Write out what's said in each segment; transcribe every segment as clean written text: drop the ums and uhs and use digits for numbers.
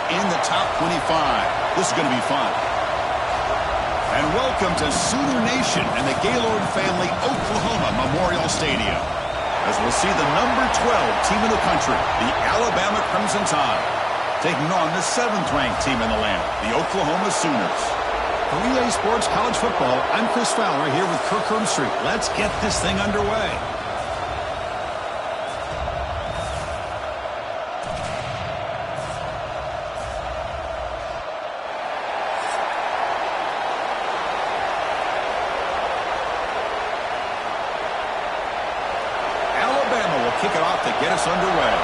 in the top 25. This is going to be fun. And welcome to Sooner Nation and the Gaylord family Oklahoma Memorial Stadium, as we'll see the number 12 team in the country, the Alabama Crimson Tide, taking on the 7th-ranked team in the land, the Oklahoma Sooners. For EA Sports College Football, I'm Chris Fowler here with Kirk Herbstreit. Let's get this thing underway. Kick it off to get us underway.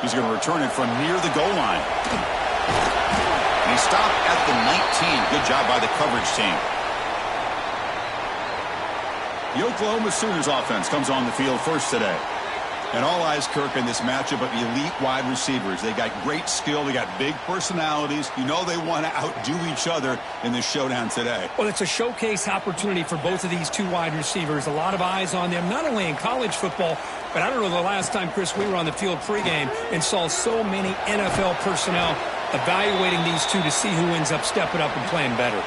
He's going to return it from near the goal line. And he stopped at the 19. Good job by the coverage team. The Oklahoma Sooners offense comes on the field first today. And all eyes, Kirk, in this matchup of elite wide receivers. They got great skill. They got big personalities. You know they want to outdo each other in this showdown today. Well, it's a showcase opportunity for both of these two wide receivers. A lot of eyes on them, not only in college football, but I don't know the last time, Chris, we were on the field pregame and saw so many NFL personnel evaluating these two to see who ends up stepping up and playing better.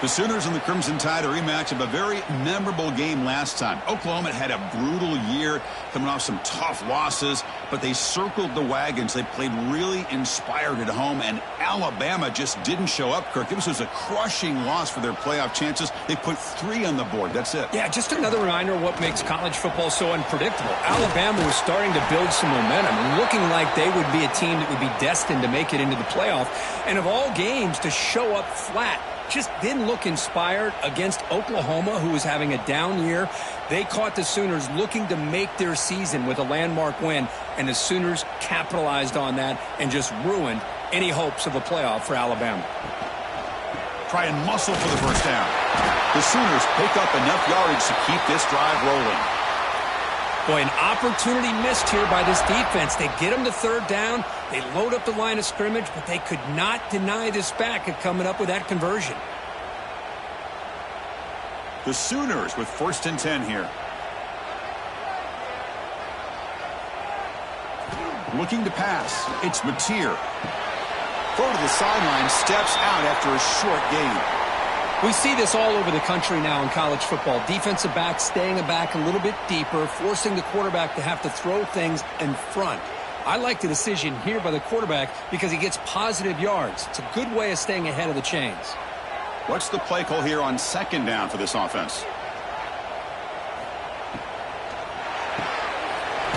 The Sooners and the Crimson Tide, a rematch of a very memorable game last time. Oklahoma had a brutal year, coming off some tough losses, but they circled the wagons. They played really inspired at home, and Alabama just didn't show up, Kirk. This was a crushing loss for their playoff chances. They put 3 on the board. That's it. Yeah, just another reminder of what makes college football so unpredictable. Alabama was starting to build some momentum, looking like they would be a team that would be destined to make it into the playoff. And of all games, to show up flat, just didn't look inspired against Oklahoma, who was having a down year. They caught the Sooners looking to make their season with a landmark win, and the Sooners capitalized on that and just ruined any hopes of a playoff for Alabama. Try and muscle for the first down. The Sooners pick up enough yardage to keep this drive rolling. Boy, an opportunity missed here by this defense. They get them to third down. They load up the line of scrimmage, but they could not deny this back of coming up with that conversion. The Sooners with 1st and 10 here. Looking to pass. It's Mateer. Throw to the sideline, steps out after a short gain. We see this all over the country now in college football. Defensive backs staying back a little bit deeper, forcing the quarterback to have to throw things in front. I like the decision here by the quarterback because he gets positive yards. It's a good way of staying ahead of the chains. What's the play call here on 2nd down for this offense?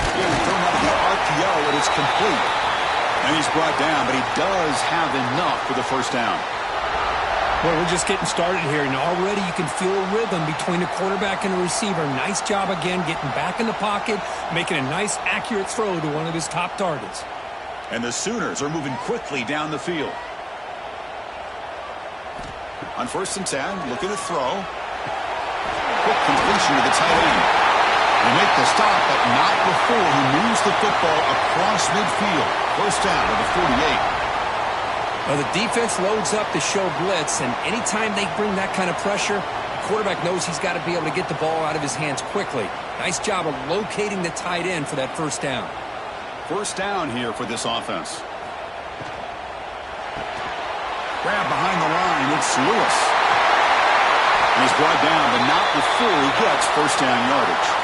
Again, thrown out of the RPO, and it's complete. And he's brought down, but he does have enough for the first down. Well, we're just getting started here, and already you can feel a rhythm between the quarterback and the receiver. Nice job again getting back in the pocket, making a nice, accurate throw to one of his top targets. And the Sooners are moving quickly down the field. On 1st and 10, looking to throw. Quick completion to the tight end. They make the stop, but not before he moves the football across midfield. First down to the 48. Well, the defense loads up to show blitz, and anytime they bring that kind of pressure, the quarterback knows he's got to be able to get the ball out of his hands quickly. Nice job of locating the tight end for that first down. First down here for this offense. Grab behind the line, it's Lewis. And he's brought down, but not before he gets first down yardage.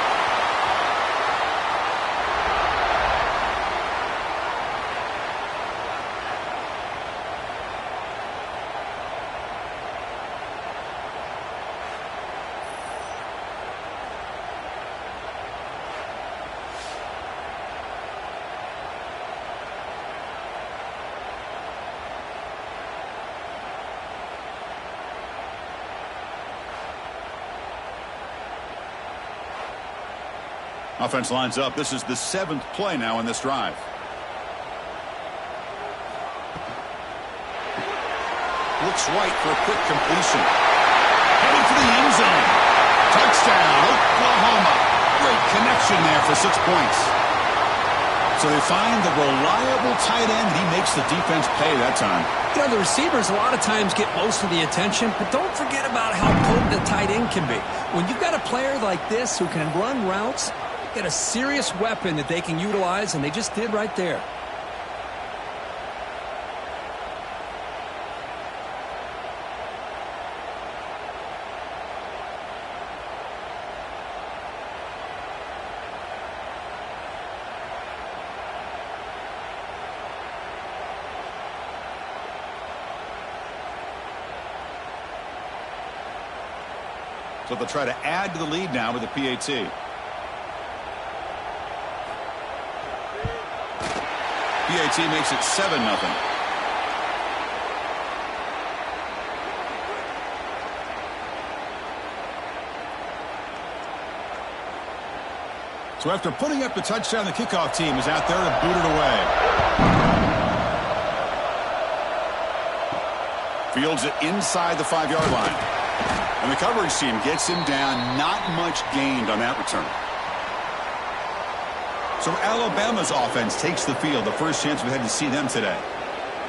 Offense lines up. This is the 7th play now in this drive. Looks right for a quick completion. Heading for the end zone. Touchdown, Oklahoma. Great connection there for 6 points. So they find the reliable tight end, and he makes the defense pay that time. You know, the receivers a lot of times get most of the attention, but don't forget about how potent a tight end can be. When you've got a player like this who can run routes, Got a serious weapon that they can utilize, and they just did right there. So they'll try to add to the lead now with the PAT. PAT makes it 7-0. So after putting up the touchdown, the kickoff team is out there to boot it away. Fields it inside the 5-yard line. And the coverage team gets him down. Not much gained on that return. So Alabama's offense takes the field. The first chance we had to see them today.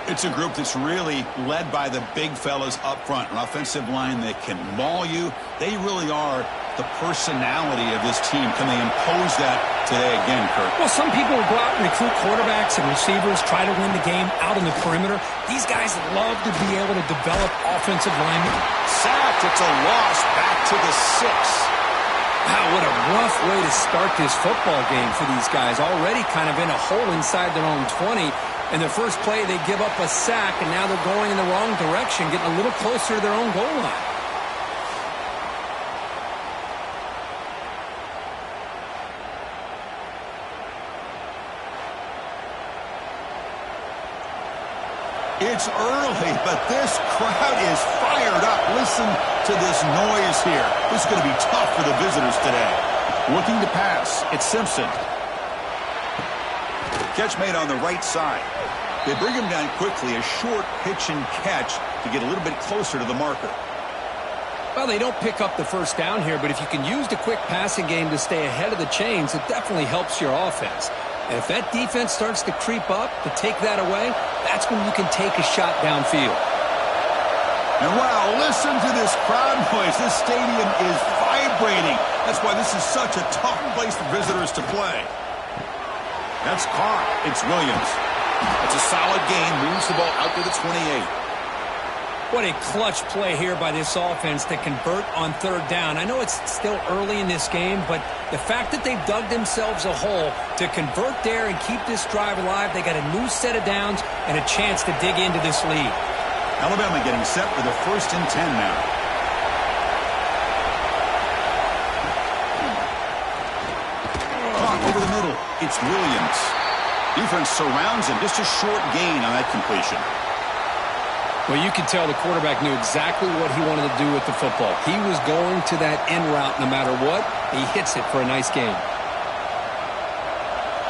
It's a group that's really led by the big fellas up front. An offensive line that can maul you. They really are the personality of this team. Can they impose that today again, Kurt? Well, some people will go out and recruit quarterbacks and receivers, try to win the game out on the perimeter. These guys love to be able to develop offensive linemen. Sacked. It's a loss back to the 6. Wow, what a rough way to start this football game for these guys. Already kind of in a hole inside their own 20. In the first play, they give up a sack, and now they're going in the wrong direction, getting a little closer to their own goal line. It's early, but this crowd is fired up. Listen to this noise here. This is going to be tough for the visitors today. Looking to pass. It's Simpson. Catch made on the right side. They bring him down quickly. A short pitch and catch to get a little bit closer to the marker. Well, they don't pick up the first down here, but if you can use the quick passing game to stay ahead of the chains, it definitely helps your offense. And if that defense starts to creep up, to take that away, that's when you can take a shot downfield. And wow, listen to this crowd noise. This stadium is vibrating. That's why this is such a tough place for visitors to play. That's caught. It's Williams. It's a solid gain. Moves the ball out to the 28. What a clutch play here by this offense to convert on third down. I know it's still early in this game, but the fact that they've dug themselves a hole to convert there and keep this drive alive, they got a new set of downs and a chance to dig into this lead. Alabama getting set for the 1st and 10 now. Caught over the middle. It's Williams. Defense surrounds him. Just a short gain on that completion. Well, you can tell the quarterback knew exactly what he wanted to do with the football. He was going to that in route no matter what. He hits it for a nice gain.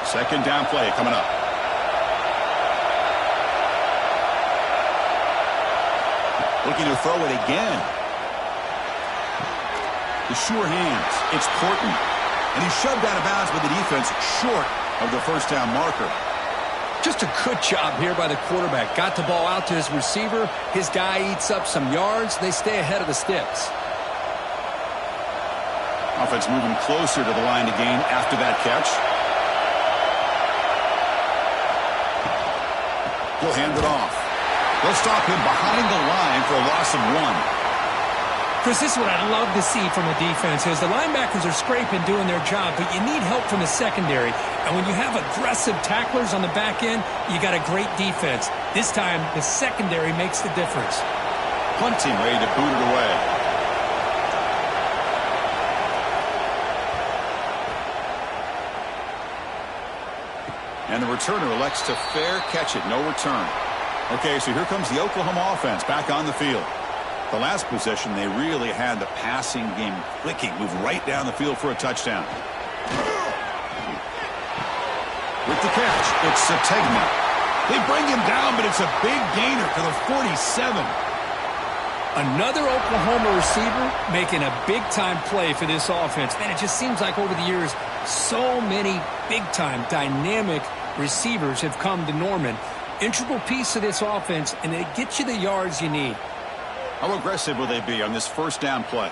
Second down play coming up. Looking to throw it again. The sure hands. It's Porton. And he's shoved out of bounds by the defense short of the first down marker. Just a good job here by the quarterback. Got the ball out to his receiver. His guy eats up some yards. They stay ahead of the sticks. Offense moving closer to the line to gain after that catch. He'll hand it off. They'll stop him behind the line for a loss of 1. Chris, this is what I love to see from a defense is the linebackers are scraping, doing their job, but you need help from the secondary. And when you have aggressive tacklers on the back end, you got a great defense. This time, the secondary makes the difference. Punt team ready to boot it away. And the returner elects to fair catch it. No return. Okay, so here comes the Oklahoma offense back on the field. The last possession, they really had the passing game clicking. Move right down the field for a touchdown. With the catch, it's Sategna. They bring him down, but it's a big gainer to the 47. Another Oklahoma receiver making a big-time play for this offense. Man, it just seems like over the years, so many big-time, dynamic receivers have come to Norman. Integral piece of this offense, and they get you the yards you need. How aggressive will they be on this first down play?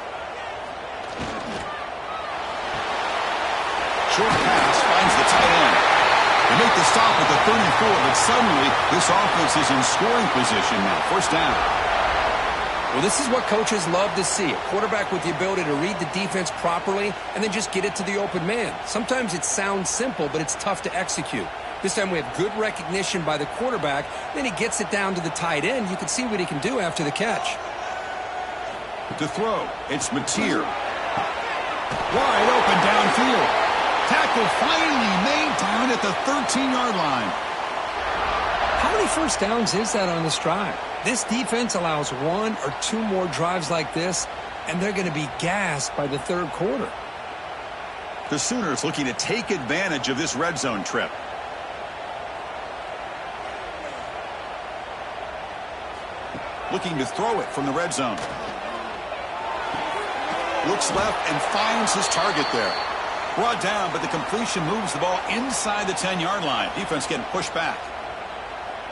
short pass finds the tight end. They make the stop at the 34, but suddenly this offense is in scoring position now. First down. Well, this is what coaches love to see. A quarterback with the ability to read the defense properly and then just get it to the open man. Sometimes it sounds simple, but it's tough to execute. This time we have good recognition by the quarterback. Then he gets it down to the tight end. You can see what he can do after the catch. To throw, it's Mateer. Wide open downfield. Tackle finally made down at the 13-yard line. How many first downs is that on this drive? This defense allows one or two more drives like this, and they're going to be gassed by the third quarter. The Sooners looking to take advantage of this red zone trip. Looking to throw it from the red zone. Looks left and finds his target there. Brought down, but the completion moves the ball inside the 10-yard line. Defense getting pushed back.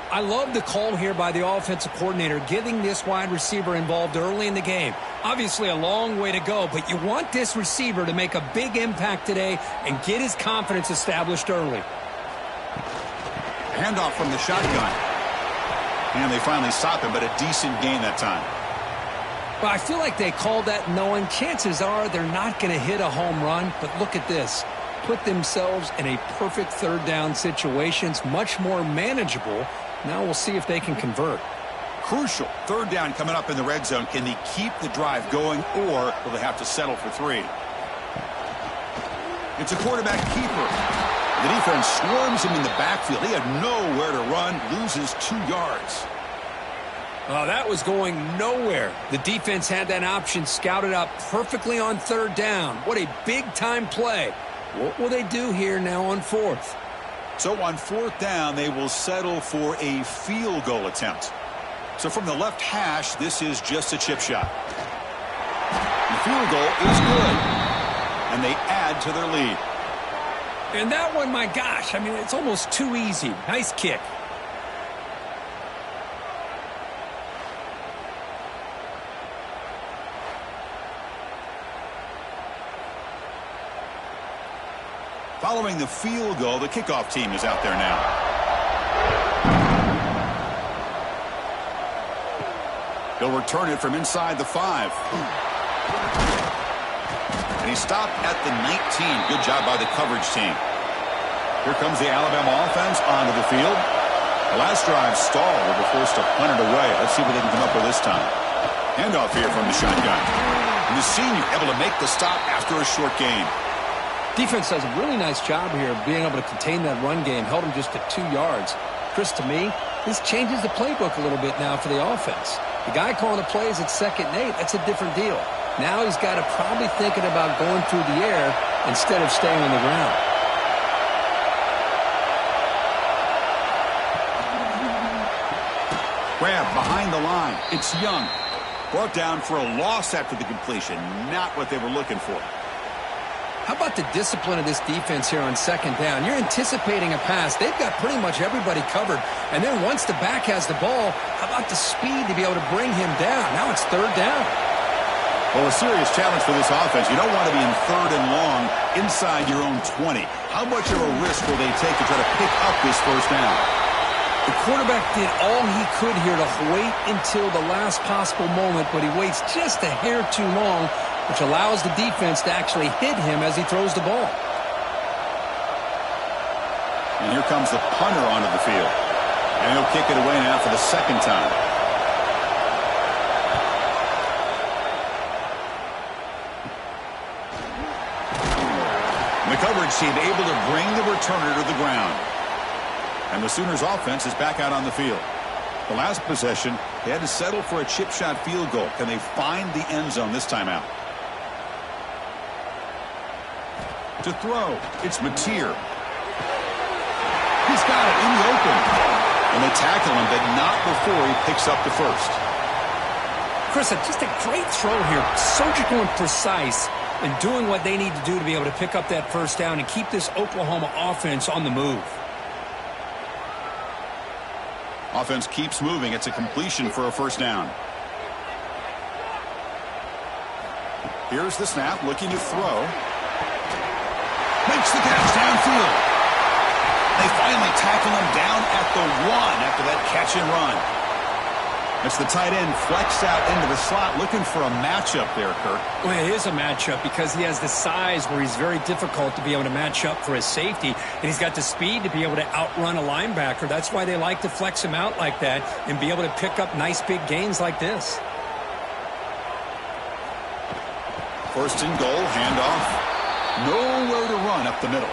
I love the call here by the offensive coordinator, getting this wide receiver involved early in the game. Obviously a long way to go, but you want this receiver to make a big impact today and get his confidence established early. Handoff from the shotgun. And they finally stop him, but a decent gain that time. Well, I feel like they called that knowing chances are they're not going to hit a home run, but look at this. Put themselves in a perfect third down situation. It's much more manageable. Now we'll see if they can convert. Crucial. Third down coming up in the red zone. Can they keep the drive going, or will they have to settle for 3? It's a quarterback keeper. The defense swarms him in the backfield. He had nowhere to run, loses 2 yards. Oh, that was going nowhere. The defense had that option scouted out perfectly on third down. What a big-time play. What will they do here now on 4th? So on 4th down, they will settle for a field goal attempt. So from the left hash, this is just a chip shot. The field goal is good, and they add to their lead. And that one, my gosh, I mean, it's almost too easy. Nice kick. Following the field goal, the kickoff team is out there now. He'll return it from inside the 5. And he stopped at the 19. Good job by the coverage team. Here comes the Alabama offense onto the field. The last drive stalled. They were forced to punt it away. Let's see what they can come up with this time. Handoff here from the shotgun. And the senior able to make the stop after a short gain. Defense does a really nice job here of being able to contain that run game. Held him just at 2 yards. Chris, to me, this changes the playbook a little bit now for the offense. The guy calling the plays at 2nd and 8, that's a different deal. Now he's got to probably thinking about going through the air instead of staying on the ground. Grab behind the line. It's Young. Brought down for a loss after the completion. Not what they were looking for. How about the discipline of this defense here on 2nd down? You're anticipating a pass. They've got pretty much everybody covered. And then once the back has the ball, how about the speed to be able to bring him down? Now it's 3rd down. Well, a serious challenge for this offense. You don't want to be in 3rd and long inside your own 20. How much of a risk will they take to try to pick up this 1st down? The quarterback did all he could here to wait until the last possible moment, but he waits just a hair too long, which allows the defense to actually hit him as he throws the ball. And here comes the punter onto the field. And he'll kick it away now for the 2nd time. And the coverage team able to bring the returner to the ground. And the Sooners offense is back out on the field. The last possession, they had to settle for a chip shot field goal. Can they find the end zone this time out? To throw, it's Mateer. He's got it in the open. And they tackle him, but not before he picks up the 1st. Chris, just a great throw here. Surgical and precise in doing what they need to do to be able to pick up that 1st down and keep this Oklahoma offense on the move. Offense keeps moving. It's a completion for a 1st down. Here's the snap, looking to throw. Makes the catch downfield. They finally tackle him down at the 1 after that catch and run. It's the tight end flexed out into the slot, looking for a matchup there, Kirk. Well, it is a matchup because he has the size where he's very difficult to be able to match up for his safety, and he's got the speed to be able to outrun a linebacker. That's why they like to flex him out like that and be able to pick up nice big gains like this. First and goal, handoff. Nowhere to run up the middle.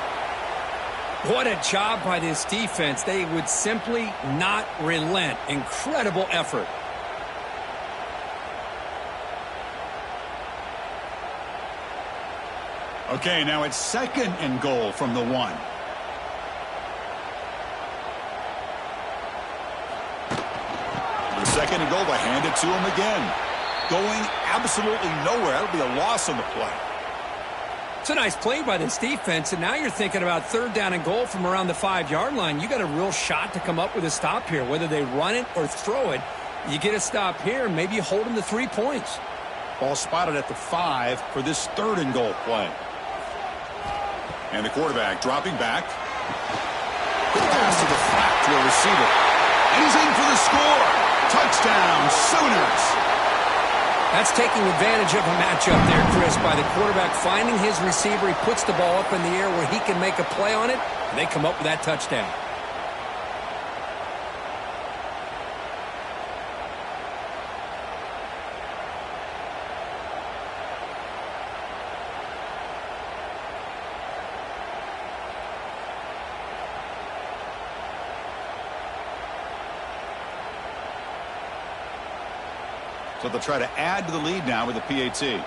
What a job by this defense. They would simply not relent. Incredible effort. Okay, now it's second and goal from the 1. The second and goal, they hand it to him again. Going absolutely nowhere. That'll be a loss on the play. It's a nice play by this defense, and now you're thinking about third down and goal from around the 5-yard line. You got a real shot to come up with a stop here. Whether they run it or throw it, you get a stop here, and maybe you hold them to 3 points. Ball spotted at the 5 for this third and goal play. And the quarterback dropping back. Quick pass to the flat to a receiver. And he's in for the score. Touchdown, Sooners. That's taking advantage of a matchup there, Chris, by the quarterback finding his receiver. He puts the ball up in the air where he can make a play on it, and they come up with that touchdown. So they'll try to add to the lead now with the PAT. And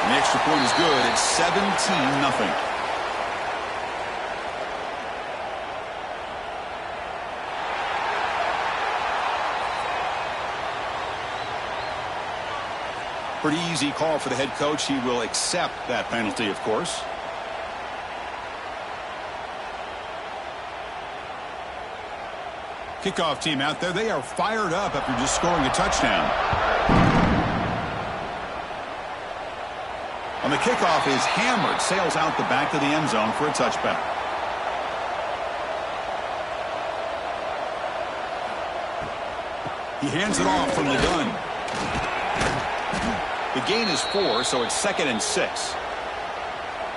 the extra point is good. It's 17-0. Pretty easy call for the head coach. He will accept that penalty, of course. Kickoff team out there. They are fired up after just scoring a touchdown. On the kickoff is hammered. Sails out the back of the end zone for a touchback. He hands it off from the gun. The gain is 4, so it's 2nd and 6.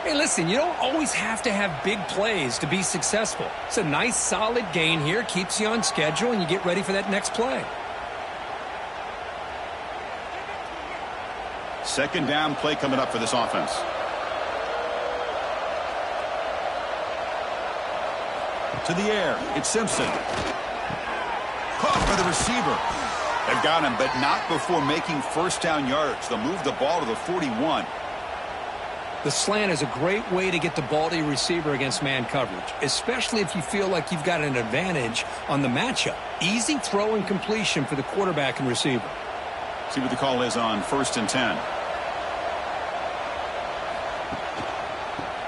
Hey, listen, you don't always have to have big plays to be successful. It's a nice, solid gain here. Keeps you on schedule, and you get ready for that next play. Second down play coming up for this offense. To the air. It's Simpson. Caught by the receiver. They've got him, but not before making first down yards. They'll move the ball to the 41. The slant is a great way to get the ball to your receiver against man coverage, especially if you feel like you've got an advantage on the matchup. Easy throw and completion for the quarterback and receiver. See what the call is on 1st and 10.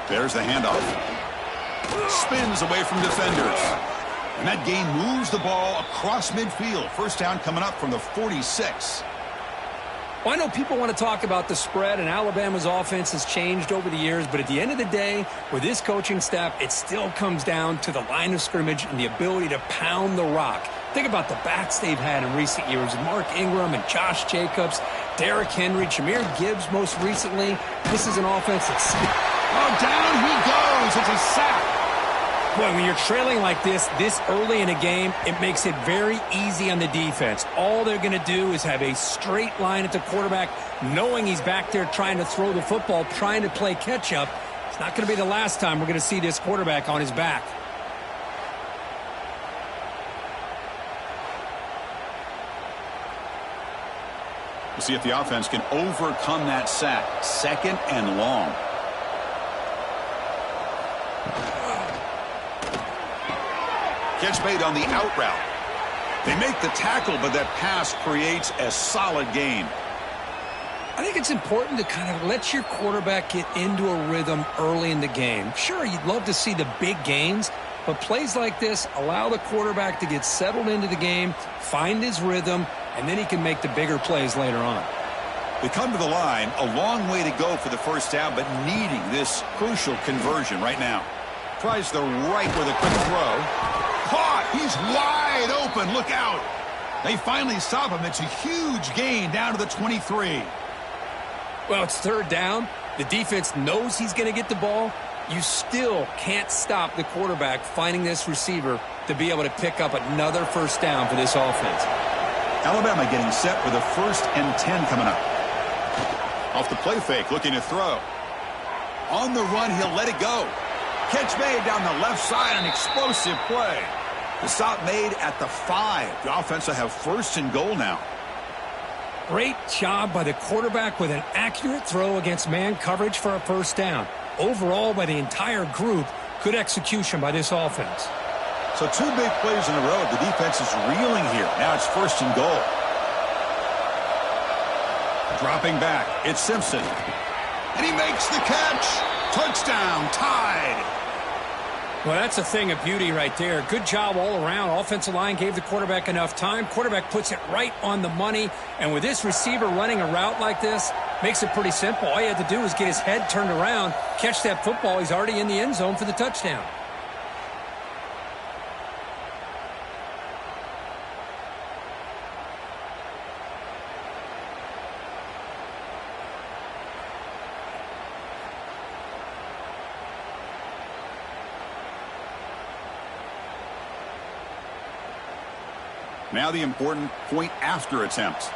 There's the handoff. Spins away from defenders. And that gain moves the ball across midfield. First down coming up from the 46. Well, I know people want to talk about the spread, and Alabama's offense has changed over the years, but at the end of the day, with this coaching staff, it still comes down to the line of scrimmage and the ability to pound the rock. Think about the backs they've had in recent years, Mark Ingram and Josh Jacobs, Derrick Henry, Jahmyr Gibbs most recently. This is an offense that's... Oh, down he goes. It's a sack. Boy, when you're trailing like this early in a game, it makes it very easy on the defense. All they're going to do is have a straight line at the quarterback, knowing he's back there trying to throw the football, trying to play catch-up. It's not going to be the last time we're going to see this quarterback on his back. We'll see if the offense can overcome that sack. 2nd and long. Catch made on the out route. They make the tackle, but that pass creates a solid gain. I think it's important to kind of let your quarterback get into a rhythm early in the game. Sure, you'd love to see the big gains, but plays like this allow the quarterback to get settled into the game, find his rhythm, and then he can make the bigger plays later on. They come to the line, a long way to go for the first down, but needing this crucial conversion right now. Tries the right with a quick throw. Caught! He's wide open. Look out! They finally stop him. It's a huge gain down to the 23. Well, it's third down. The defense knows he's going to get the ball. You still can't stop the quarterback finding this receiver to be able to pick up another first down for this offense. Alabama getting set for the 1st and 10 coming up. Off the play fake, looking to throw. On the run, he'll let it go. Catch made down the left side, an explosive play. The stop made at the 5. The offense will have 1st and goal now. Great job by the quarterback with an accurate throw against man coverage for a first down. Overall, by the entire group, good execution by this offense. So 2 big plays in a row. The defense is reeling here. Now it's 1st and goal. Dropping back, it's Simpson. And he makes the catch. Touchdown, tied. Well, that's a thing of beauty right there. Good job all around. Offensive line gave the quarterback enough time. Quarterback puts it right on the money. And with this receiver running a route like this, makes it pretty simple. All you have to do is get his head turned around, catch that football. He's already in the end zone for the touchdown. Now the important point after attempt.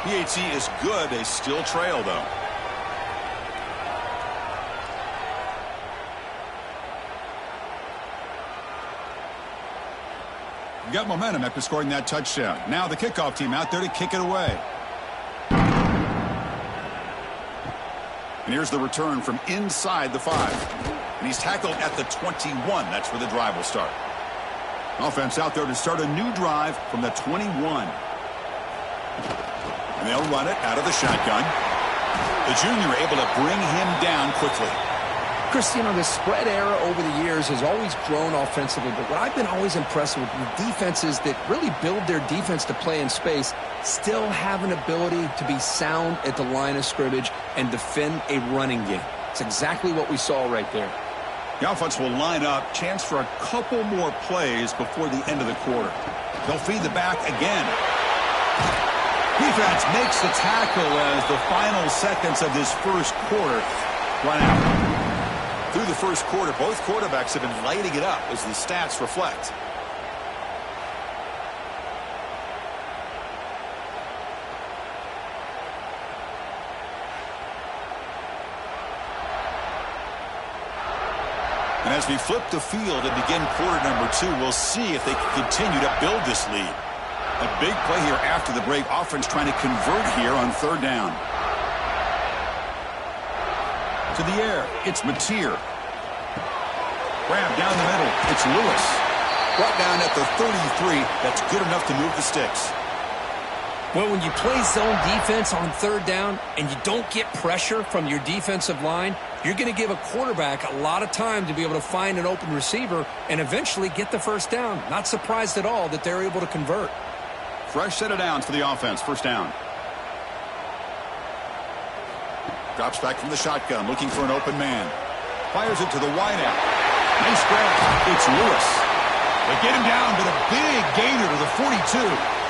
PAT is good. They still trail, though. Got momentum after scoring that touchdown. Now the kickoff team out there to kick it away. And here's the return from inside the 5. And he's tackled at the 21. That's where the drive will start. Offense out there to start a new drive from the 21. And they'll run it out of the shotgun. The junior able to bring him down quickly. Chris, you know, the spread era over the years has always grown offensively, but what I've been always impressed with defenses that really build their defense to play in space still have an ability to be sound at the line of scrimmage and defend a running game. It's exactly what we saw right there. The offense will line up. Chance for a couple more plays before the end of the quarter. They'll feed the back again. Defense makes the tackle as the final seconds of this first quarter run out. Through the first quarter, both quarterbacks have been lighting it up as the stats reflect. And as we flip the field and begin quarter number 2, we'll see if they can continue to build this lead. A big play here after the break. Offense trying to convert here on 3rd down. To the air, it's Mateer. Grab down the middle, it's Lewis. Brought down at the 33. That's good enough to move the sticks. Well, when you play zone defense on 3rd down and you don't get pressure from your defensive line, you're going to give a quarterback a lot of time to be able to find an open receiver and eventually get the first down. Not surprised at all that they're able to convert. Fresh set of downs for the offense. 1st down. Drops back from the shotgun, looking for an open man. Fires it to the wideout. Nice grab. It's Lewis. They get him down, but a big gainer to the 42.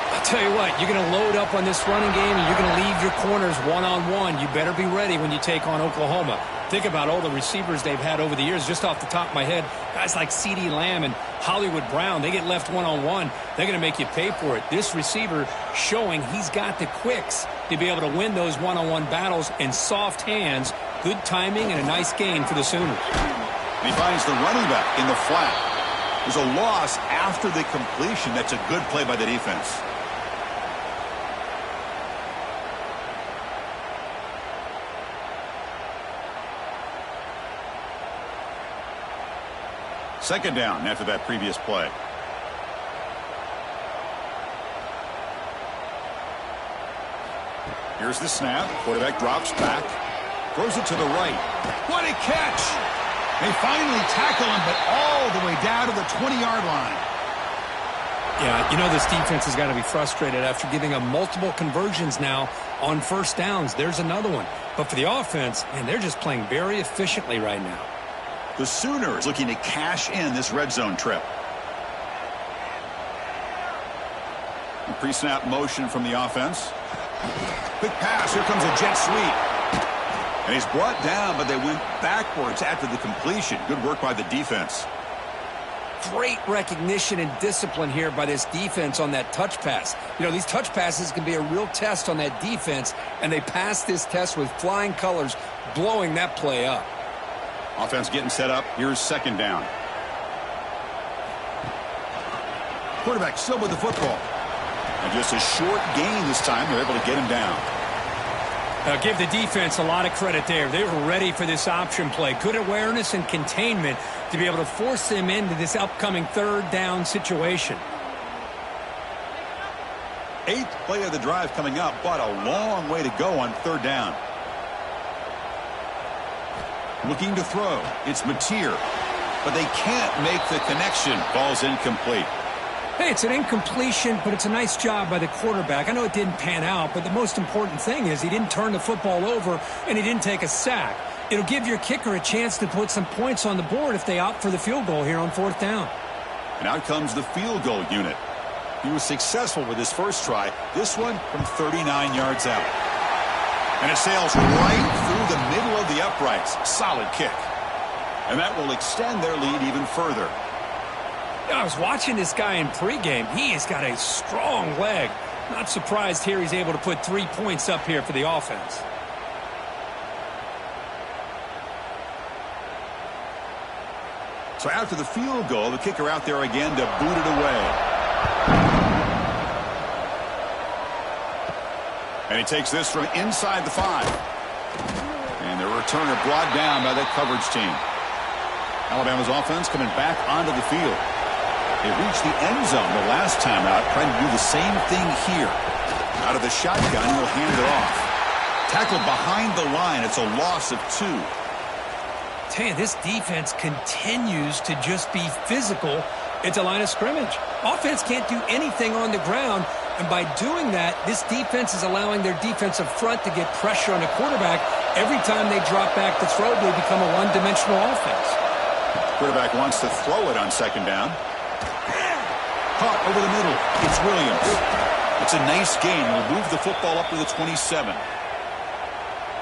I'll tell you what, you're going to load up on this running game and you're going to leave your corners one-on-one. You better be ready when you take on Oklahoma. Think about all the receivers they've had over the years. Just off the top of my head, guys like CeeDee Lamb and Hollywood Brown, they get left one-on-one. They're going to make you pay for it. This receiver showing he's got the quicks to be able to win those one-on-one battles in soft hands. Good timing and a nice gain for the Sooners. And he finds the running back in the flat. There's a loss after the completion. That's a good play by the defense. Second down after that previous play. Here's the snap. Quarterback drops back. Throws it to the right. What a catch! They finally tackle him, but all the way down to the 20-yard line. Yeah, you know this defense has got to be frustrated after giving up multiple conversions now on first downs. There's another one. But for the offense, man, they're just playing very efficiently right now. The Sooners looking to cash in this red zone trip. Pre-snap motion from the offense. Quick pass. Here comes a jet sweep. And he's brought down, but they went backwards after the completion. Good work by the defense. Great recognition and discipline here by this defense on that touch pass. You know, these touch passes can be a real test on that defense, and they passed this test with flying colors, blowing that play up. Offense getting set up. Here's second down. Quarterback still with the football. And just a short gain this time. They're able to get him down. Give the defense a lot of credit there. They were ready for this option play. Good awareness and containment to be able to force them into this upcoming third down situation. 8th play of the drive coming up, but a long way to go on third down. Looking to throw. It's Mateer. But they can't make the connection. Ball's incomplete. Hey, it's an incompletion, but it's a nice job by the quarterback. I know it didn't pan out, but the most important thing is he didn't turn the football over and he didn't take a sack. It'll give your kicker a chance to put some points on the board if they opt for the field goal here on fourth down. And out comes the field goal unit. He was successful with his first try. This one from 39 yards out. And it sails right through the middle of the uprights. Solid kick. And that will extend their lead even further. I was watching this guy in pregame. He has got a strong leg. Not surprised here he's able to put 3 points up here for the offense. So after the field goal, the kicker out there again to boot it away. And he takes this from inside the 5. And the returner brought down by that coverage team. Alabama's offense coming back onto the field. They reached the end zone the last time out, trying to do the same thing here. Out of the shotgun, he'll hand it off. Tackled behind the line. It's a loss of 2. Tell you, this defense continues to just be physical at the line of scrimmage. Offense can't do anything on the ground, and by doing that, this defense is allowing their defensive front to get pressure on the quarterback. Every time they drop back to throw, they become a one-dimensional offense. Quarterback wants to throw it on second down. Caught over the middle. It's Williams. It's a nice gain. We'll move the football up to the 27.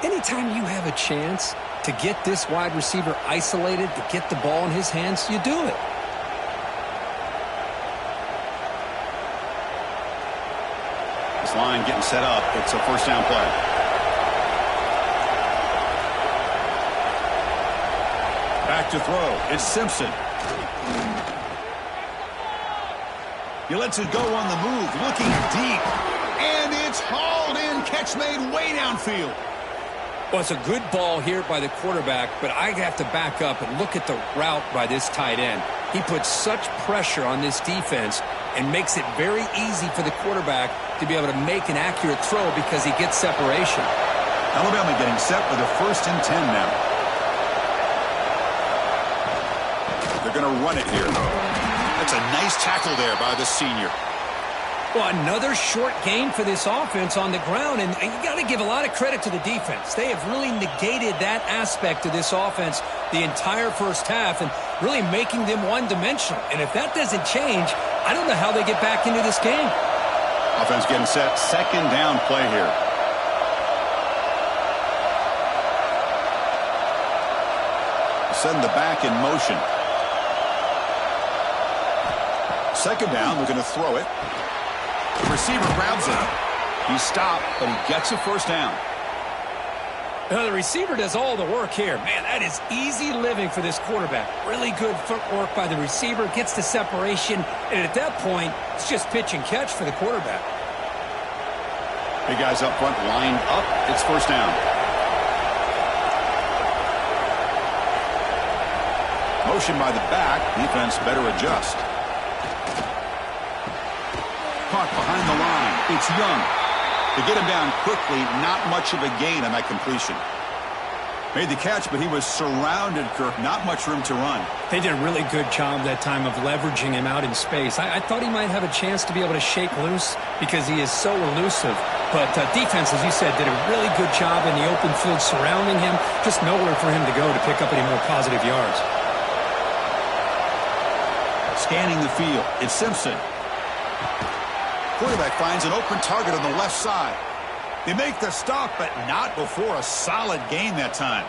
Anytime you have a chance to get this wide receiver isolated, to get the ball in his hands, you do it. This line getting set up. It's a first down play. Back to throw. It's Simpson. He lets it go on the move, looking deep. And it's hauled in. Catch made way downfield. Well, it's a good ball here by the quarterback, but I have to back up and look at the route by this tight end. He puts such pressure on this defense and makes it very easy for the quarterback to be able to make an accurate throw because he gets separation. Alabama getting set with a 1st and 10 now. They're going to run it here. That's a nice tackle there by the senior. Well, another short game for this offense on the ground, and you got to give a lot of credit to the defense. They have really negated that aspect of this offense the entire first half and really making them one-dimensional. And if that doesn't change, I don't know how they get back into this game. Offense getting set. Second down play here. Send the back in motion. Second down, they're going to throw it. The receiver grabs it. He stopped, but he gets a first down. The receiver does all the work here. Man, that is easy living for this quarterback. Really good footwork by the receiver, gets the separation, and at that point, it's just pitch and catch for the quarterback. Big guys up front lined up. It's first down. Motion by the back. Defense better adjust. Caught behind the line. It's Young. To get him down quickly, not much of a gain on that completion. Made the catch, but he was surrounded, Kirk. Not much room to run. They did a really good job that time of leveraging him out in space. I thought he might have a chance to be able to shake loose because he is so elusive. But defense, as you said, did a really good job in the open field surrounding him. Just nowhere for him to go to pick up any more positive yards. Scanning the field, it's Simpson. Quarterback finds an open target on the left side. They make the stop, but not before a solid gain that time.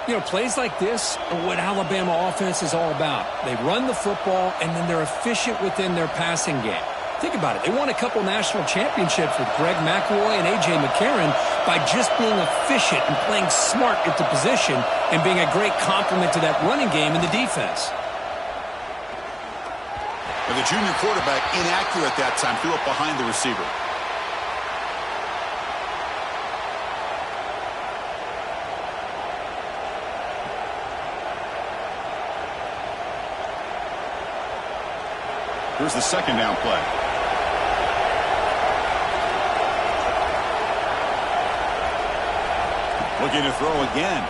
You know, plays like this are what Alabama offense is all about. They run the football, and then they're efficient within their passing game. Think about it. They won a couple national championships with Greg McElroy and A.J. McCarron by just being efficient and playing smart at the position and being a great complement to that running game in the defense. But the junior quarterback inaccurate that time, threw it behind the receiver. Here's the second down play. Looking to throw again.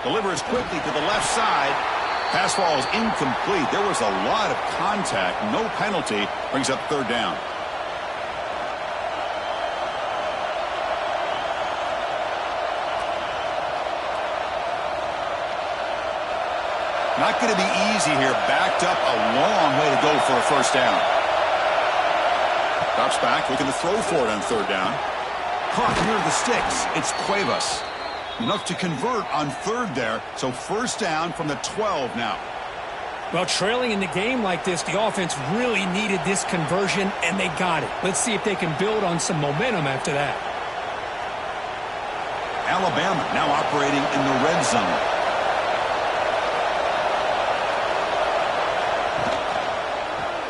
Delivers quickly to the left side. Pass ball is incomplete. There was a lot of contact. No penalty. Brings up third down. Not going to be easy here. Backed up a long way to go for a first down. Drops back, looking to throw for it on third down. Caught near the sticks. It's Cuevas. Enough to convert on third there. So first down from the 12 now. Well, trailing in the game like this, the offense really needed this conversion, and they got it. Let's see if they can build on some momentum after that. Alabama now operating in the red zone.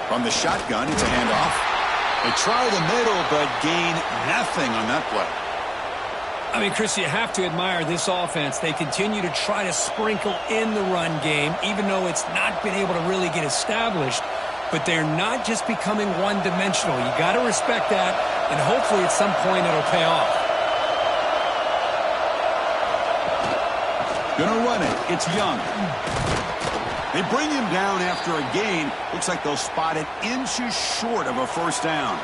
From the shotgun, it's a handoff. They try the middle, but gain nothing on that play. I mean, Chris, you have to admire this offense. They continue to try to sprinkle in the run game, even though it's not been able to really get established. But they're not just becoming one-dimensional. You got to respect that, and hopefully at some point it'll pay off. Gonna run it. It's Young. They bring him down after a gain. Looks like they'll spot it inches short of a first down.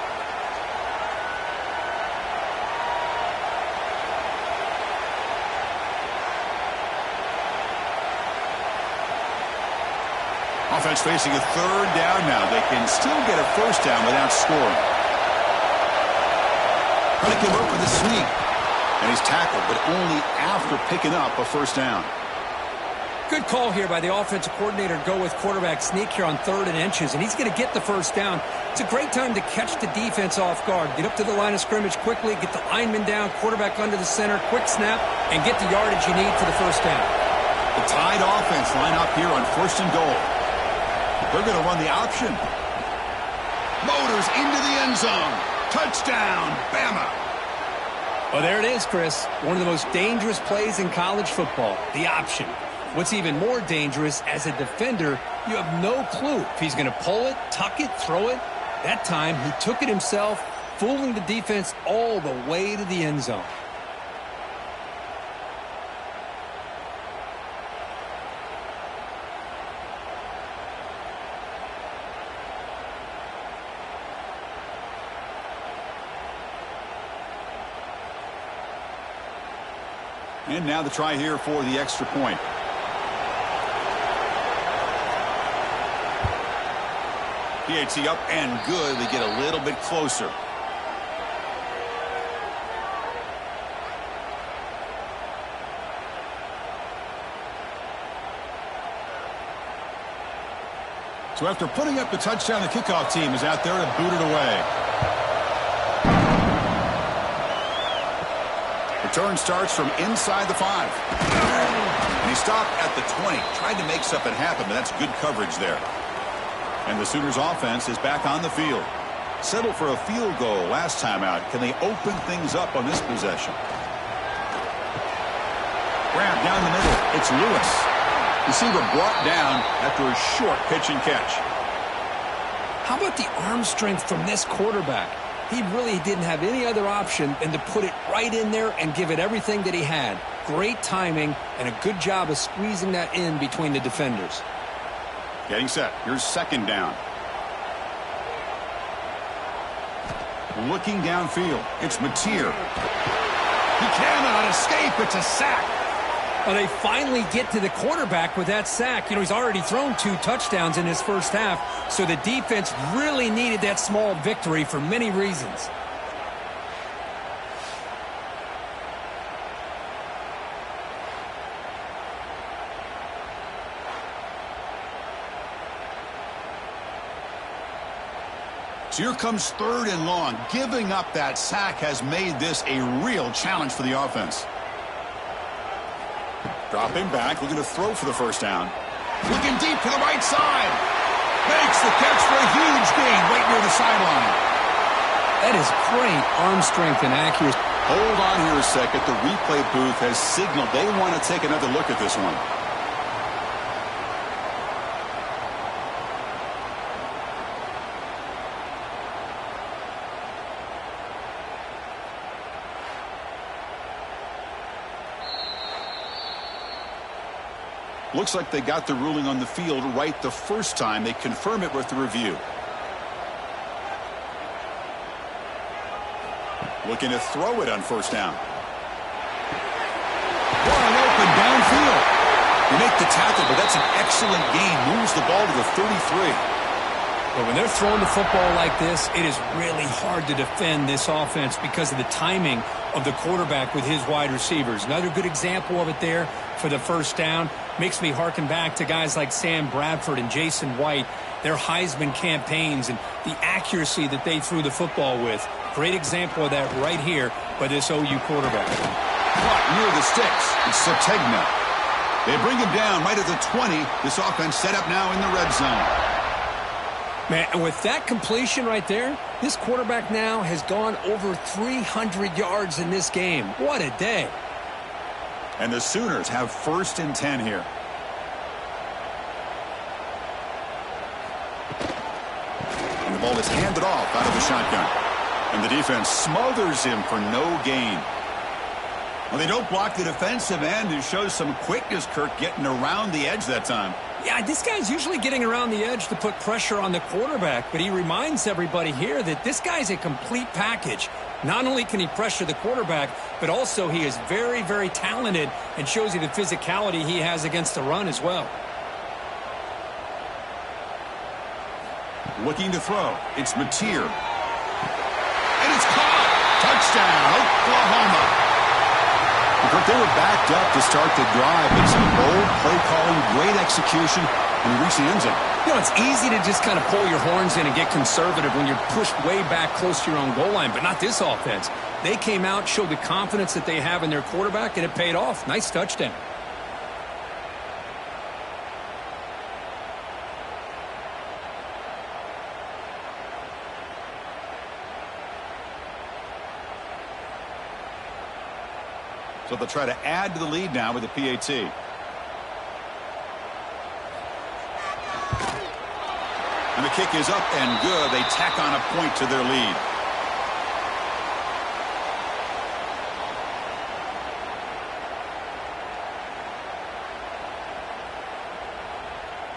Offense facing a third down now. They can still get a first down without scoring. Trying to convert with a sneak. And he's tackled, but only after picking up a first down. Good call here by the offensive coordinator to go with quarterback sneak here on 3rd and inches, and he's going to get the first down. It's a great time to catch the defense off guard. Get up to the line of scrimmage quickly, get the lineman down, quarterback under the center, quick snap, and get the yardage you need for the first down. The Tide offense line up here on 1st and goal. They're going to run the option. Motors into the end zone. Touchdown, Bama. Well, there it is, Chris. One of the most dangerous plays in college football, the option. What's even more dangerous, as a defender, you have no clue if he's going to pull it, tuck it, throw it. That time, he took it himself, fooling the defense all the way to the end zone. And now the try here for the extra point. PAT up and good. They get a little bit closer. So after putting up the touchdown, the kickoff team is out there to boot it away. Return starts from inside the 5. And he stopped at the 20. Tried to make something happen, but that's good coverage there. And the Sooners offense is back on the field. Settled for a field goal last time out. Can they open things up on this possession? Grab down the middle. It's Lewis. Receiver brought down after a short pitch and catch. How about the arm strength from this quarterback? He really didn't have any other option than to put it right in there and give it everything that he had. Great timing and a good job of squeezing that in between the defenders. Getting set. Here's second down. Looking downfield. It's Mateer. He cannot escape. It's a sack. Well, they finally get to the quarterback with that sack. You know, he's already thrown 2 touchdowns in his first half, so the defense really needed that small victory for many reasons. So here comes third and long. Giving up that sack has made this a real challenge for the offense. Dropping back, looking to throw for the first down. Looking deep to the right side. Makes the catch for a huge gain right near the sideline. That is great arm strength and accuracy. Hold on here a second. The replay booth has signaled they want to take another look at this one. Looks like they got the ruling on the field right the first time. They confirm it with the review. Looking to throw it on first down. Wide open downfield. They make the tackle, but that's an excellent gain. Moves the ball to the 33. But when they're throwing the football like this, it is really hard to defend this offense because of the timing of the quarterback with his wide receivers. Another good example of it there for the first down. Makes me harken back to guys like Sam Bradford and Jason White, their Heisman campaigns and the accuracy that they threw the football with. Great example of that right here by this OU quarterback. Caught near the sticks. It's Sategna. They bring him down right at the 20. This offense set up now in the red zone. Man, and with that completion right there, this quarterback now has gone over 300 yards in this game. What a day. And the Sooners have first and 10 here. And the ball is handed off out of the shotgun. And the defense smothers him for no gain. Well, they don't block the defensive end, who shows some quickness, Kirk, getting around the edge that time. Yeah, this guy's usually getting around the edge to put pressure on the quarterback, but he reminds everybody here that this guy's a complete package. Not only can he pressure the quarterback, but also he is very, very talented and shows you the physicality he has against the run as well. Looking to throw. It's Mateer. And it's caught. Touchdown, Oklahoma. But they were backed up to start the drive, but some bold play calling, great execution, and reach the end zone. You know, it's easy to just kind of pull your horns in and get conservative when you're pushed way back close to your own goal line, but not this offense. They came out, showed the confidence that they have in their quarterback, and it paid off. Nice touchdown. So they'll try to add to the lead now with the PAT. And the kick is up and good. They tack on a point to their lead.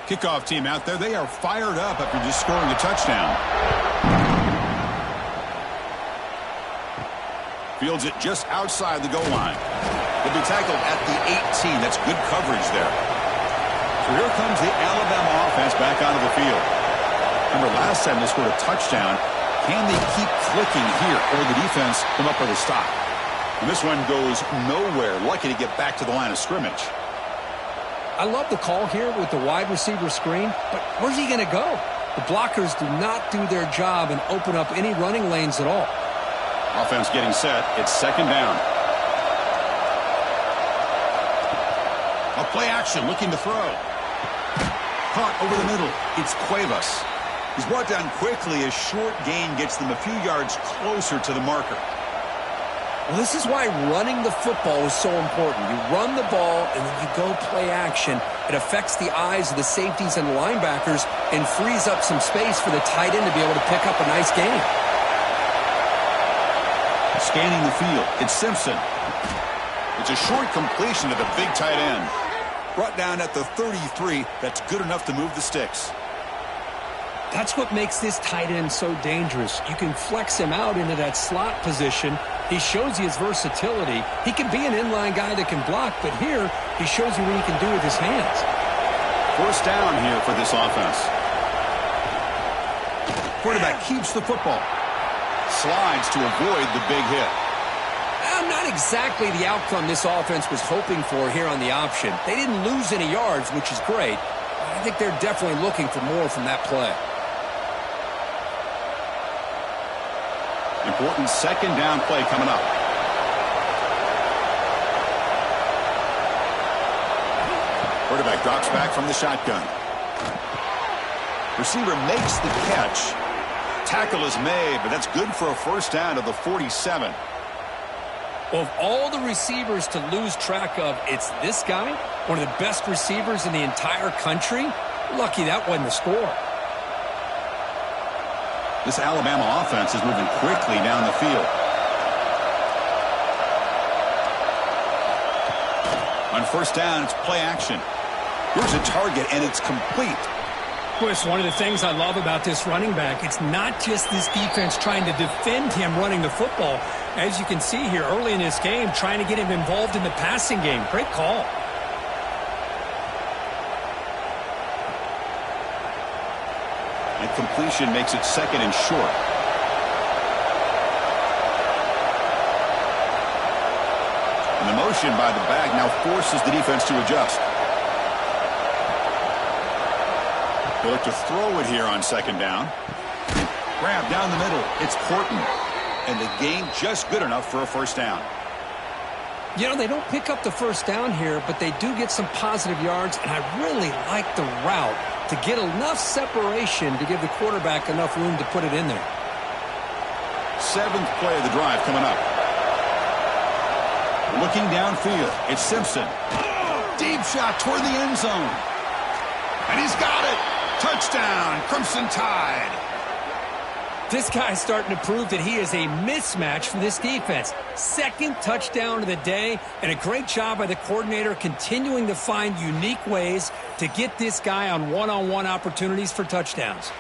Kickoff team out there. They are fired up after just scoring a touchdown. Fields it just outside the goal line. He'll be tackled at the 18. That's good coverage there. So here comes the Alabama offense back onto the field. Remember, last time they scored a touchdown. Can they keep clicking here, or the defense come up with a stop? And this one goes nowhere. Lucky to get back to the line of scrimmage. I love the call here with the wide receiver screen, but where's he going to go? The blockers do not do their job and open up any running lanes at all. Offense getting set. It's second down. A play action, looking to throw. Caught over the middle. It's Cuevas. He's brought down quickly. A short gain gets them a few yards closer to the marker. Well, this is why running the football is so important. You run the ball, and then you go play action. It affects the eyes of the safeties and linebackers and frees up some space for the tight end to be able to pick up a nice gain. Scanning the field. It's Simpson. It's a short completion to the big tight end. Brought down at the 33. That's good enough to move the sticks. That's what makes this tight end so dangerous. You can flex him out into that slot position. He shows you his versatility. He can be an inline guy that can block, but here he shows you what he can do with his hands. First down here for this offense. Quarterback keeps the football. Slides to avoid the big hit. Not exactly the outcome this offense was hoping for here on the option. They didn't lose any yards, which is great. I think they're definitely looking for more from that play. Important second down play coming up. Quarterback drops back from the shotgun. Receiver makes the catch. Tackle is made, but that's good for a first down to the 47. Of all the receivers to lose track of, it's this guy, one of the best receivers in the entire country. Lucky that wasn't the score. This Alabama offense is moving quickly down the field. On first down, it's play action. Here's a target, and it's complete. Chris, one of the things I love about this running back, it's not just this defense trying to defend him running the football. As you can see here early in this game, trying to get him involved in the passing game. Great call. And completion makes it second and short. And the motion by the back now forces the defense to adjust. They look to throw it here on second down. Grab down the middle. It's Horton. And the gain just good enough for a first down. You know, they don't pick up the first down here, but they do get some positive yards, and I really like the route to get enough separation to give the quarterback enough room to put it in there. Seventh play of the drive coming up. Looking downfield, it's Simpson. Deep shot toward the end zone. And he's got it. Touchdown, Crimson Tide. This guy's starting to prove that he is a mismatch for this defense. Second touchdown of the day, and a great job by the coordinator continuing to find unique ways to get this guy on one-on-one opportunities for touchdowns.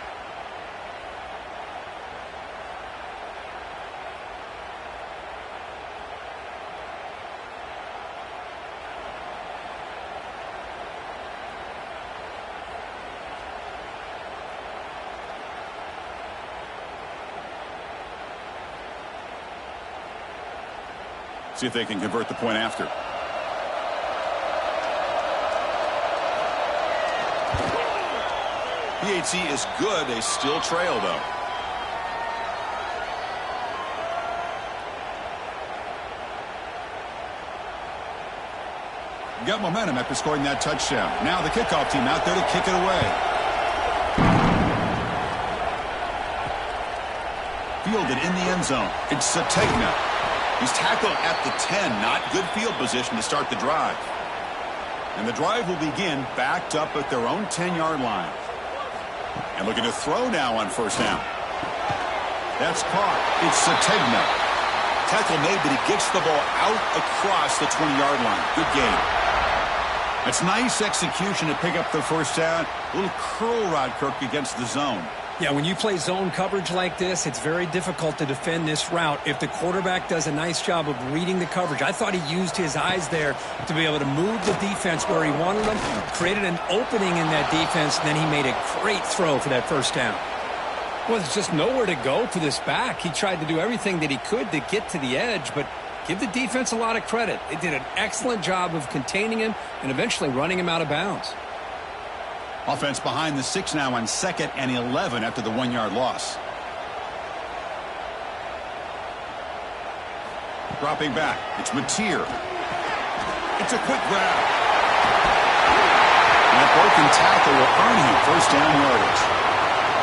See if they can convert the point after. PHC is good. They still trail, though. Got momentum after scoring that touchdown. Now the kickoff team out there to kick it away. Fielded in the end zone. It's Sategna. He's tackled at the 10. Not good field position to start the drive. And the drive will begin backed up at their own 10-yard line. And looking to throw now on first down. That's caught. It's Sategna. Tackle made, but he gets the ball out across the 20-yard line. Good game. It's nice execution to pick up the first down. A little curl rod, Kirk, against the zone. Yeah, when you play zone coverage like this, it's very difficult to defend this route if the quarterback does a nice job of reading the coverage. I thought he used his eyes there to be able to move the defense where he wanted them, created an opening in that defense, and then he made a great throw for that first down. Well, there's just nowhere to go for this back. He tried to do everything that he could to get to the edge, but give the defense a lot of credit. They did an excellent job of containing him and eventually running him out of bounds. Offense behind the 6 now on 2nd and 11 after the 1-yard loss. Dropping back. It's Mateer. It's a quick grab. And that broken tackle will earn him first down yardage.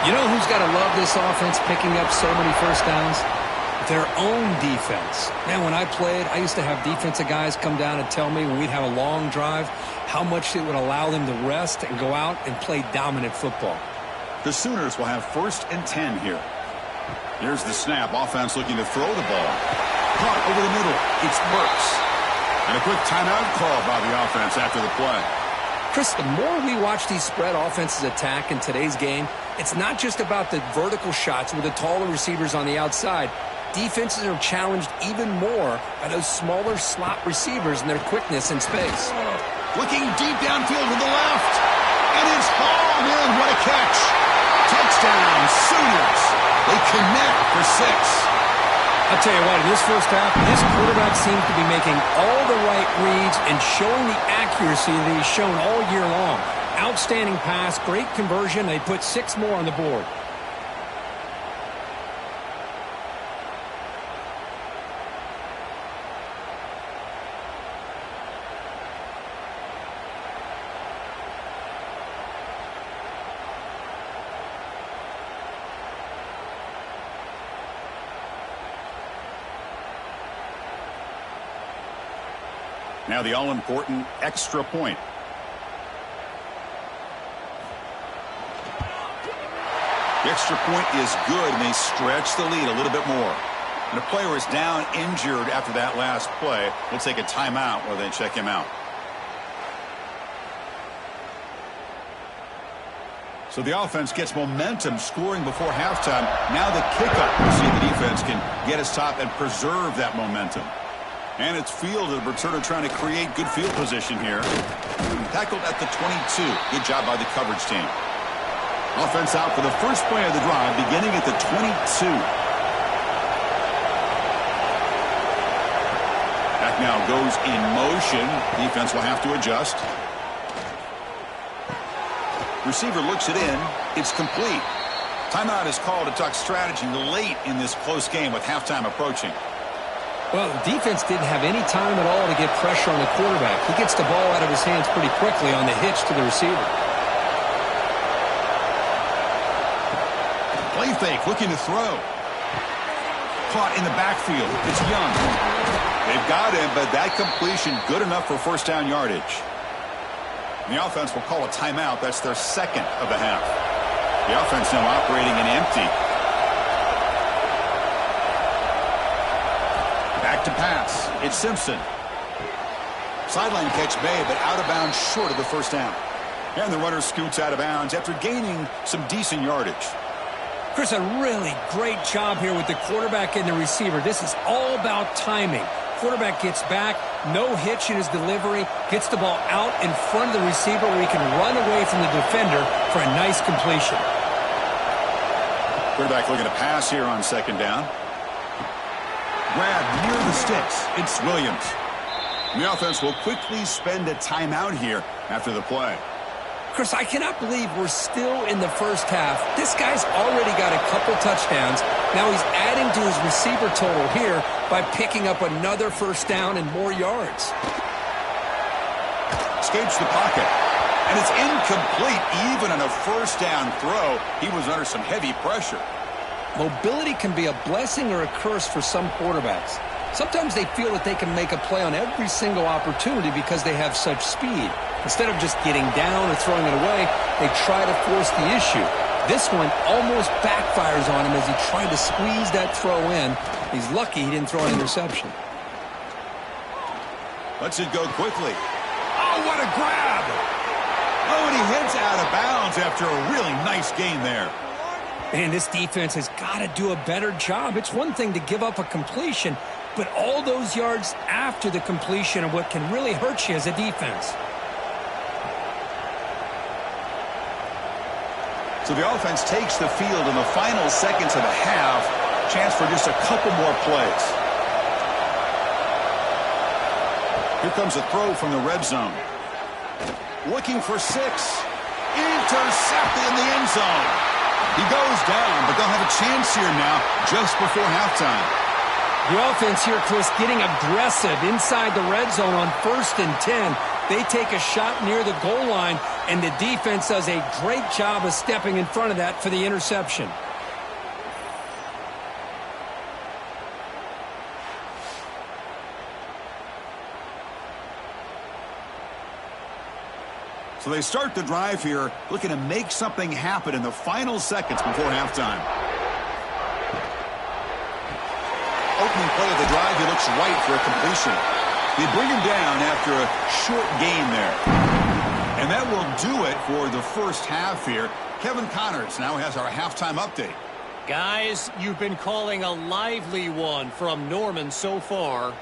You know who's got to love this offense picking up so many first downs? Their own defense. Man, when I played, I used to have defensive guys come down and tell me when we'd have a long drive how much it would allow them to rest and go out and play dominant football. The Sooners will have 1st and 10 here. Here's the snap. Offense looking to throw the ball. Caught over the middle. It's Burks. And a quick timeout call by the offense after the play. Chris, the more we watch these spread offenses attack in today's game, it's not just about the vertical shots with the taller receivers on the outside. Defenses are challenged even more by those smaller slot receivers and their quickness in space. Looking deep downfield to the left. And it's hauled in. What a catch. Touchdown, Sooners. They connect for 6. I'll tell you what, in this first half, this quarterback seems to be making all the right reads and showing the accuracy that he's shown all year long. Outstanding pass, great conversion. They put 6 more on the board. Now the all-important extra point. The extra point is good, and they stretch the lead a little bit more. And a player is down injured after that last play. We'll take a timeout while they check him out. So the offense gets momentum scoring before halftime. Now the kickoff. We'll see if the defense can get his top and preserve that momentum. And it's fielded. The returner trying to create good field position here. Tackled at the 22. Good job by the coverage team. Offense out for the first play of the drive, beginning at the 22. Back now goes in motion. Defense will have to adjust. Receiver looks it in. It's complete. Timeout is called to talk strategy late in this close game with halftime approaching. Well, the defense didn't have any time at all to get pressure on the quarterback. He gets the ball out of his hands pretty quickly on the hitch to the receiver. Play fake, looking to throw. Caught in the backfield. It's Young. They've got him, but that completion good enough for first down yardage. And the offense will call a timeout. That's their second of the half. The offense now operating in empty. Back to pass. It's Simpson. Sideline catch made, but out of bounds short of the first down. And the runner scoots out of bounds after gaining some decent yardage. Chris, a really great job here with the quarterback and the receiver. This is all about timing. Quarterback gets back, no hitch in his delivery, gets the ball out in front of the receiver where he can run away from the defender for a nice completion. Quarterback looking to pass here on second down. Grab near the sticks. It's Williams. The offense will quickly spend a timeout here after the play. Chris, I cannot believe we're still in the first half. This guy's already got a couple touchdowns. Now he's adding to his receiver total here by picking up another first down and more yards. Escapes the pocket. And it's incomplete. Even on a first down throw, he was under some heavy pressure. Mobility can be a blessing or a curse for some quarterbacks. Sometimes they feel that they can make a play on every single opportunity because they have such speed. Instead of just getting down or throwing it away, they try to force the issue. This one almost backfires on him as he tried to squeeze that throw in. He's lucky he didn't throw an interception. Lets it go quickly. Oh, what a grab! Oh, and he heads out of bounds after a really nice gain there. Man, this defense has got to do a better job. It's one thing to give up a completion, but all those yards after the completion are what can really hurt you as a defense. So the offense takes the field in the final seconds of the half. Chance for just a couple more plays. Here comes a throw from the red zone. Looking for 6. Intercepted in the end zone. He goes down, but they'll have a chance here now just before halftime. The offense here, Chris, getting aggressive inside the red zone on 1st and 10. They take a shot near the goal line, and the defense does a great job of stepping in front of that for the interception. So they start the drive here, looking to make something happen in the final seconds before halftime. Opening play of the drive, he looks right for a completion. They bring him down after a short gain there. And that will do it for the first half here. Kevin Connors now has our halftime update. Guys, you've been calling a lively one from Norman so far.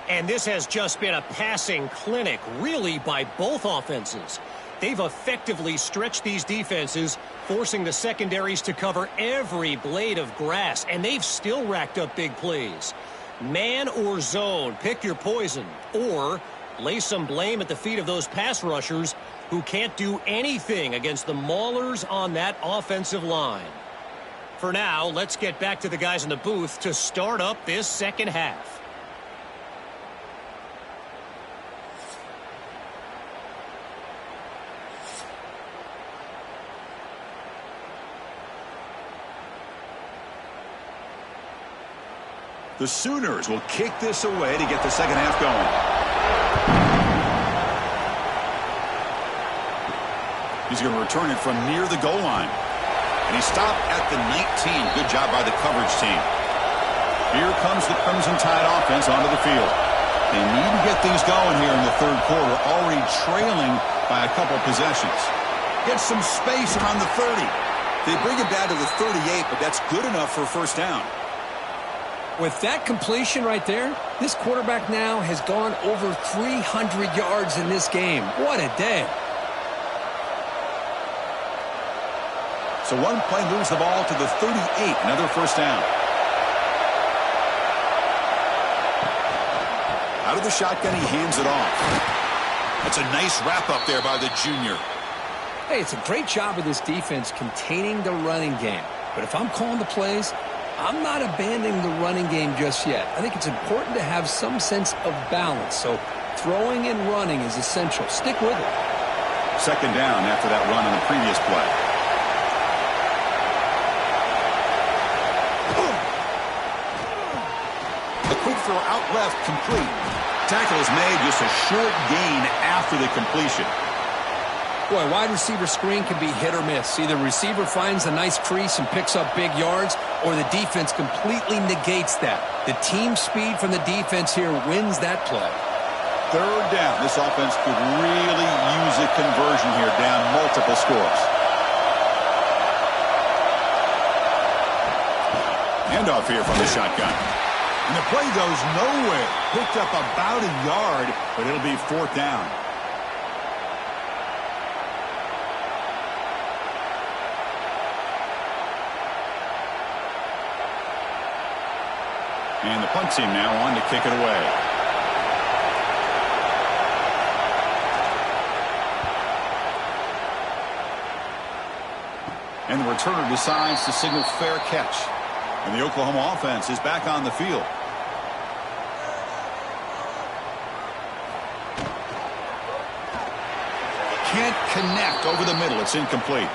And this has just been a passing clinic, really, by both offenses. They've effectively stretched these defenses, forcing the secondaries to cover every blade of grass, and they've still racked up big plays. Man or zone, pick your poison, or lay some blame at the feet of those pass rushers who can't do anything against the maulers on that offensive line. For now, let's get back to the guys in the booth to start up this second half. The Sooners will kick this away to get the second half going. He's going to return it from near the goal line. And he stopped at the 19. Good job by the coverage team. Here comes the Crimson Tide offense onto the field. They need to get things going here in the third quarter, already trailing by a couple possessions. Get some space around the 30. They bring it down to the 38, but that's good enough for a first down. With that completion right there, this quarterback now has gone over 300 yards in this game. What a day. So one play moves the ball to the 38, another first down. Out of the shotgun, he hands it off. That's a nice wrap up there by the junior. Hey, it's a great job of this defense containing the running game. But if I'm calling the plays, I'm not abandoning the running game just yet. I think it's important to have some sense of balance. So throwing and running is essential. Stick with it. Second down after that run on the previous play. The quick throw out left, complete. Tackle is made, just a short gain after the completion. Boy, wide receiver screen can be hit or miss. Either receiver finds a nice crease and picks up big yards, or the defense completely negates that. The team speed from the defense here wins that play. Third down. This offense could really use a conversion here, down multiple scores. Handoff here from the shotgun. And the play goes nowhere. Picked up about a yard, but it'll be fourth down. And the punt team now on to kick it away. And the returner decides to signal fair catch. And the Oklahoma offense is back on the field. Can't connect over the middle. It's incomplete.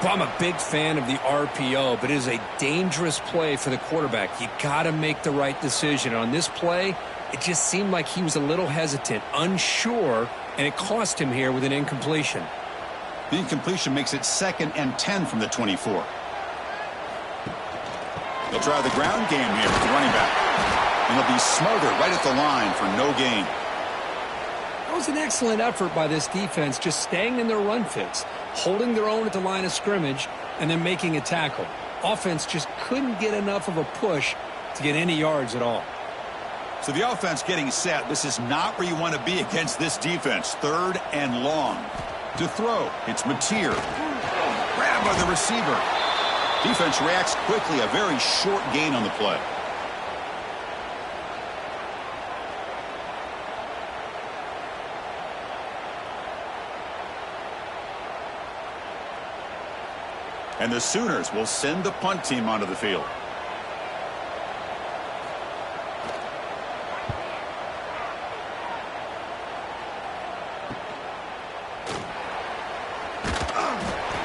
Well, I'm a big fan of the RPO, but it is a dangerous play for the quarterback. You got to make the right decision. On this play, it just seemed like he was a little hesitant, unsure, and it cost him here with an incompletion. The incompletion makes it 2nd and 10 from the 24. They'll try the ground game here with the running back. And they'll be smothered right at the line for no gain. That was an excellent effort by this defense, just staying in their run fits, holding their own at the line of scrimmage, and then making a tackle. Offense just couldn't get enough of a push to get any yards at all. So the offense getting set. This is not where you want to be against this defense. 3rd and long. To throw, it's Mateer. Grabbed by the receiver. Defense reacts quickly. A very short gain on the play. And the Sooners will send the punt team onto the field.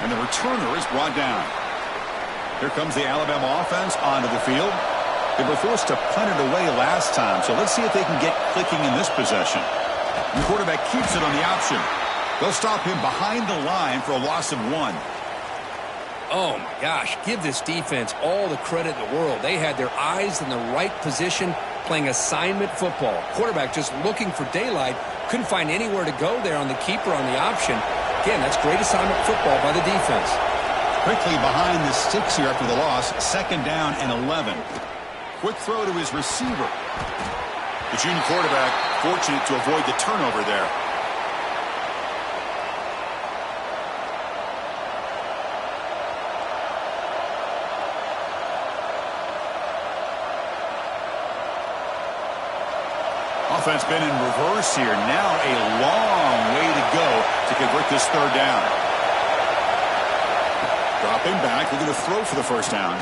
And the returner is brought down. Here comes the Alabama offense onto the field. They were forced to punt it away last time, so let's see if they can get clicking in this possession. The quarterback keeps it on the option. They'll stop him behind the line for a loss of 1. Oh, my gosh. Give this defense all the credit in the world. They had their eyes in the right position, playing assignment football. Quarterback just looking for daylight. Couldn't find anywhere to go there on the keeper on the option. Again, that's great assignment football by the defense. Quickly behind the sticks here after the loss. 2nd down and 11. Quick throw to his receiver. The junior quarterback fortunate to avoid the turnover there. Offense been in reverse here. Now a long way to go to convert this 3rd down. Dropping back, looking to throw for the 1st down.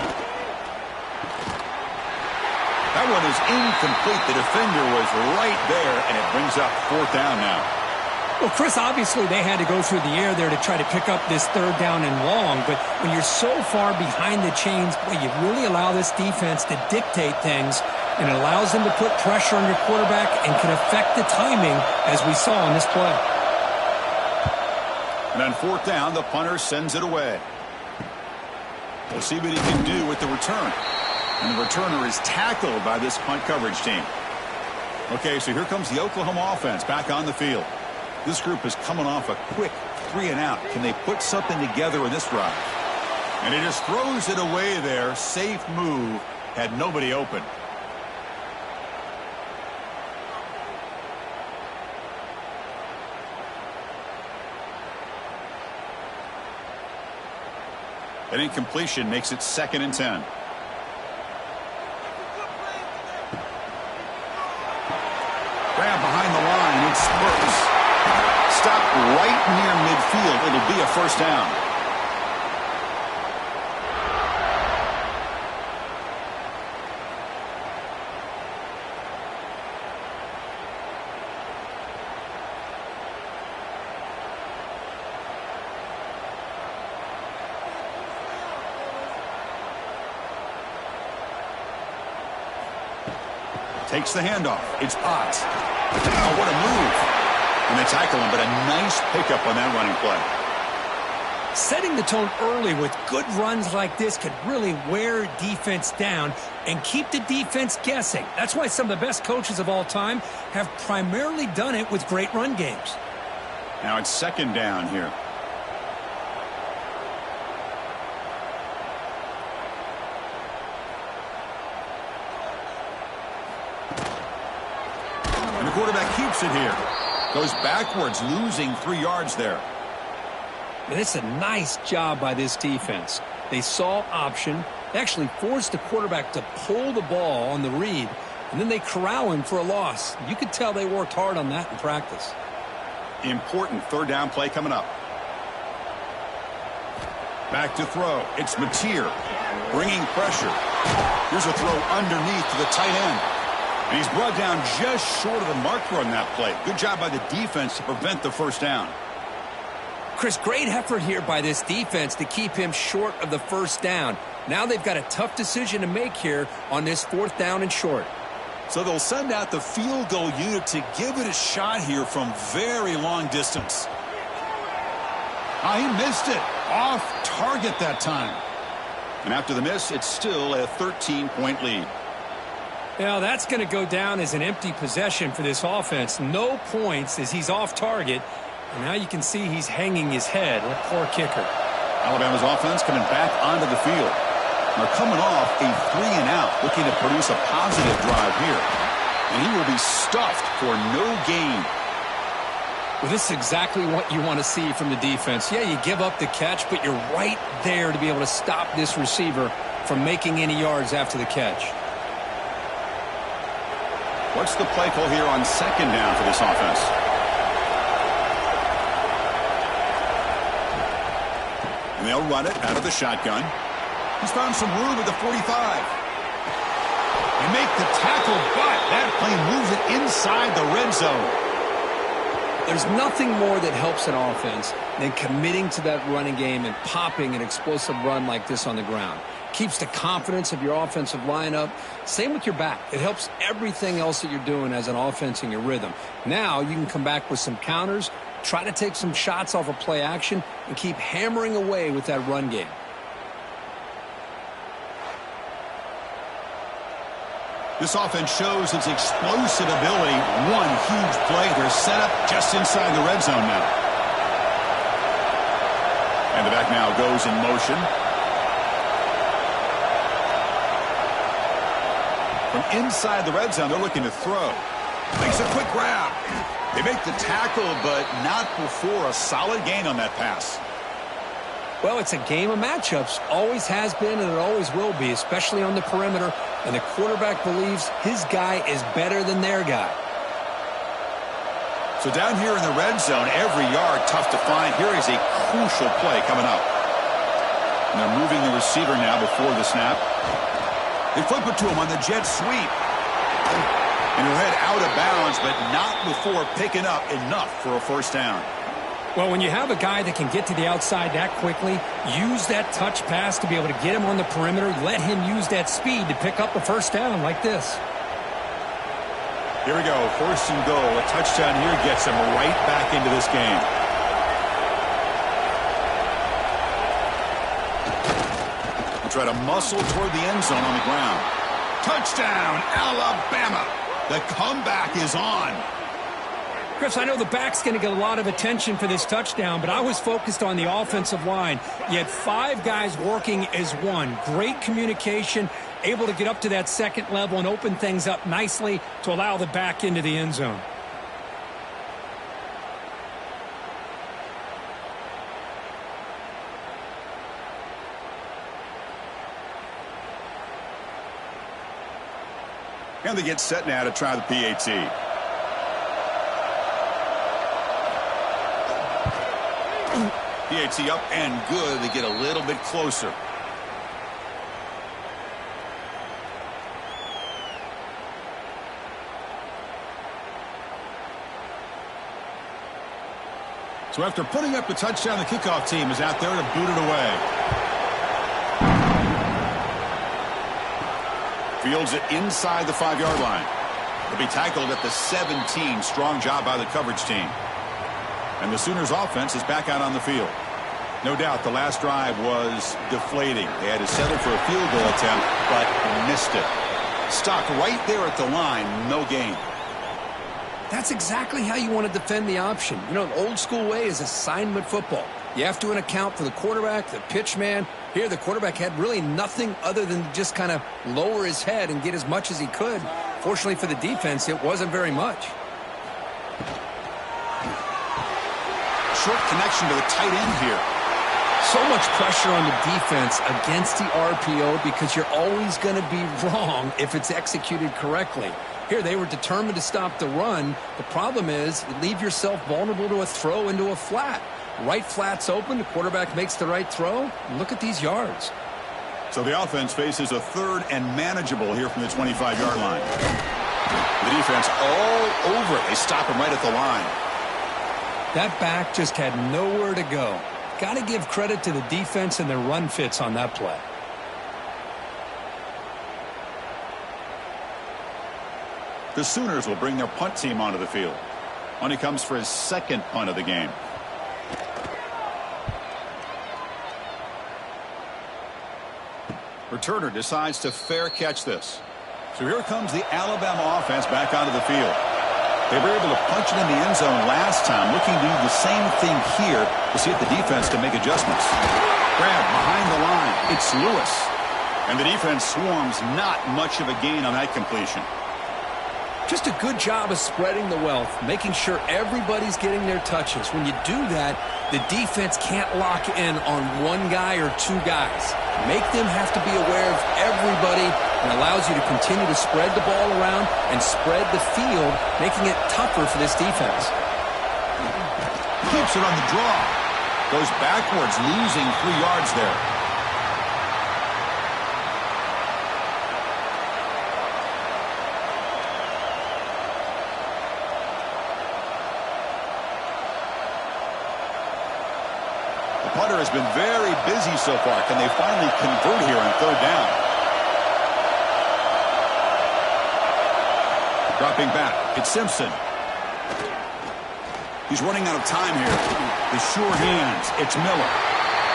That one is incomplete. The defender was right there, and it brings up 4th down now. Well, Chris, obviously they had to go through the air there to try to pick up this 3rd down and long, but when you're so far behind the chains, boy, you really allow this defense to dictate things, and it allows them to put pressure on your quarterback and can affect the timing, as we saw on this play. And on 4th down, the punter sends it away. We'll see what he can do with the return. And the returner is tackled by this punt coverage team. Okay, so here comes the Oklahoma offense back on the field. This group is coming off a quick 3-and-out. Can they put something together in this drive? And he just throws it away there. Safe move. Had nobody open. An incompletion makes it 2nd and 10. Grab behind the line. It spurts. Stop right near midfield. It'll be a 1st down. Takes the handoff. It's Potts. Oh, what a move. And they tackle him, but a nice pickup on that running play. Setting the tone early with good runs like this could really wear defense down and keep the defense guessing. That's why some of the best coaches of all time have primarily done it with great run games. Now it's 2nd down here. And the quarterback keeps it here. Goes backwards, losing 3 yards there. And it's a nice job by this defense. They saw option. They actually forced the quarterback to pull the ball on the read, and then they corral him for a loss. You could tell they worked hard on that in practice. Important 3rd down play coming up. Back to throw. It's Mateer bringing pressure. Here's a throw underneath to the tight end. And he's brought down just short of the marker on that play. Good job by the defense to prevent the 1st down. Chris, great effort here by this defense to keep him short of the 1st down. Now they've got a tough decision to make here on this 4th down and short. So they'll send out the field goal unit to give it a shot here from very long distance. He missed it. Off target that time. And after the miss, it's still a 13-point lead. Now that's going to go down as an empty possession for this offense. No points as he's off target. And now you can see he's hanging his head. What poor kicker. Alabama's offense coming back onto the field. They're coming off a 3-and-out, looking to produce a positive drive here. And he will be stuffed for no gain. Well, this is exactly what you want to see from the defense. Yeah, you give up the catch, but you're right there to be able to stop this receiver from making any yards after the catch. What's the play call here on 2nd down for this offense? And they'll run it out of the shotgun. He's found some room at the 45. They make the tackle, but that play moves it inside the red zone. There's nothing more that helps an offense than committing to that running game and popping an explosive run like this on the ground. Keeps the confidence of your offensive lineup. Same with your back. It helps everything else that you're doing as an offense in your rhythm. Now you can come back with some counters, try to take some shots off of play action, and keep hammering away with that run game. This offense shows its explosive ability. One huge play. They're set up just inside the red zone now. And the back now goes in motion. From inside the red zone, they're looking to throw. Makes a quick grab. They make the tackle, but not before a solid gain on that pass. Well, it's a game of matchups. Always has been, and it always will be, especially on the perimeter. And the quarterback believes his guy is better than their guy. So down here in the red zone, every yard tough to find. Here is a crucial play coming up. And they're moving the receiver now before the snap. They flip it to him on the jet sweep. And he'll head out of bounds, but not before picking up enough for a first down. Well, when you have a guy that can get to the outside that quickly, use that touch pass to be able to get him on the perimeter, let him use that speed to pick up a first down like this. Here we go, first and goal. A touchdown here gets him right back into this game. We'll try to muscle toward the end zone on the ground. Touchdown, Alabama. The comeback is on. Chris, I know the back's going to get a lot of attention for this touchdown, but I was focused on the offensive line. You had 5 guys working as one. Great communication, able to get up to that second level and open things up nicely to allow the back into the end zone. And they get set now to try the PAT. PAT up and good. They get a little bit closer. So after putting up the touchdown, the kickoff team is out there to boot it away. Fields it inside the 5-yard line. He'll be tackled at the 17. Strong job by the coverage team. And the Sooners offense is back out on the field. No doubt the last drive was deflating. They had to settle for a field goal attempt, but missed it. Stopped right there at the line, no gain. That's exactly how you want to defend the option. You know, the old school way is assignment football. You have to account for the quarterback, the pitch man. Here, the quarterback had really nothing other than just kind of lower his head and get as much as he could. Fortunately for the defense, it wasn't very much. Short connection to the tight end here. So much pressure on the defense against the RPO because you're always going to be wrong if it's executed correctly. Here, they were determined to stop the run. The problem is you leave yourself vulnerable to a throw into a flat. Right flat's open. The quarterback makes the right throw. Look at these yards. So the offense faces a third and manageable here from the 25-yard line. The defense all over it. They stop him right at the line. That back just had nowhere to go. Got to give credit to the defense and their run fits on that play. The Sooners will bring their punt team onto the field. On he comes for his second punt of the game. Returner decides to fair catch this. So here comes the Alabama offense back onto the field. They were able to punch it in the end zone last time, looking to do the same thing here to see if the defense can make adjustments. Grab behind the line. It's Lewis. And the defense swarms, not much of a gain on that completion. Just a good job of spreading the wealth, making sure everybody's getting their touches. When you do that, the defense can't lock in on one guy or two guys. Make them have to be aware of everybody and allows you to continue to spread the ball around and spread the field, making it tougher for this defense. Keeps it on the draw. Goes backwards, losing 3 yards there. The punter has been very busy so far. Can they finally convert here on third down? Dropping back, it's Simpson. He's running out of time here. The sure hands, it's Miller.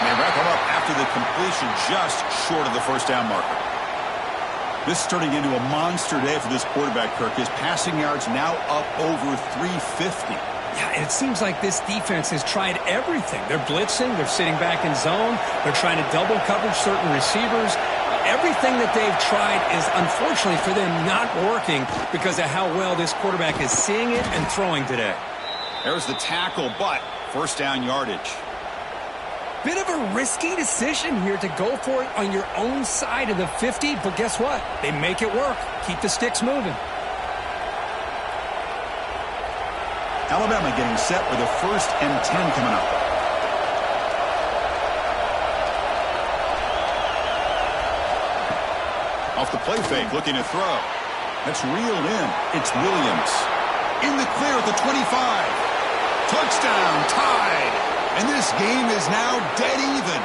And they wrap him up after the completion just short of the first down marker. This is turning into a monster day for this quarterback, Kirk. His passing yards now up over 350. Yeah, and it seems like this defense has tried everything. They're blitzing. They're sitting back in zone. They're trying to double coverage certain receivers. Everything that they've tried is, unfortunately for them, not working because of how well this quarterback is seeing it and throwing today. There's the tackle, but first down yardage. Bit of a risky decision here to go for it on your own side of the 50, but guess what? They make it work. Keep the sticks moving. Alabama getting set with a 1st and 10 coming up. Off the play fake, looking to throw. That's reeled in. It's Williams. In the clear at the 25. Touchdown, tied. And this game is now dead even.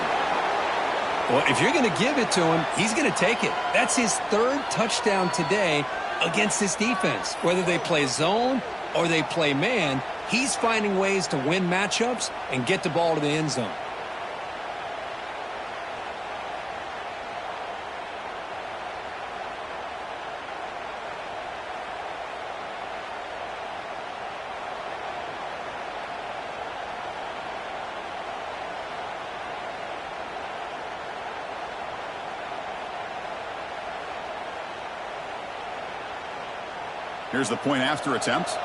Well, if you're going to give it to him, he's going to take it. That's his 3rd touchdown today against this defense. Whether they play zone or they play man, he's finding ways to win matchups and get the ball to the end zone. Here's the point after attempt.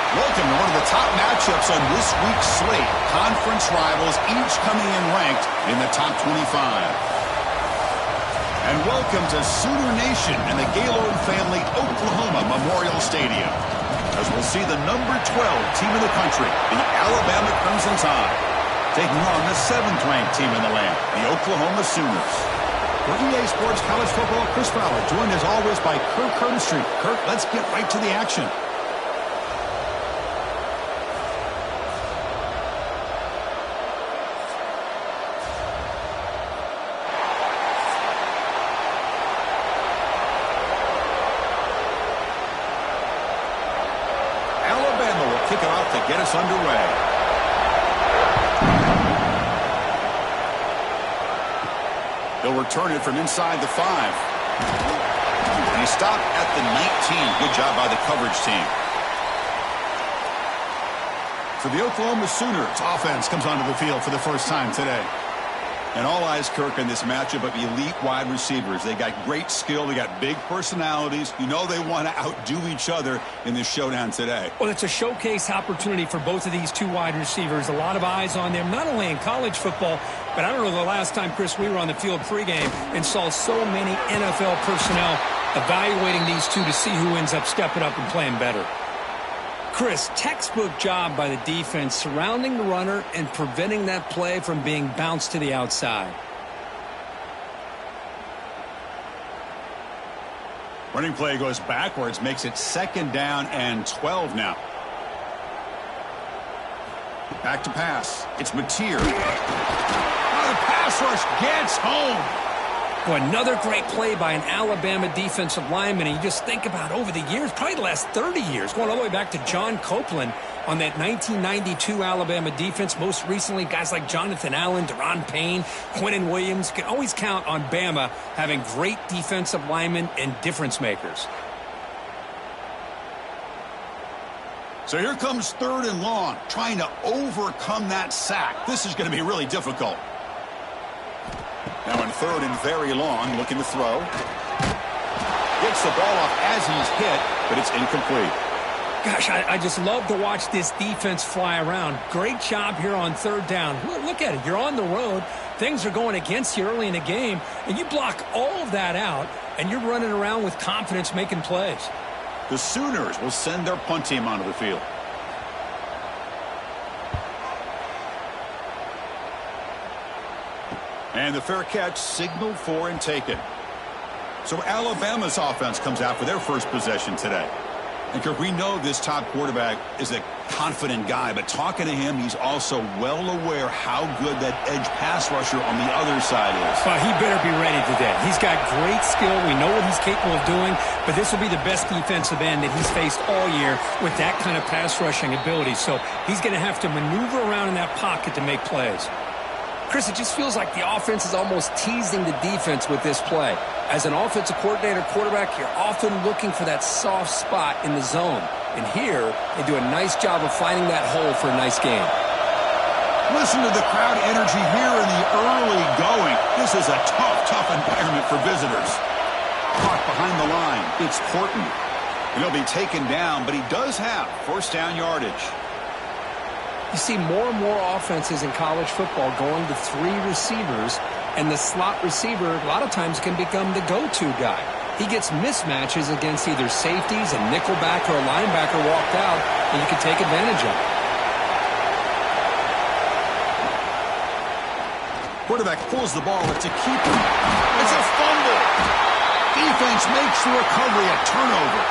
Welcome to one of the top matchups on this week's slate. Conference rivals, each coming in ranked in the top 25. And welcome to Sooner Nation and the Gaylord family Oklahoma Memorial Stadium, as we'll see the number 12 team in the country, the Alabama Crimson Tide, taking on the 7th-ranked team in the land, the Oklahoma Sooners. For EA Sports College Football, Chris Fowler, joined as always by Kirk Curtis. Kirk, let's get right to the action. Kick it off to get us underway. They'll return it from inside the 5. And he stopped at the 19. Good job by the coverage team. For the Oklahoma Sooners, offense comes onto the field for the first time today. And all eyes, Kirk, in this matchup of elite wide receivers. They got great skill. They got big personalities. You know they want to outdo each other in this showdown today. Well, it's a showcase opportunity for both of these 2 wide receivers. A lot of eyes on them, not only in college football, but I don't know the last time, Chris, we were on the field pregame and saw so many NFL personnel evaluating these 2 to see who ends up stepping up and playing better. Chris, textbook job by the defense surrounding the runner and preventing that play from being bounced to the outside. Running play goes backwards, makes it 2nd down and 12 now. Back to pass. It's Mateer. Oh, the pass rush gets home. Well, another great play by an Alabama defensive lineman. And you just think about over the years, probably the last 30 years, going all the way back to John Copeland on that 1992 Alabama defense. Most recently, guys like Jonathan Allen, Deron Payne, Quinnen Williams. You can always count on Bama having great defensive linemen and difference makers. So here comes 3rd and long, trying to overcome that sack. This is going to be really difficult. Now in 3rd and very long, looking to throw. Gets the ball off as he's hit, but it's incomplete. Gosh, I just love to watch this defense fly around. Great job here on third down. Look at it. You're on the road. Things are going against you early in the game, and you block all of that out, and you're running around with confidence making plays. The Sooners will send their punt team onto the field. And the fair catch signaled for and taken. So Alabama's offense comes out for their first possession today. And Kirk, we know this top quarterback is a confident guy, but talking to him, he's also well aware how good that edge pass rusher on the other side is. Well, he better be ready today. He's got great skill. We know what he's capable of doing, but this will be the best defensive end that he's faced all year with that kind of pass rushing ability. So he's going to have to maneuver around in that pocket to make plays. Chris, it just feels like the offense is almost teasing the defense with this play. As an offensive coordinator, quarterback, you're often looking for that soft spot in the zone. And here, they do a nice job of finding that hole for a nice game. Listen to the crowd energy here in the early going. This is a tough environment for visitors. Caught behind the line. It's Horton. He'll be taken down, but he does have first down yardage. You see more and more offenses in college football going to three receivers, and the slot receiver a lot of times can become the go-to guy. He gets mismatches against either safeties, a nickelback, or a linebacker walked out, and you can take advantage of it. Quarterback pulls the ball to keep him. It's a fumble. Defense makes the recovery a turnover.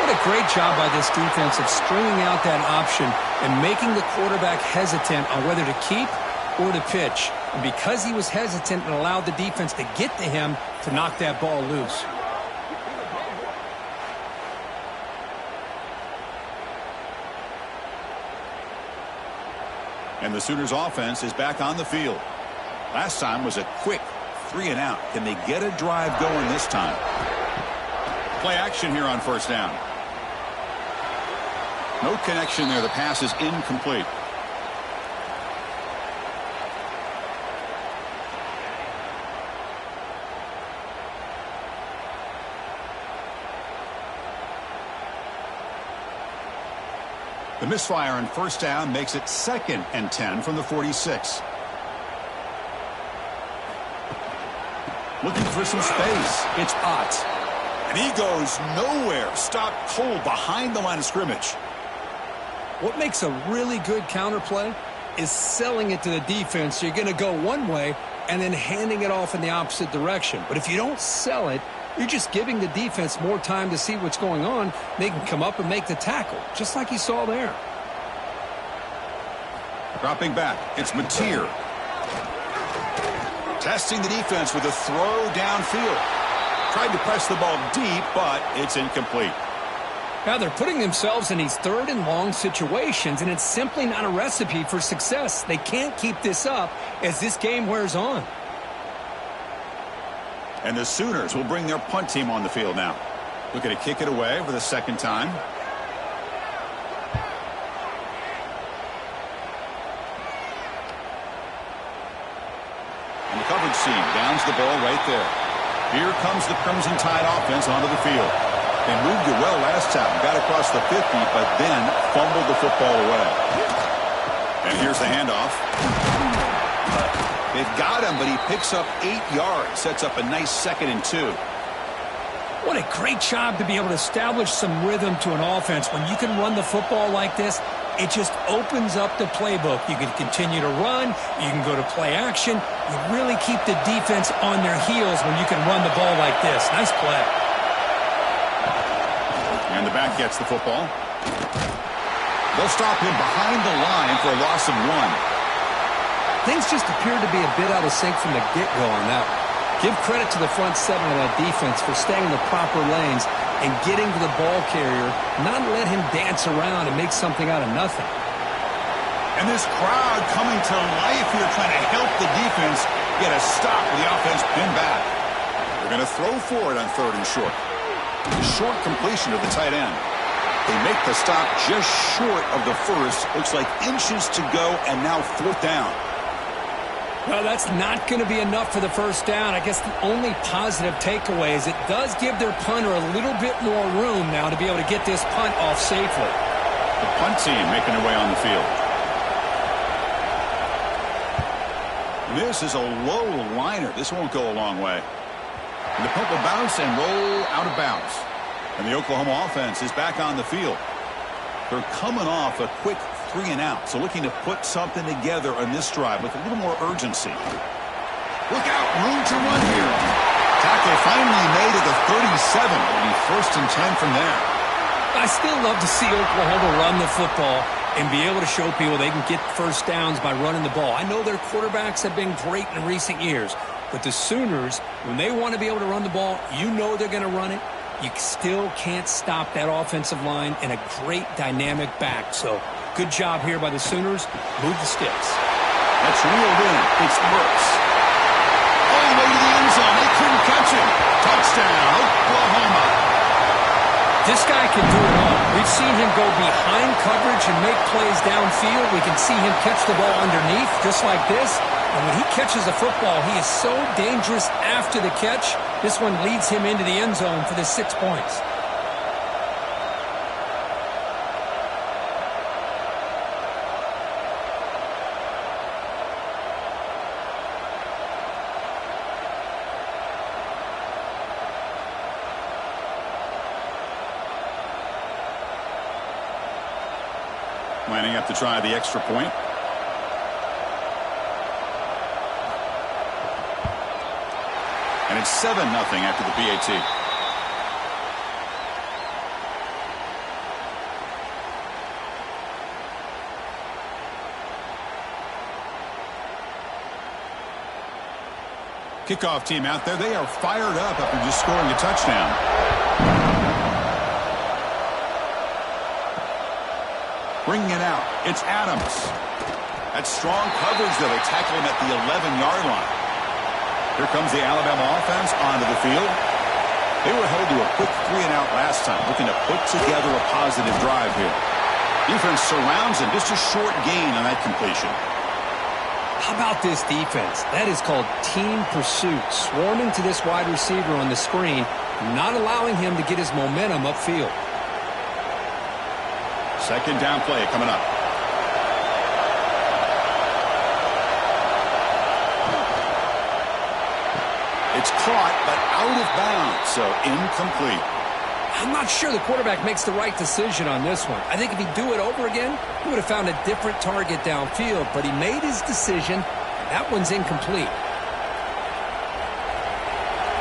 What a great job by this defense of stringing out that option and making the quarterback hesitant on whether to keep or to pitch. And because he was hesitant and allowed the defense to get to him to knock that ball loose. And the Sooners offense is back on the field. Last time was a quick 3-and-out. Can they get a drive going this time? Play action here on first down. No connection there. The pass is incomplete. The misfire on first down makes it 2nd and 10 from the 46. Looking for some space. It's Ott. And he goes nowhere. Stopped cold behind the line of scrimmage. What makes a really good counterplay is selling it to the defense. So you're going to go one way and then handing it off in the opposite direction. But if you don't sell it, you're just giving the defense more time to see what's going on. They can come up and make the tackle, just like you saw there. Dropping back, it's Mateer. Testing the defense with a throw downfield. Tried to press the ball deep, but it's incomplete. Now they're putting themselves in these 3rd and long situations, and it's simply not a recipe for success. They can't keep this up as this game wears on. And the Sooners will bring their punt team on the field now. Looking to kick it away for the 2nd time. And the coverage team downs the ball right there. Here comes the Crimson Tide offense onto the field. They moved it well last time, got across the 50, but then fumbled the football away. And here's the handoff. They've got him, but he picks up 8 yards, sets up a nice 2nd and 2. What a great job to be able to establish some rhythm to an offense. When you can run the football like this, it just opens up the playbook. You can continue to run. You can go to play action. You really keep the defense on their heels when you can run the ball like this. Nice play. And the back gets the football. They'll stop him behind the line for a loss of 1. Things just appeared to be a bit out of sync from the get-go on that one. Give credit to the front 7 of that defense for staying in the proper lanes and getting to the ball carrier, not let him dance around and make something out of nothing. And this crowd coming to life here, trying to help the defense get a stop with the offense pinned back. They're going to throw for it on 3rd and short. Short completion of the tight end. They make the stop just short of the first. Looks like inches to go, and now 4th down. Well, that's not going to be enough for the first down. I guess the only positive takeaway is it does give their punter a little bit more room now to be able to get this punt off safely. The punt team making their way on the field. This is a low liner. This won't go a long way. And the punt will bounce and roll out of bounds. And the Oklahoma offense is back on the field. They're coming off a quick 3 and out, so looking to put something together on this drive with a little more urgency. Look out, room to run here. Tackle finally made at the 37. It'll be 1st and 10 from there. I still love to see Oklahoma run the football and be able to show people they can get first downs by running the ball. I know their quarterbacks have been great in recent years, but the Sooners, when they want to be able to run the ball, you know they're going to run it. You still can't stop that offensive line and a great dynamic back. So good job here by the Sooners. Move the sticks. That's reeled in. It's Brooks. All the way to the end zone. They couldn't catch him. Touchdown, Oklahoma. This guy can do it all. We've seen him go behind coverage and make plays downfield. We can see him catch the ball underneath just like this. And when he catches a football, he is so dangerous after the catch. This one leads him into the end zone for the 6 points. Lining up to try the extra point. And it's 7-0 after the PAT. Kickoff team out there. They are fired up after just scoring a touchdown. Bringing it out. It's Adams. That's strong coverage, though. They tackle him at the 11-yard line. Here comes the Alabama offense onto the field. They were held to a quick 3 and out last time, looking to put together a positive drive here. Defense surrounds him. Just a short gain on that completion. How about this defense? That is called team pursuit. Swarming to this wide receiver on the screen, not allowing him to get his momentum upfield. Second down play coming up. It's caught, but out of bounds, so incomplete. I'm not sure the quarterback makes the right decision on this one. I think if he'd do it over again, he would have found a different target downfield, but he made his decision. That one's incomplete.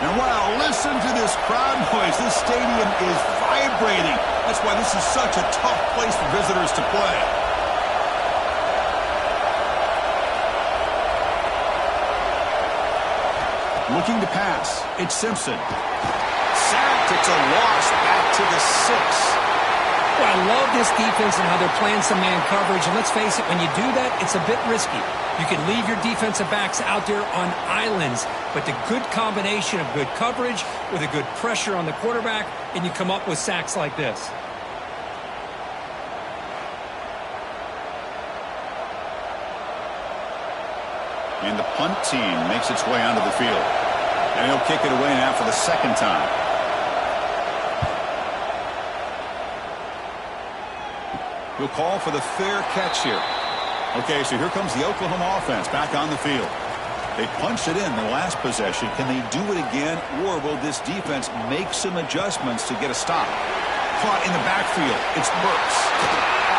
And wow, listen to this crowd noise. This stadium is vibrating. That's why this is such a tough place for visitors to play. Looking to pass. It's Simpson. Sacked. It's a loss back to the 6. Well, I love this defense and how they're playing some man coverage. And let's face it, when you do that, it's a bit risky. You can leave your defensive backs out there on islands, but the good combination of good coverage with a good pressure on the quarterback, and you come up with sacks like this. And the punt team makes its way onto the field. And he'll kick it away now for the second time. He'll call for the fair catch here. Okay, so here comes the Oklahoma offense back on the field. They punched it in the last possession. Can they do it again, or will this defense make some adjustments to get a stop? Caught in the backfield. It's Burks.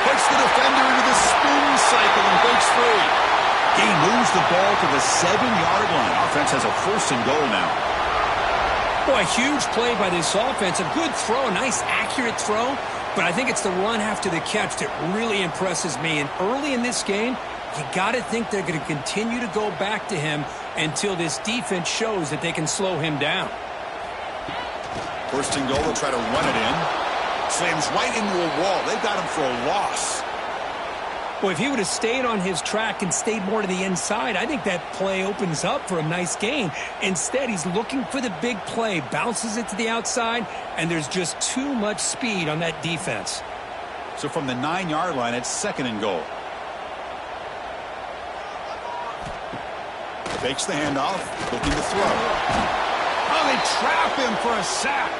Puts the defender into the spin cycle and breaks free. He moves the ball to the 7-yard line. Offense has a 1st and goal now. Boy, huge play by this offense. A good throw, a nice accurate throw. But I think it's the run after the catch that really impresses me. And early in this game, you got to think they're going to continue to go back to him until this defense shows that they can slow him down. 1st and goal. They'll try to run it in. Slams right into a wall. They've got him for a loss. Well, if he would have stayed on his track and stayed more to the inside, I think that play opens up for a nice gain. Instead, he's looking for the big play, bounces it to the outside, and there's just too much speed on that defense. So from the 9-yard line, it's 2nd and goal. Fakes the handoff, looking to throw. Oh, they trap him for a sack.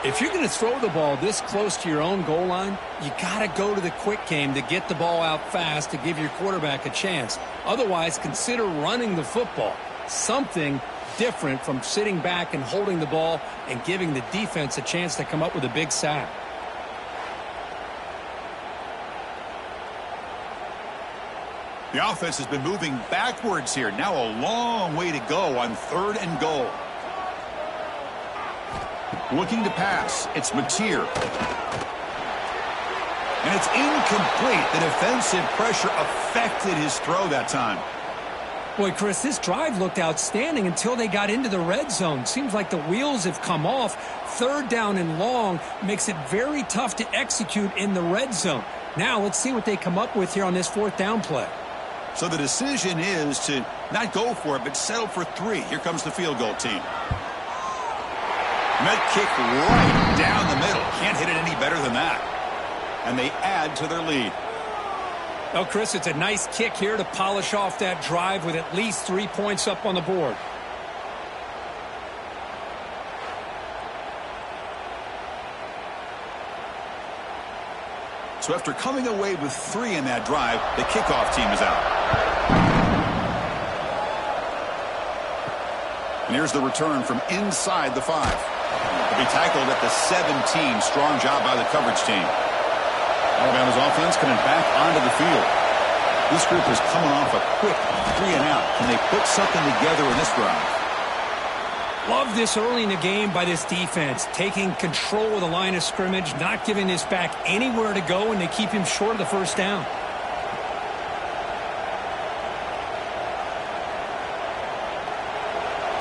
If you're going to throw the ball this close to your own goal line, you got to go to the quick game to get the ball out fast to give your quarterback a chance. Otherwise, consider running the football. Something different from sitting back and holding the ball and giving the defense a chance to come up with a big sack. The offense has been moving backwards here. Now a long way to go on 3rd and goal. Looking to pass. It's Mateer. And it's incomplete. The defensive pressure affected his throw that time. Boy, Chris, this drive looked outstanding until they got into the red zone. Seems like the wheels have come off. 3rd down and long makes it very tough to execute in the red zone. Now let's see what they come up with here on this 4th down play. So the decision is to not go for it, but settle for 3. Here comes the field goal team. Met kick right down the middle. Can't hit it any better than that. And they add to their lead. Oh, Chris, it's a nice kick here to polish off that drive with at least 3 points up on the board. So after coming away with 3 in that drive, the kickoff team is out. And here's the return from inside the 5. He'll be tackled at the 17. Strong job by the coverage team. Alabama's offense coming back onto the field. This group is coming off a quick 3 and out. Can they put something together in this drive? Love this early in the game by this defense, taking control of the line of scrimmage, not giving this back anywhere to go, and they keep him short of the 1st down.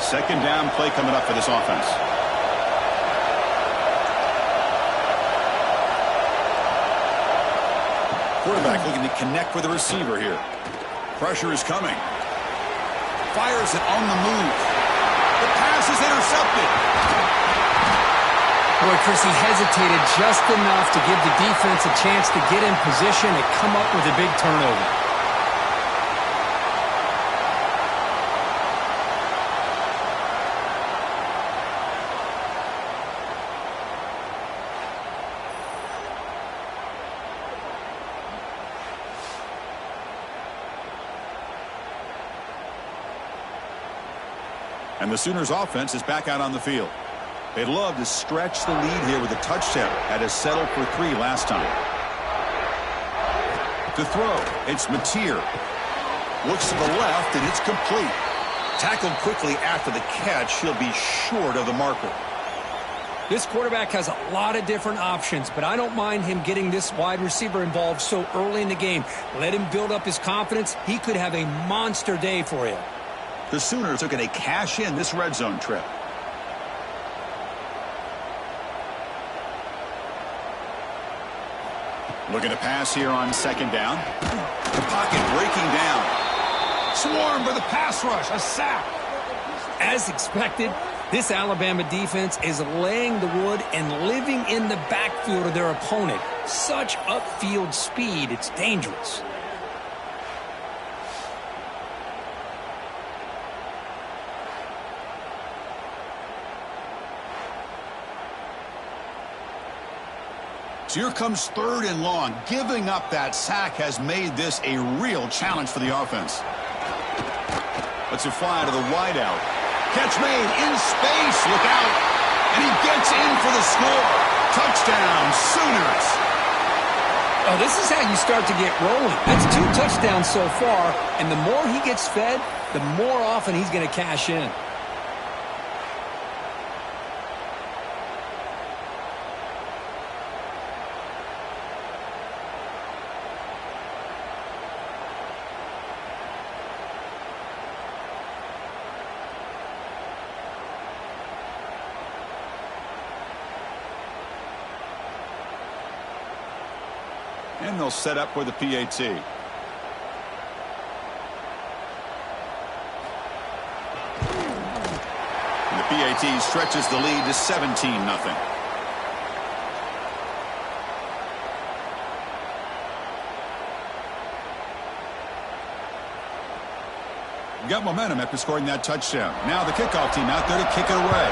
Second down play coming up for this offense. Quarterback looking to connect with the receiver here. Pressure is coming. Fires it on the move. The pass is intercepted. Boy, Chris, he hesitated just enough to give the defense a chance to get in position and come up with a big turnover. And the Sooners offense is back out on the field. They'd love to stretch the lead here with a touchdown. Had to settle for 3 last time. To throw, it's Mateer. Looks to the left, and it's complete. Tackled quickly after the catch. He'll be short of the marker. This quarterback has a lot of different options, but I don't mind him getting this wide receiver involved so early in the game. Let him build up his confidence. He could have a monster day for you. The Sooners are going to cash in this red zone trip. Looking to pass here on 2nd down. The pocket breaking down. Swarm for the pass rush. A sack. As expected, this Alabama defense is laying the wood and living in the backfield of their opponent. Such upfield speed, it's dangerous. So here comes 3rd and long. Giving up that sack has made this a real challenge for the offense. Let's it fly to the wideout. Catch made in space. Look out. And he gets in for the score. Touchdown, Sooners. Oh, this is how you start to get rolling. That's 2 touchdowns so far, and the more he gets fed, the more often he's going to cash in. And they'll set up for the PAT. And the PAT stretches the lead to 17-0. got momentum after scoring that touchdown. Now the kickoff team out there to kick it away.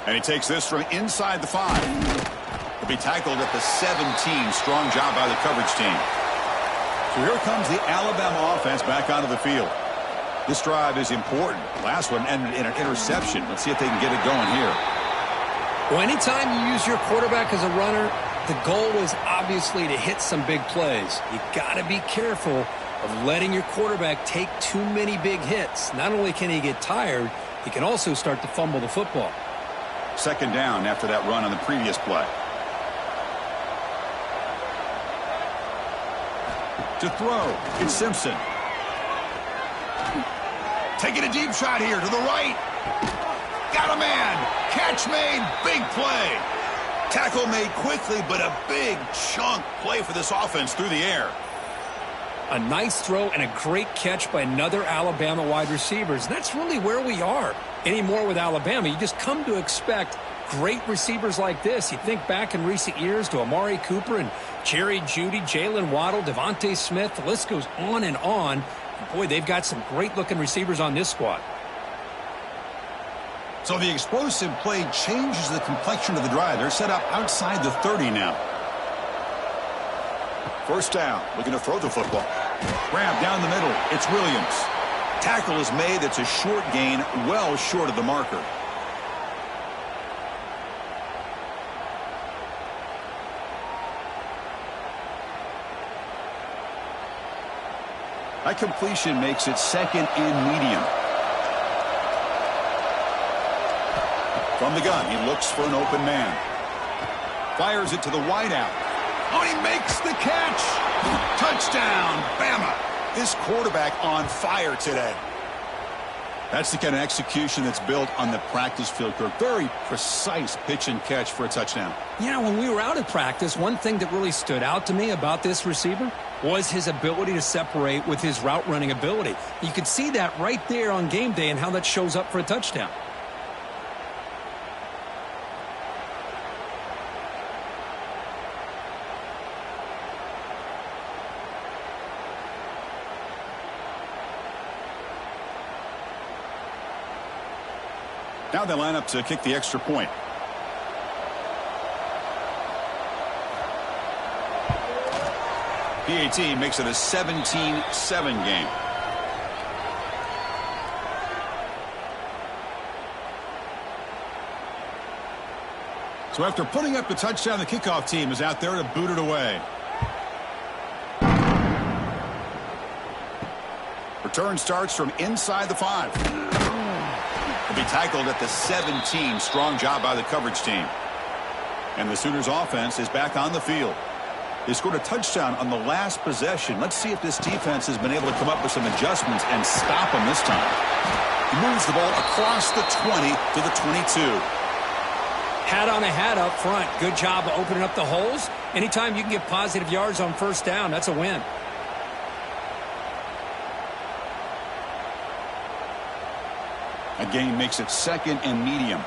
And he takes this from inside the 5. He'll be tackled at the 17. Strong job by the coverage team. So here comes the Alabama offense back onto the field. This drive is important. Last one ended in an interception. Let's see if they can get it going here. Well, anytime you use your quarterback as a runner, the goal is obviously to hit some big plays. You got to be careful of letting your quarterback take too many big hits. Not only can he get tired, he can also start to fumble the football. Second down after that run on the previous play. To throw, it's Simpson. Taking a deep shot here to the right. Got a man. Catch made. Big play. Tackle made quickly, but a big chunk play for this offense through the air. A nice throw and a great catch by another Alabama wide receivers. And that's really where we are anymore with Alabama. You just come to expect great receivers like this. You think back in recent years to Amari Cooper and Jerry Jeudy, Jalen Waddle, Devontae Smith. The list goes on and on. And boy, they've got some great-looking receivers on this squad. So the explosive play changes the complexion of the drive. They're set up outside the 30 now. First down, looking to throw the football. Grab down the middle. It's Williams. Tackle is made. It's a short gain, well short of the marker. That completion makes it second and medium. From the gun, he looks for an open man. Fires it to the wideout. Oh, he makes the catch. Touchdown, Bama. This quarterback on fire today. That's the kind of execution that's built on the practice field. Very precise pitch and catch for a touchdown. Yeah, when we were out at practice, one thing that really stood out to me about this receiver was his ability to separate with his route running ability. You could see that right there on game day and how that shows up for a touchdown. Now they line up to kick the extra point. PAT makes it a 17-7 game. So after putting up the touchdown, the kickoff team is out there to boot it away. Return starts from inside the 5. Will be tackled at the 17. Strong job by the coverage team. And the Sooners offense is back on the field. They scored a touchdown on the last possession. Let's see if this defense has been able to come up with some adjustments and stop them this time. He moves the ball across the 20 to the 22. Hat on a hat up front. Good job of opening up the holes. Anytime you can get positive yards on first down, that's a win. A gain makes it second and medium.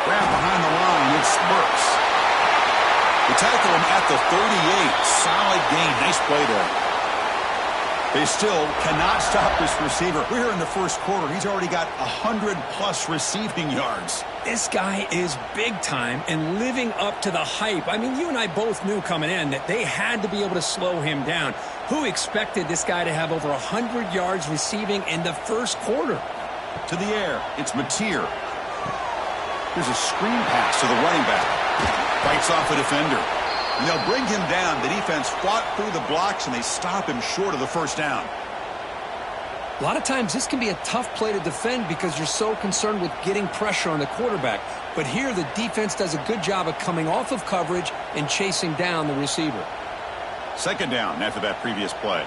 Grab behind the line. It spurts. They tackle him at the 38. Solid gain. Nice play there. They still cannot stop this receiver. We're here in the first quarter. He's already got 100-plus receiving yards. This guy is big time and living up to the hype. I mean, you and I both knew coming in that they had to be able to slow him down. Who expected this guy to have over 100 yards receiving in the first quarter? To the air, it's Mateer. Here's a screen pass to the running back. Fights off a defender. And they'll bring him down. The defense fought through the blocks, and they stop him short of the first down. A lot of times this can be a tough play to defend because you're so concerned with getting pressure on the quarterback. But here the defense does a good job of coming off of coverage and chasing down the receiver. Second down after that previous play.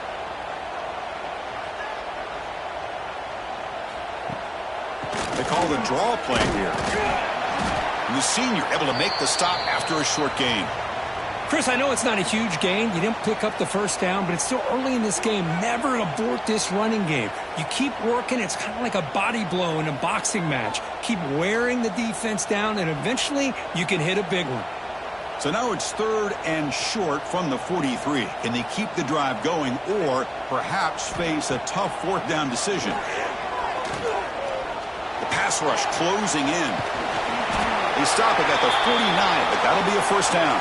They call the draw play here. And the senior able to make the stop after a short gain. Chris, I know it's not a huge gain. You didn't pick up the first down, but it's still early in this game. Never abort this running game. You keep working. It's kind of like a body blow in a boxing match. Keep wearing the defense down, and eventually you can hit a big one. So now it's 3rd and short from the 43. Can they keep the drive going or perhaps face a tough 4th down decision? The pass rush closing in. They stop it at the 49, but that'll be a 1st down.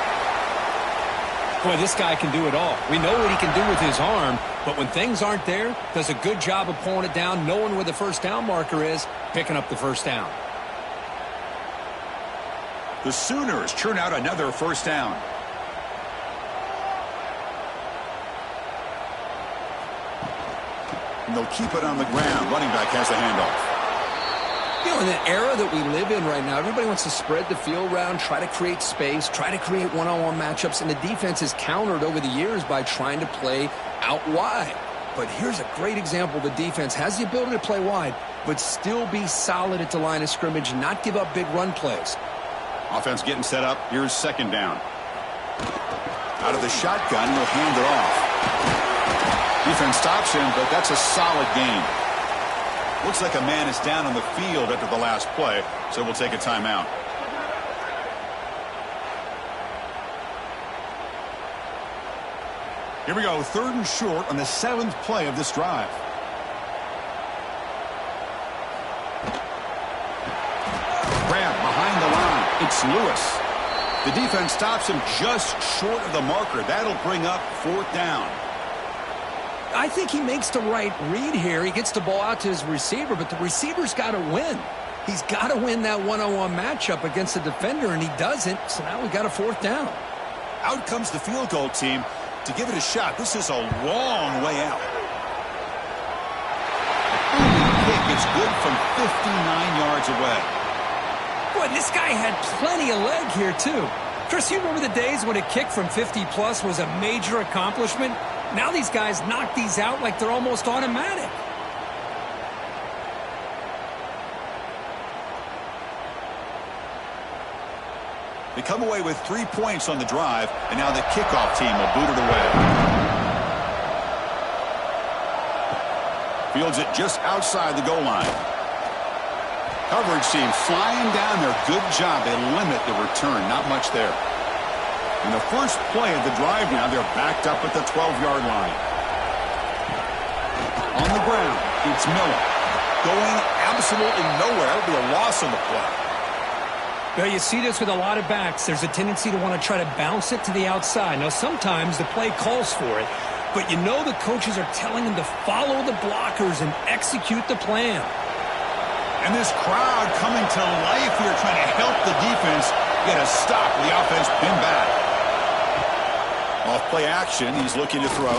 Boy, this guy can do it all. We know what he can do with his arm, but when things aren't there, does a good job of pulling it down, knowing where the 1st down marker is, picking up the 1st down. The Sooners churn out another 1st down. And they'll keep it on the ground. Running back has the handoff. You know, in the era that we live in right now, everybody wants to spread the field around, try to create space, try to create one-on-one matchups, and the defense is countered over the years by trying to play out wide. But here's a great example. The defense has the ability to play wide, but still be solid at the line of scrimmage, not give up big run plays. Offense getting set up. Here's 2nd down. Out of the shotgun, he'll hand it off. Defense stops him, but that's a solid gain. Looks like a man is down on the field after the last play, so we'll take a timeout. Here we go, 3rd and short on the 7th play of this drive. Grab behind the line. It's Lewis. The defense stops him just short of the marker. That'll bring up 4th down. I think he makes the right read here. He gets the ball out to his receiver, but the receiver's got to win. He's got to win that one-on-one matchup against the defender, and he doesn't, so now we got a 4th down. Out comes the field goal team to give it a shot. This is a long way out. The kick is good from 59 yards away. Boy, this guy had plenty of leg here, too. Chris, you remember the days when a kick from 50-plus was a major accomplishment? Now these guys knock these out like they're almost automatic. They come away with 3 points on the drive, and now the kickoff team will boot it away. Fields it just outside the goal line. Coverage team flying down there. Good job. They limit the return. Not much there. In the first play of the drive now, they're backed up at the 12-yard line. On the ground, it's Miller. Going absolutely nowhere. It'll be a loss on the play. Well, you see this with a lot of backs. There's a tendency to want to try to bounce it to the outside. Now, sometimes the play calls for it, but you know the coaches are telling them to follow the blockers and execute the plan. And this crowd coming to life here trying to help the defense get a stop. The offense pinned back. Off play action, he's looking to throw.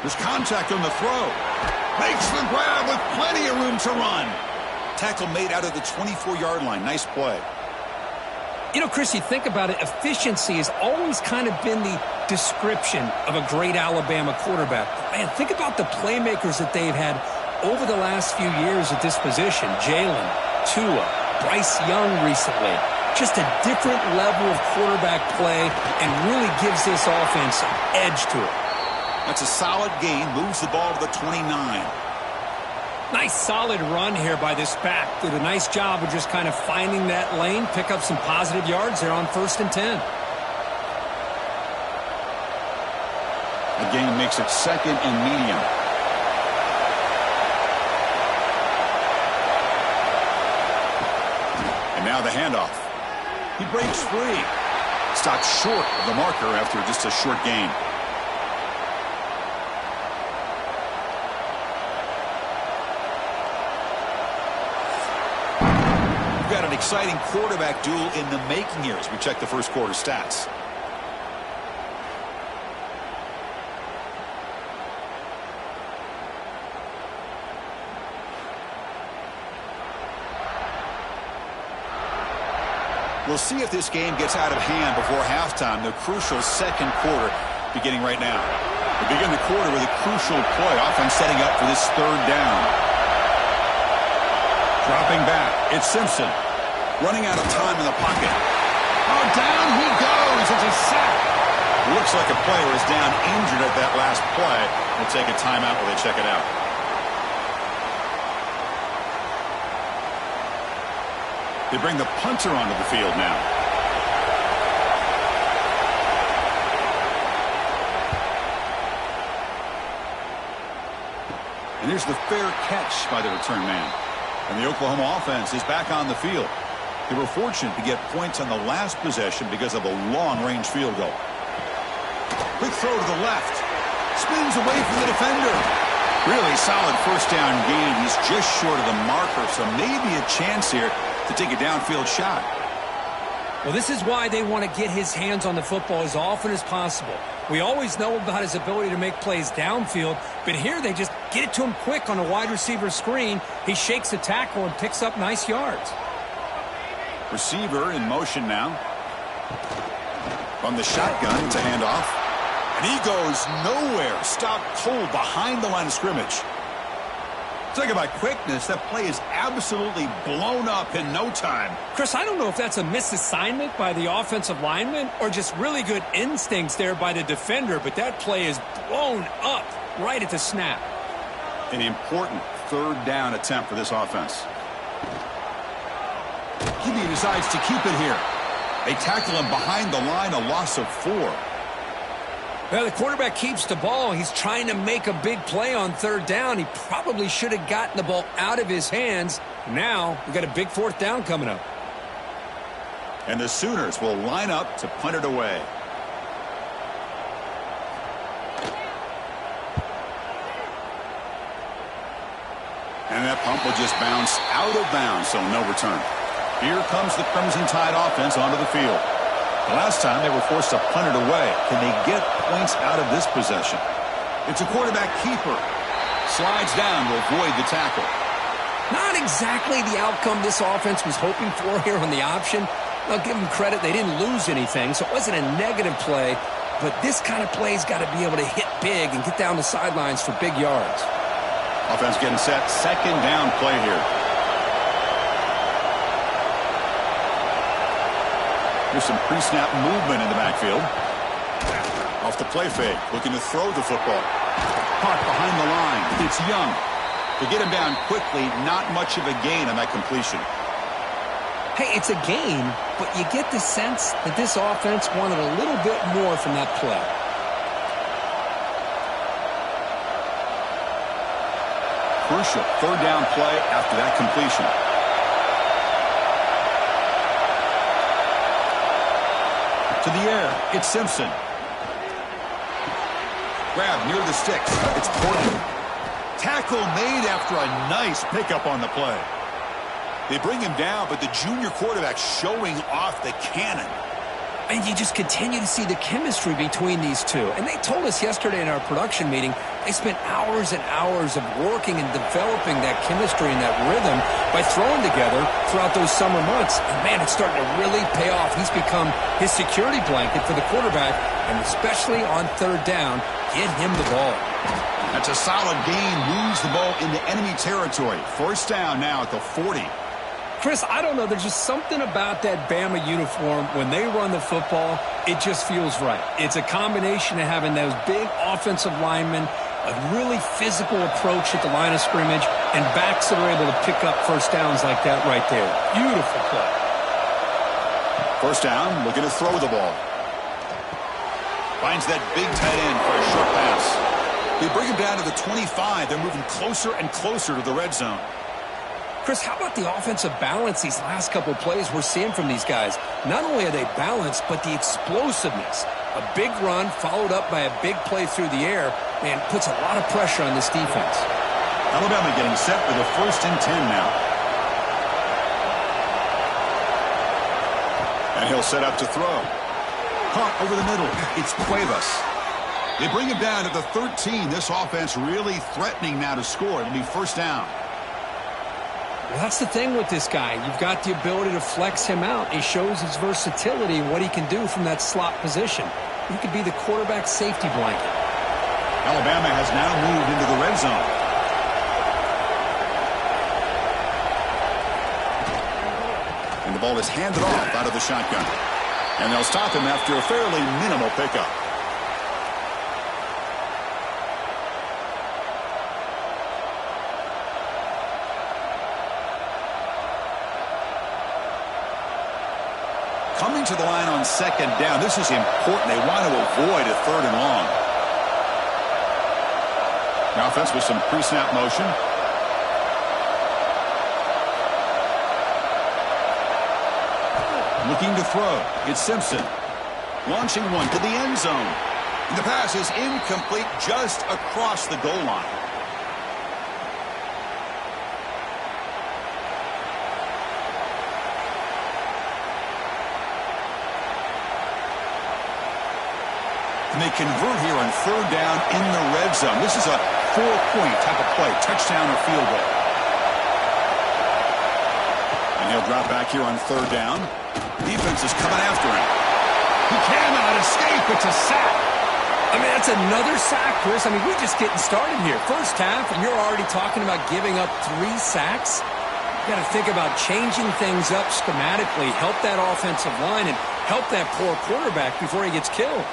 There's contact on the throw. Makes the grab with plenty of room to run. Tackle made out of the 24-yard line. Nice play. You know, Chris, you think about it, efficiency has always kind of been the description of a great Alabama quarterback. Man, think about the playmakers that they've had over the last few years at this position. Jalen, Tua, Bryce Young recently. Just a different level of quarterback play and really gives this offense an edge to it. That's a solid gain. Moves the ball to the 29. Nice solid run here by this back. Did a nice job of just kind of finding that lane, pick up some positive yards there on 1st and 10. The gain makes it 2nd and medium. And now the handoff. He breaks free. Stops short of the marker after just a short gain. We've got an exciting quarterback duel in the making here as we check the first quarter stats. We'll see if this game gets out of hand before halftime. The crucial second quarter beginning right now. We begin the quarter with a crucial play. Offense setting up for this 3rd down. Dropping back. It's Simpson. Running out of time in the pocket. Oh, down he goes. It's a sack. Looks like a player is down injured at that last play. We'll take a timeout while they check it out. They bring the punter onto the field now. And there's the fair catch by the return man. And the Oklahoma offense is back on the field. They were fortunate to get points on the last possession because of a long-range field goal. Quick throw to the left. Spins away from the defender. Really solid first down gain. He's just short of the marker, so maybe a chance here to take a downfield shot. Well, this is why they want to get his hands on the football as often as possible. We always know about his ability to make plays downfield, but here they just get it to him quick on a wide receiver screen. He shakes the tackle and picks up nice yards. Receiver in motion now. From the shotgun, it's a handoff. And he goes nowhere. Stopped cold behind the line of scrimmage. Talk about quickness. That play is absolutely blown up in no time. Chris, I don't know if that's a misassignment by the offensive lineman or just really good instincts there by the defender, but that play is blown up right at the snap. An important third down attempt for this offense. He decides to keep it here. They tackle him behind the line, a loss of 4. Well, the quarterback keeps the ball. He's trying to make a big play on third down. He probably should have gotten the ball out of his hands. Now, we've got a big fourth down coming up. And the Sooners will line up to punt it away. And that punt will just bounce out of bounds, so no return. Here comes the Crimson Tide offense onto the field. The last time they were forced to punt it away. Can they get points out of this possession? It's a quarterback keeper. Slides down to avoid the tackle. Not exactly the outcome this offense was hoping for here on the option. I'll give them credit. They didn't lose anything, so it wasn't a negative play. But this kind of play's got to be able to hit big and get down the sidelines for big yards. Offense getting set. Second down play here. Here's some pre-snap movement in the backfield. Off the play fake, looking to throw the football. Caught behind the line. It's Young. To get him down quickly, not much of a gain on that completion. Hey, it's a gain, but you get the sense that this offense wanted a little bit more from that play. Crucial third down play after that completion. To the air, it's Simpson. Grab near the sticks. It's Portland. Tackle made after a nice pickup on the play. They bring him down, but the junior quarterback showing off the cannon. And you just continue to see the chemistry between these two. And they told us yesterday in our production meeting, they spent hours and hours of working and developing that chemistry and that rhythm by throwing together throughout those summer months. And, man, it's starting to really pay off. He's become his security blanket for the quarterback, and especially on third down, get him the ball. That's a solid gain. Moves the ball into enemy territory. First down now at the 40. Chris, I don't know. There's just something about that Bama uniform. When they run the football, it just feels right. It's a combination of having those big offensive linemen, a really physical approach at the line of scrimmage, and backs that are able to pick up first downs like that right there. Beautiful play. First down, looking to throw the ball. Finds that big tight end for a short pass. They bring him down to the 25. They're moving closer and closer to the red zone. Chris, how about the offensive balance these last couple of plays we're seeing from these guys? Not only are they balanced, but the explosiveness. A big run followed up by a big play through the air, and puts a lot of pressure on this defense. Alabama getting set for the 1st and 10 now. And he'll set up to throw. Caught over the middle. It's Cuevas. They bring him down to the 13. This offense really threatening now to score. It'll be first down. Well, that's the thing with this guy. You've got the ability to flex him out. He shows his versatility and what he can do from that slot position. He could be the quarterback safety blanket. Alabama has now moved into the red zone. And the ball is handed off out of the shotgun. And they'll stop him after a fairly minimal pickup. Coming to the line on second down. This is important. They want to avoid a third and long. The offense with some pre-snap motion. Looking to throw. It's Simpson. Launching one to the end zone. The pass is incomplete, just across the goal line. And they convert here on third down in the red zone. This is a 4-point type of play, touchdown or field goal. And he'll drop back here on third down. Defense is coming after him. He cannot escape. It's a sack. I mean, that's another sack, Chris. I mean, we're just getting started here. First half, and you're already talking about giving up 3 sacks. You got to think about changing things up schematically, help that offensive line, and help that poor quarterback before he gets killed.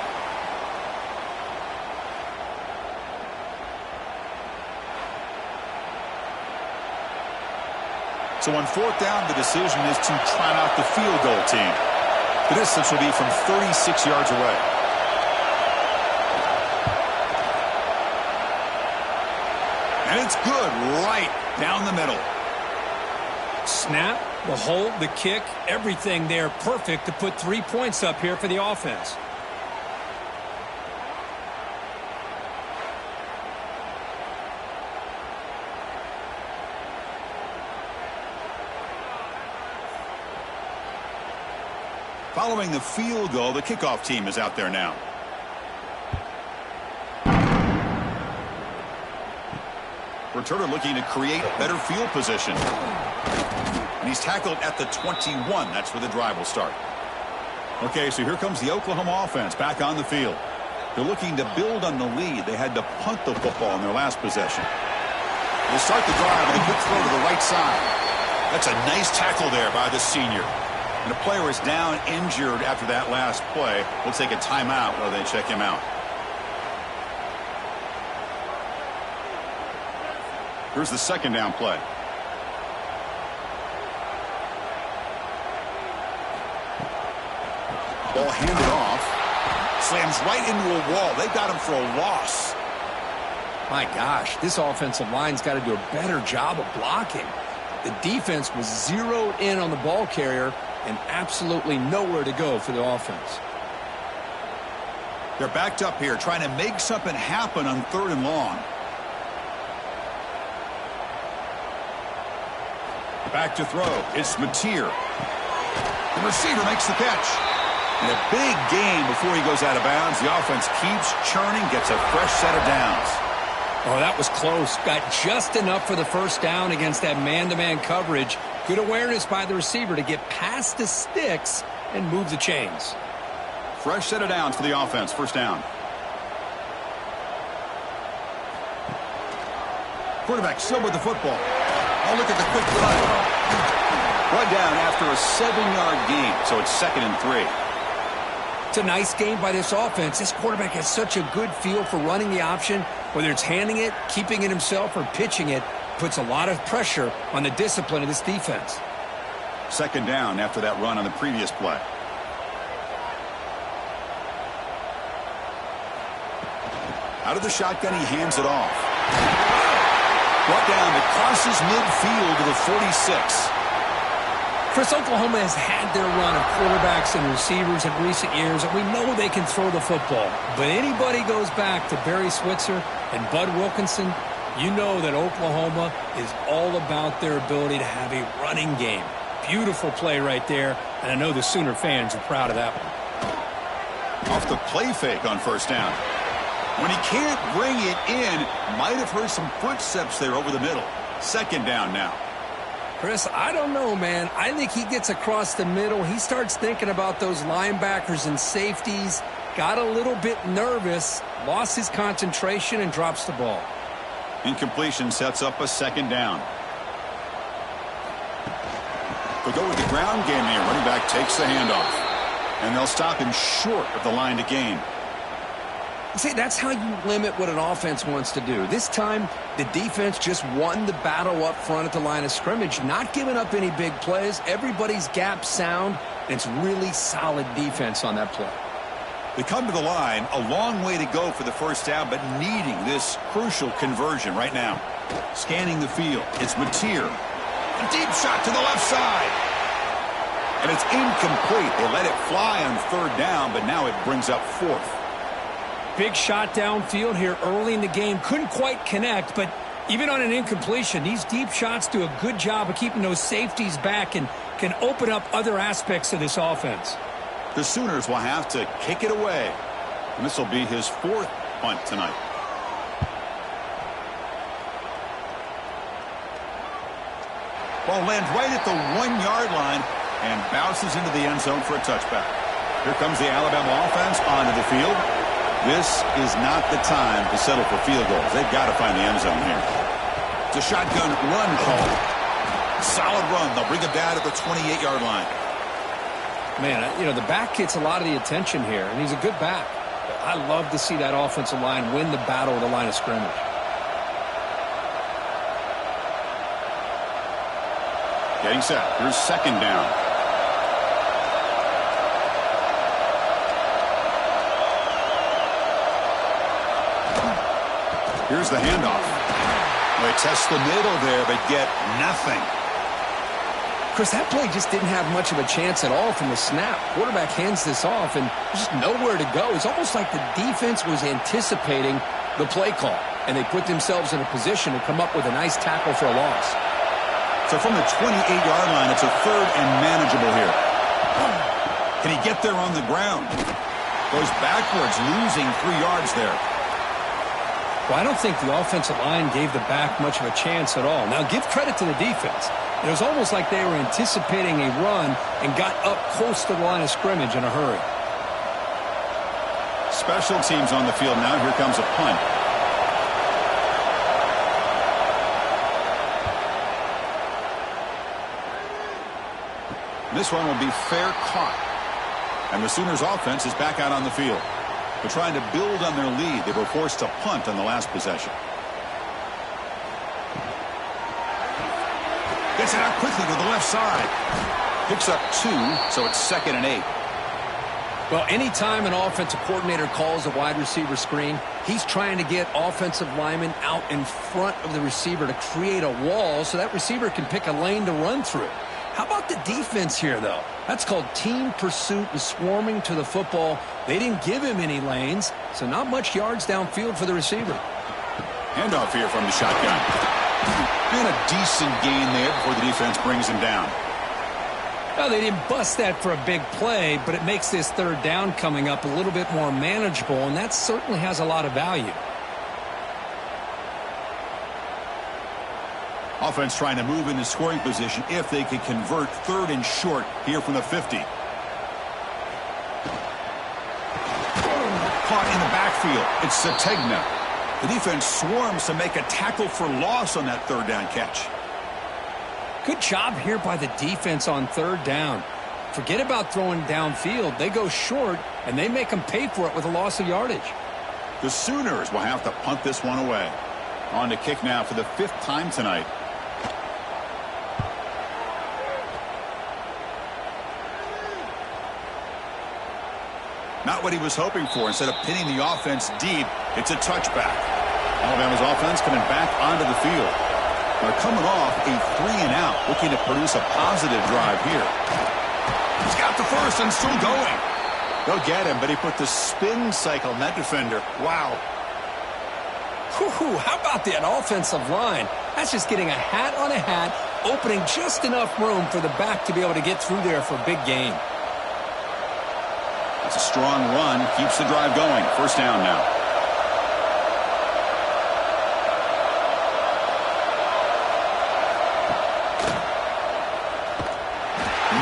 So on fourth down, the decision is to try out the field goal team. The distance will be from 36 yards away. And it's good right down the middle. Snap, the hold, the kick, everything there perfect to put 3 points up here for the offense. Following the field goal, the kickoff team is out there now. Returner looking to create better field position. And he's tackled at the 21. That's where the drive will start. Okay, so here comes the Oklahoma offense back on the field. They're looking to build on the lead. They had to punt the football in their last possession. They'll start the drive with a quick throw to the right side. That's a nice tackle there by the senior. And a player is down injured after that last play. We'll take a timeout while they check him out. Here's the second down play. Ball handed off. Slams right into a wall. They got him for a loss. My gosh, this offensive line's got to do a better job of blocking. The defense was zeroed in on the ball carrier and absolutely nowhere to go for the offense. They're backed up here trying to make something happen on third and long. Back to throw. It's Mateer. The receiver makes the catch. And a big gain before he goes out of bounds. The offense keeps churning, gets a fresh set of downs. Oh, that was close. Got just enough for the first down against that man-to-man coverage. Good awareness by the receiver to get past the sticks and move the chains. Fresh set of downs for the offense. First down. Quarterback still with the football. Oh, look at the quick play. Brought down after a 7-yard gain, so it's 2nd and 3. It's a nice game by this offense. This quarterback has such a good feel for running the option. Whether it's handing it, keeping it himself, or pitching it, puts a lot of pressure on the discipline of this defense. 2nd down after that run on the previous play. Out of the shotgun, he hands it off. Brought down that crosses midfield to the 46. Chris, Oklahoma has had their run of quarterbacks and receivers in recent years, and we know they can throw the football. But anybody goes back to Barry Switzer and Bud Wilkinson, you know that Oklahoma is all about their ability to have a running game. Beautiful play right there, and I know the Sooner fans are proud of that one. Off the play fake on first down. When he can't bring it in, might have heard some footsteps there over the middle. 2nd down now. Chris, I don't know, man. I think he gets across the middle. He starts thinking about those linebackers and safeties. Got a little bit nervous, lost his concentration, and drops the ball. Incompletion sets up a 2nd down. They'll go with the ground game here. Running back takes the handoff. And they'll stop him short of the line to gain. See, that's how you limit what an offense wants to do. This time, the defense just won the battle up front at the line of scrimmage, not giving up any big plays. Everybody's gap sound, and it's really solid defense on that play. They come to the line, a long way to go for the first down, but needing this crucial conversion right now. Scanning the field, it's Mateer. A deep shot to the left side. And it's incomplete. They let it fly on third down, but now it brings up fourth. Big shot downfield here early in the game. Couldn't quite connect, but even on an incompletion, these deep shots do a good job of keeping those safeties back and can open up other aspects of this offense. The Sooners will have to kick it away. And this will be his fourth punt tonight. Ball lands right at the 1-yard line and bounces into the end zone for a touchback. Here comes the Alabama offense onto the field. This is not the time to settle for field goals. They've got to find the end zone here. It's a shotgun run call. Solid run. They'll bring it down to the 28-yard line. Man, the back gets a lot of the attention here, and he's a good back. I love to see that offensive line win the battle at the line of scrimmage. Getting set. Here's second down. Here's the handoff. They test the middle there, but get nothing. Chris, that play just didn't have much of a chance at all from the snap. Quarterback hands this off, and there's just nowhere to go. It's almost like the defense was anticipating the play call, and they put themselves in a position to come up with a nice tackle for a loss. So from the 28-yard line, it's a third and manageable here. Can he get there on the ground? Goes backwards, losing 3 yards there. Well, I don't think the offensive line gave the back much of a chance at all. Now, give credit to the defense. It was almost like they were anticipating a run and got up close to the line of scrimmage in a hurry. Special teams on the field now. Here comes a punt. This one will be fair caught. And the Sooners offense is back out on the field. They're trying to build on their lead. They were forced to punt on the last possession. Gets it out quickly to the left side. Picks up 2, so it's 2nd and 8. Well, anytime an offensive coordinator calls a wide receiver screen, he's trying to get offensive linemen out in front of the receiver to create a wall so that receiver can pick a lane to run through. How about the defense here, though? That's called team pursuit and swarming to the football. They didn't give him any lanes, so not much yards downfield for the receiver. Handoff here from the shotgun. And a decent gain there before the defense brings him down. Well, they didn't bust that for a big play, but it makes this third down coming up a little bit more manageable, and that certainly has a lot of value. Offense trying to move into scoring position if they can convert third and short here from the 50. Caught in the backfield. It's Sategna. The defense swarms to make a tackle for loss on that third down catch. Good job here by the defense on third down. Forget about throwing downfield. They go short, and they make them pay for it with a loss of yardage. The Sooners will have to punt this one away. On to kick now for the 5th time tonight. Not what he was hoping for. Instead of pinning the offense deep, it's a touchback. Alabama's offense coming back onto the field. They're coming off a 3-and-out, looking to produce a positive drive here. He's got the first and still going. They'll get him, but he put the spin cycle on that defender. Wow. Whew, how about that offensive line? That's just getting a hat on a hat, opening just enough room for the back to be able to get through there for a big gain. It's a strong run, keeps the drive going. First down now.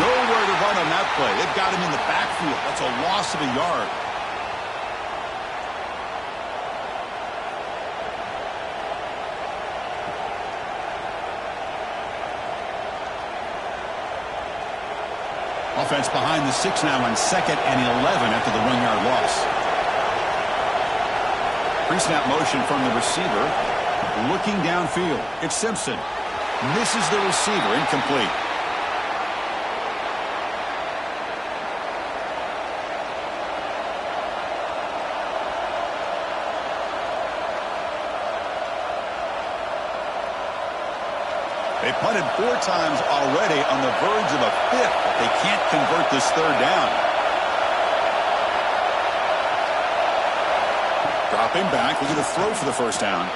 Nowhere to run on that play. They've got him in the backfield. That's a loss of a yard. Offense behind the 6 now on 2nd and 11 after the 1-yard loss. Pre-snap motion from the receiver. Looking downfield. It's Simpson. Misses the receiver. Incomplete. They punted 4 times already, on the verge of a 5th. They can't convert this 3rd down. Dropping back, looking to throw for the 1st down.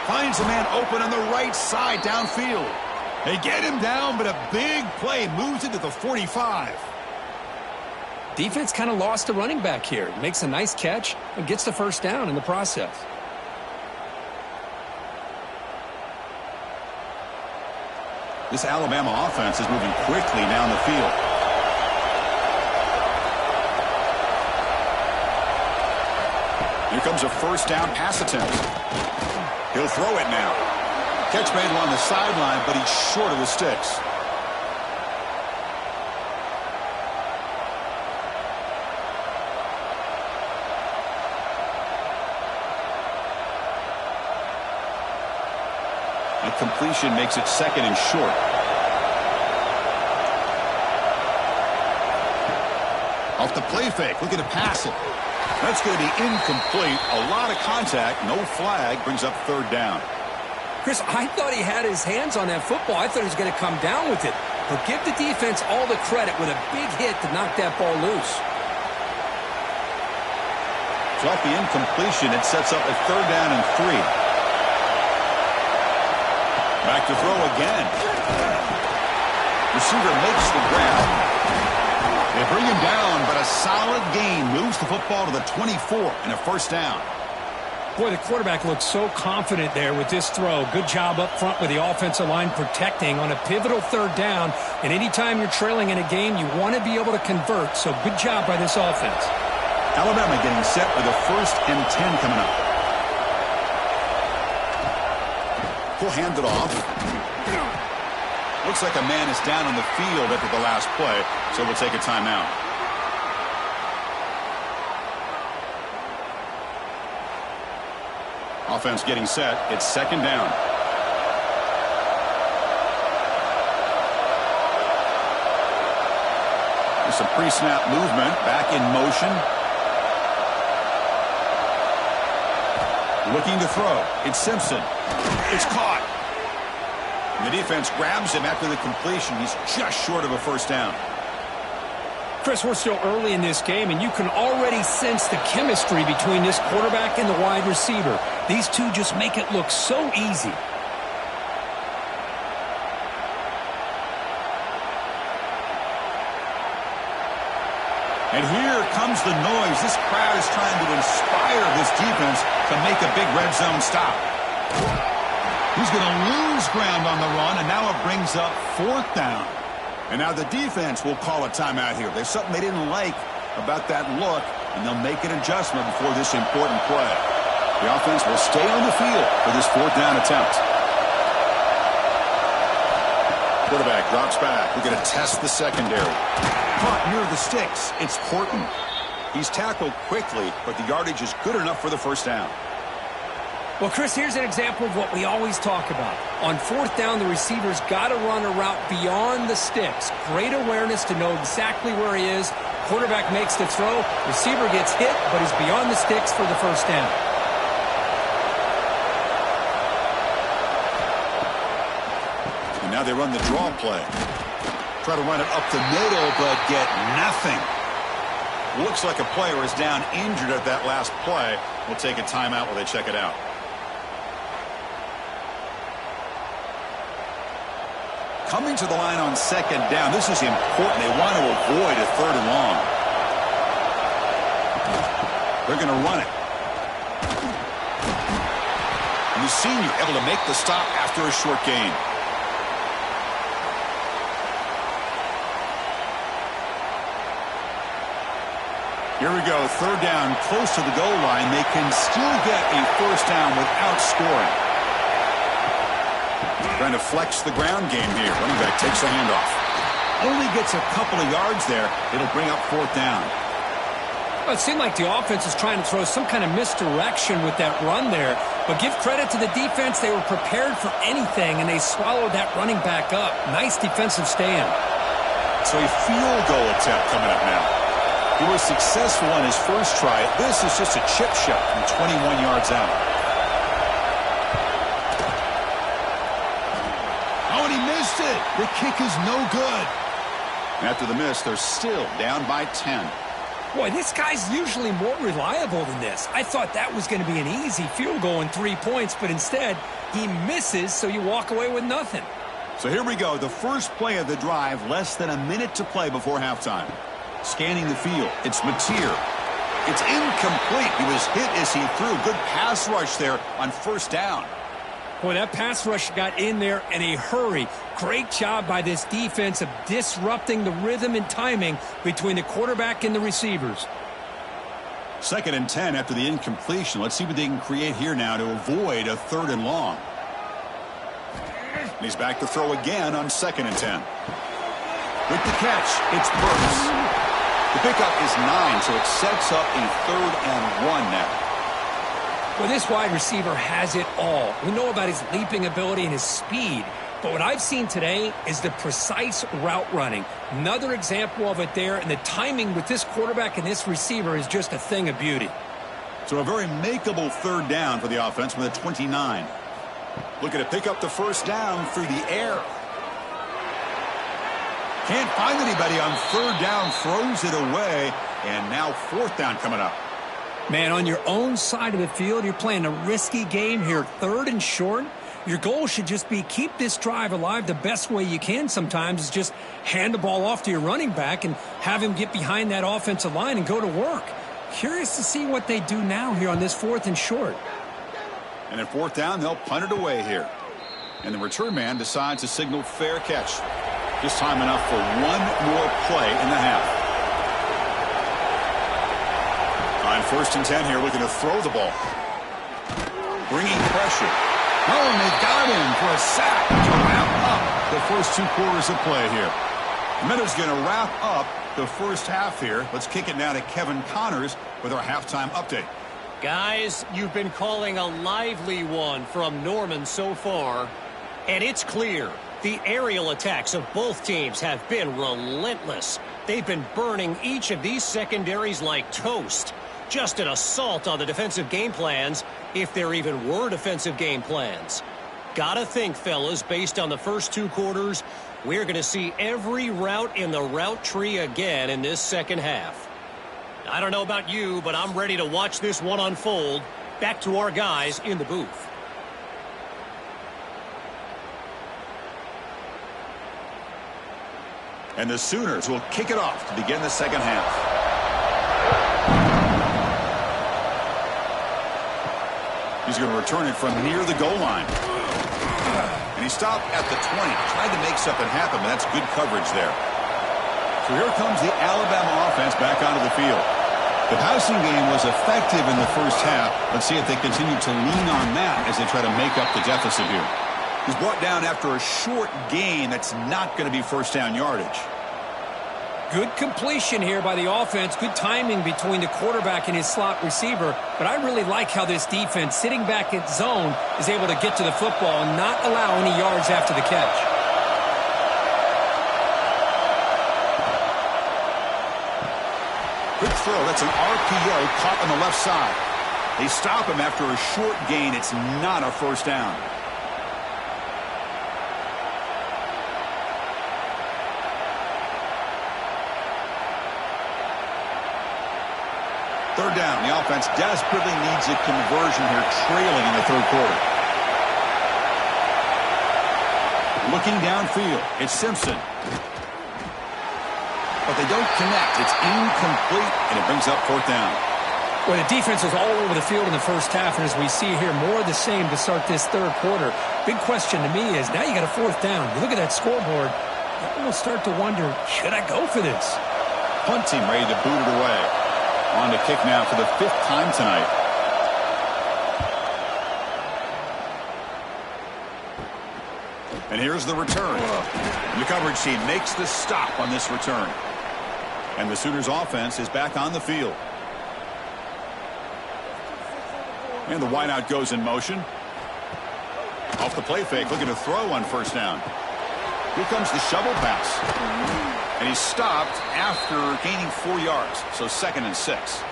Finds a man open on the right side downfield. They get him down, but a big play moves it to the 45. Defense kind of lost a running back here. Makes a nice catch and gets the 1st down in the process. This Alabama offense is moving quickly down the field. Here comes a 1st down pass attempt. He'll throw it now. Catch made along the sideline, but he's short of the sticks. A completion makes it 2nd and short. Off the play fake, looking to pass it. That's going to be incomplete. A lot of contact, no flag, brings up 3rd down. Chris, I thought he had his hands on that football. I thought he was going to come down with it. But give the defense all the credit with a big hit to knock that ball loose. So off the incompletion, it sets up a 3rd down and 3. Back to throw again. Receiver makes the grab. They bring him down, but a solid gain moves the football to the 24 and a 1st down. Boy, the quarterback looks so confident there with this throw. Good job up front with the offensive line protecting on a pivotal 3rd down. And anytime you're trailing in a game, you want to be able to convert. So good job by this offense. Alabama getting set with a 1st and 10 coming up. We'll hand it off. Looks like a man is down on the field after the last play, so we'll take a timeout. Offense getting set. It's 2nd down. There's some pre-snap movement. Back in motion. Looking to throw. It's Simpson. It's caught. And the defense grabs him after the completion. He's just short of a 1st down. Chris, we're still early in this game, and you can already sense the chemistry between this quarterback and the wide receiver. These two just make it look so easy. And here comes the noise. This crowd is trying to inspire this defense to make a big red zone stop. He's going to lose ground on the run, and now it brings up 4th down. And now the defense will call a timeout here. There's something they didn't like about that look, and they'll make an adjustment before this important play. The offense will stay on the field for this 4th down attempt. Quarterback drops back. We're going to test the secondary. Caught near the sticks. It's Horton. He's tackled quickly, but the yardage is good enough for the 1st down. Well, Chris, here's an example of what we always talk about. On 4th down, the receiver's got to run a route beyond the sticks. Great awareness to know exactly where he is. Quarterback makes the throw. Receiver gets hit, but he's beyond the sticks for the 1st down. And now they run the draw play. Try to run it up the middle, but get nothing. Looks like a player is down injured at that last play. We'll take a timeout while they check it out. Coming to the line on 2nd down. This is important. They want to avoid a 3rd and long. They're going to run it. And the senior able to make the stop after a short gain. Here we go. 3rd down, close to the goal line. They can still get a 1st down without scoring. Trying to flex the ground game here. Running back takes a handoff. Only gets a couple of yards there. It'll bring up 4th down. Well, it seemed like the offense is trying to throw some kind of misdirection with that run there. But give credit to the defense. They were prepared for anything, and they swallowed that running back up. Nice defensive stand. So a field goal attempt coming up now. He was successful on his first try. This is just a chip shot from 21 yards out. The kick is no good. After the miss, they're still down by 10. Boy, this guy's usually more reliable than this. I thought that was going to be an easy field goal and 3 points, but instead, he misses, so you walk away with nothing. So here we go, the first play of the drive, less than a minute to play before halftime. Scanning the field, it's Mateer. It's incomplete. He was hit as he threw. Good pass rush there on first down. Boy, that pass rush got in there in a hurry. Great job by this defense of disrupting the rhythm and timing between the quarterback and the receivers. 2nd and 10 after the incompletion. Let's see what they can create here now to avoid a 3rd and long. And he's back to throw again on 2nd and 10. With the catch, it's Burks. The pickup is 9, so it sets up a 3rd and 1 now. Well, this wide receiver has it all. We know about his leaping ability and his speed, but what I've seen today is the precise route running. Another example of it there, and the timing with this quarterback and this receiver is just a thing of beauty. So a very makeable 3rd down for the offense with a 29. Looking to pick up the first down through the air. Can't find anybody on 3rd down, throws it away, and now 4th down coming up. Man, on your own side of the field, you're playing a risky game here, 3rd and short. Your goal should just be keep this drive alive the best way you can sometimes is just hand the ball off to your running back and have him get behind that offensive line and go to work. Curious to see what they do now here on this 4th and short. And at 4th down, they'll punt it away here. And the return man decides to signal fair catch. Just time enough for one more play in the half. On 1st and 10 here, looking to throw the ball. Bringing pressure. Oh, and they've got him for a sack to wrap up the first 2 quarters of play here. Miller's going to wrap up the first half here. Let's kick it now to Kevin Connors with our halftime update. Guys, you've been calling a lively one from Norman so far, and it's clear. The aerial attacks of both teams have been relentless. They've been burning each of these secondaries like toast. Just an assault on the defensive game plans, if there even were defensive game plans. Gotta think, fellas, based on the first 2 quarters, we're going to see every route in the route tree again in this second half. I don't know about you, but I'm ready to watch this one unfold. Back to our guys in the booth. And the Sooners will kick it off to begin the second half. He's going to return it from near the goal line. And he stopped at the 20. Tried to make something happen, but that's good coverage there. So here comes the Alabama offense back onto the field. The passing game was effective in the first half. Let's see if they continue to lean on that as they try to make up the deficit here. He's brought down after a short gain that's not going to be first down yardage. Good completion here by the offense. Good timing between the quarterback and his slot receiver. But I really like how this defense, sitting back at zone, is able to get to the football and not allow any yards after the catch. Good throw. That's an RPO caught on the left side. They stop him after a short gain. It's not a first down. Third down. The offense desperately needs a conversion here, trailing in the 3rd quarter. Looking downfield, it's Simpson. But they don't connect. It's incomplete, and it brings up 4th down. Well, the defense was all over the field in the first half, and as we see here, more of the same to start this 3rd quarter. Big question to me is, now you got a 4th down. You look at that scoreboard, you almost start to wonder, should I go for this? Punt team ready to boot it away. On to kick now for the 5th time tonight. And here's the return. And the coverage team makes the stop on this return. And the Sooners offense is back on the field. And the wideout goes in motion. Off the play fake, looking to throw on first down. Here comes the shovel pass. And he's stopped after gaining 4 yards. So 2nd and 6.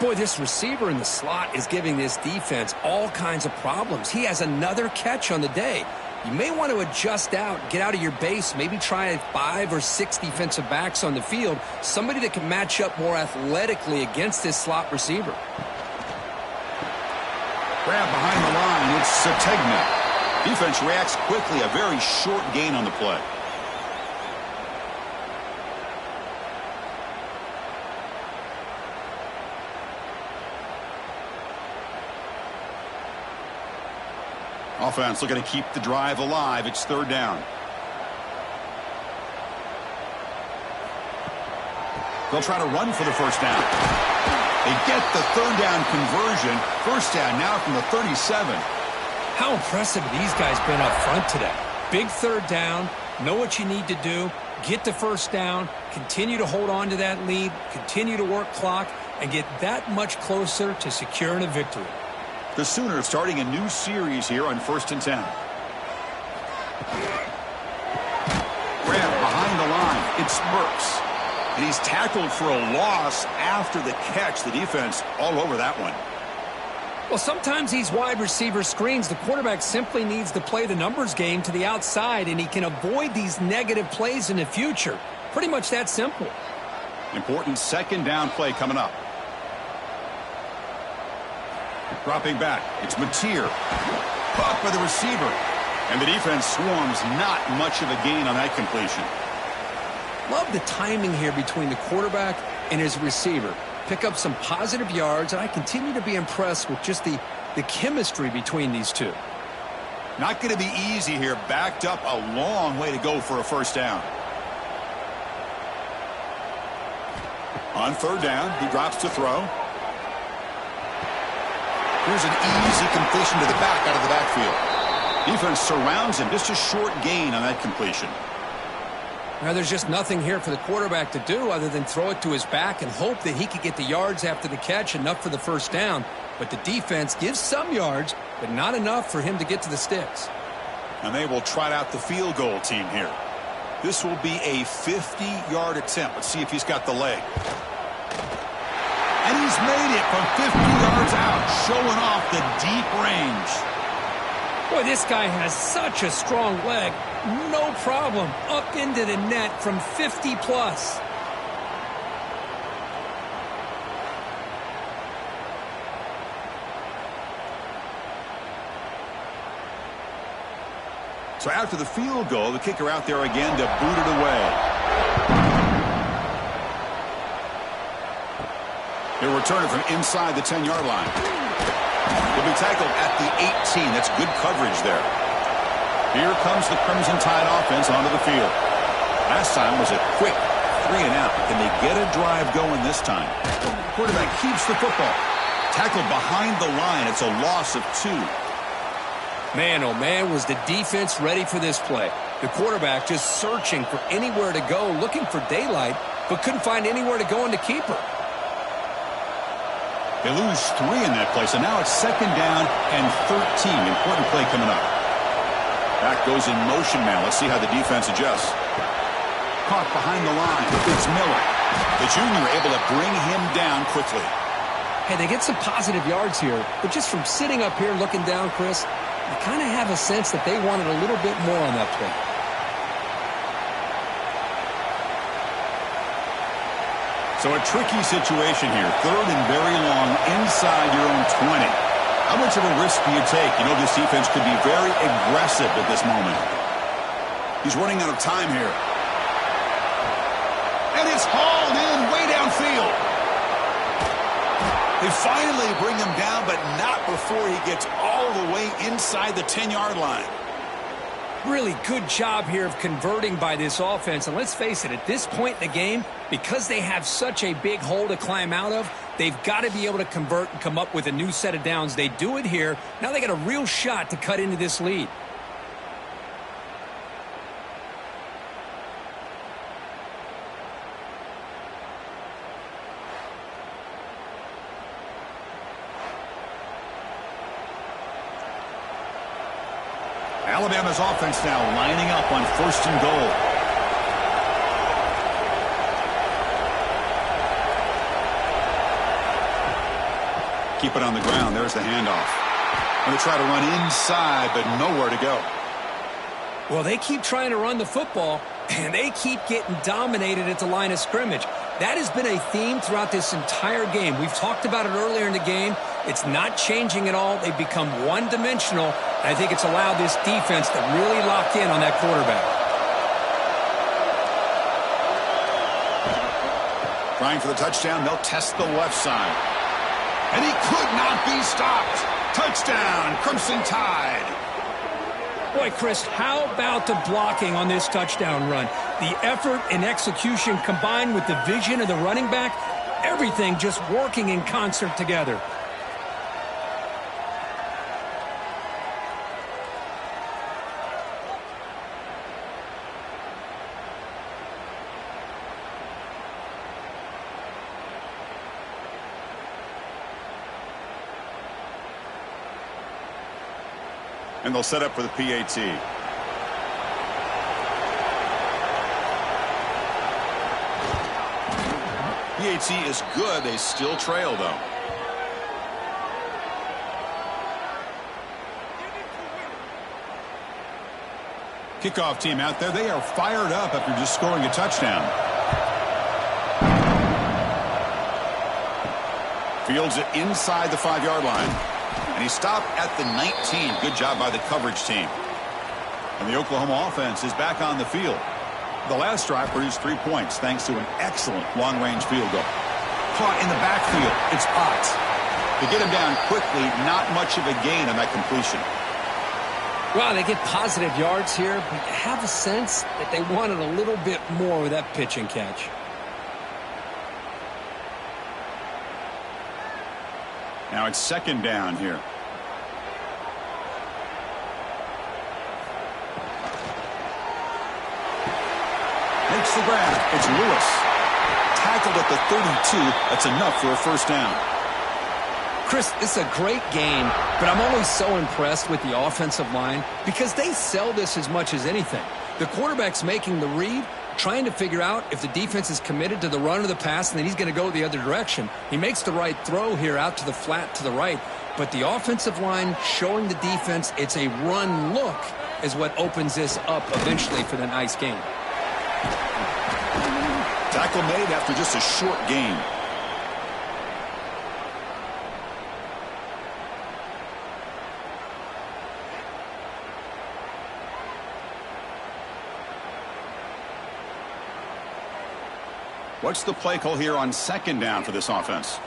Boy, this receiver in the slot is giving this defense all kinds of problems. He has another catch on the day. you may want to adjust out, get out of your base, maybe try 5 or 6 defensive backs on the field, somebody that can match up more athletically against this slot receiver. Grab behind the line, it's Sategna. Defense reacts quickly, a very short gain on the play. Offense looking to keep the drive alive. It's third down. They'll try to run for the first down. They get the third down conversion. First down now from the 37. How impressive these guys been up front today. Big third down. Know what you need to do. Get the first down. Continue to hold on to that lead. Continue to work clock. And get that much closer to securing a victory. The Sooners starting a new series here on 1st and 10. Grab behind the line. It's Burks. And he's tackled for a loss after the catch. The defense all over that one. Well, sometimes these wide receiver screens, the quarterback simply needs to play the numbers game to the outside, and he can avoid these negative plays in the future. Pretty much that simple. Important second down play coming up. Dropping back, it's Mateer. Caught by the receiver. And the defense swarms, not much of a gain on that completion. Love the timing here between the quarterback and his receiver. Pick up some positive yards, and I continue to be impressed with just the chemistry between these two. Not going to be easy here. Backed up a long way to go for a first down. On third down, he drops to throw. Here's an easy completion to the back out of the backfield. Defense surrounds him. Just a short gain on that completion. Now there's just nothing here for the quarterback to do other than throw it to his back and hope that he could get the yards after the catch, enough for the first down. But the defense gives some yards, but not enough for him to get to the sticks. And they will trot out the field goal team here. This will be a 50-yard attempt. Let's see if he's got the leg. And he's made it from 50 yards out, showing off the deep range. Boy, this guy has such a strong leg. No problem. Up into the net from 50 plus. So after the field goal, the kicker out there again to boot it away. He'll return it from inside the 10-yard line. He'll be tackled at the 18. That's good coverage there. Here comes the Crimson Tide offense onto the field. Last time was a quick 3 and out. Can they get a drive going this time? The quarterback keeps the football. Tackled behind the line. It's a loss of 2. Man, oh man, was the defense ready for this play. The quarterback just searching for anywhere to go, looking for daylight, but couldn't find anywhere to go in the keeper. They lose 3 in that play, so now it's second down and 13. Important play coming up. Back goes in motion now. Let's see how the defense adjusts. Caught behind the line. It's Miller. The junior able to bring him down quickly. Hey, they get some positive yards here, but just from sitting up here looking down, Chris, you kind of have a sense that they wanted a little bit more on that play. So a tricky situation here. Third and very long inside your own 20. How much of a risk do you take? You know this defense could be very aggressive at this moment. He's running out of time here. And it's hauled in way downfield. They finally bring him down, but not before he gets all the way inside the 10-yard line. Really good job here of converting by this offense. And let's face it, at this point in the game, because they have such a big hole to climb out of, they've got to be able to convert and come up with a new set of downs. They do it here. Now they got a real shot to cut into this lead. Alabama's offense now lining up on 1st and goal. Keep it on the ground. There's the handoff. Going to try to run inside, but nowhere to go. Well, they keep trying to run the football, and they keep getting dominated at the line of scrimmage. That has been a theme throughout this entire game. We've talked about it earlier in the game. It's not changing at all. They've become one-dimensional, and I think it's allowed this defense to really lock in on that quarterback. Trying for the touchdown, they'll test the left side. And he could not be stopped. Touchdown, Crimson Tide. Boy, Chris, how about the blocking on this touchdown run? The effort and execution combined with the vision of the running back, everything just working in concert together. And they'll set up for the PAT. PAT is good. They still trail, though. Kickoff team out there. They are fired up after just scoring a touchdown. Fields it inside the 5-yard line. And he stopped at the 19. Good job by the coverage team. And the Oklahoma offense is back on the field. The last drive produced 3 points thanks to an excellent long-range field goal. Caught in the backfield. It's Potts. To get him down quickly, not much of a gain on that completion. Well, they get positive yards here, but you have a sense that they wanted a little bit more with that pitch and catch. Now it's second down here. Makes the grab. It's Lewis. Tackled at the 32. That's enough for a first down. Chris, this is a great game, but I'm always so impressed with the offensive line because they sell this as much as anything. The quarterback's making the read, trying to figure out if the defense is committed to the run or the pass, and then he's going to go the other direction. He makes the right throw here out to the flat to the right, but the offensive line showing the defense it's a run look is what opens this up eventually for the nice game. Tackle made after just a short gain. What's the play call here on second down for this offense?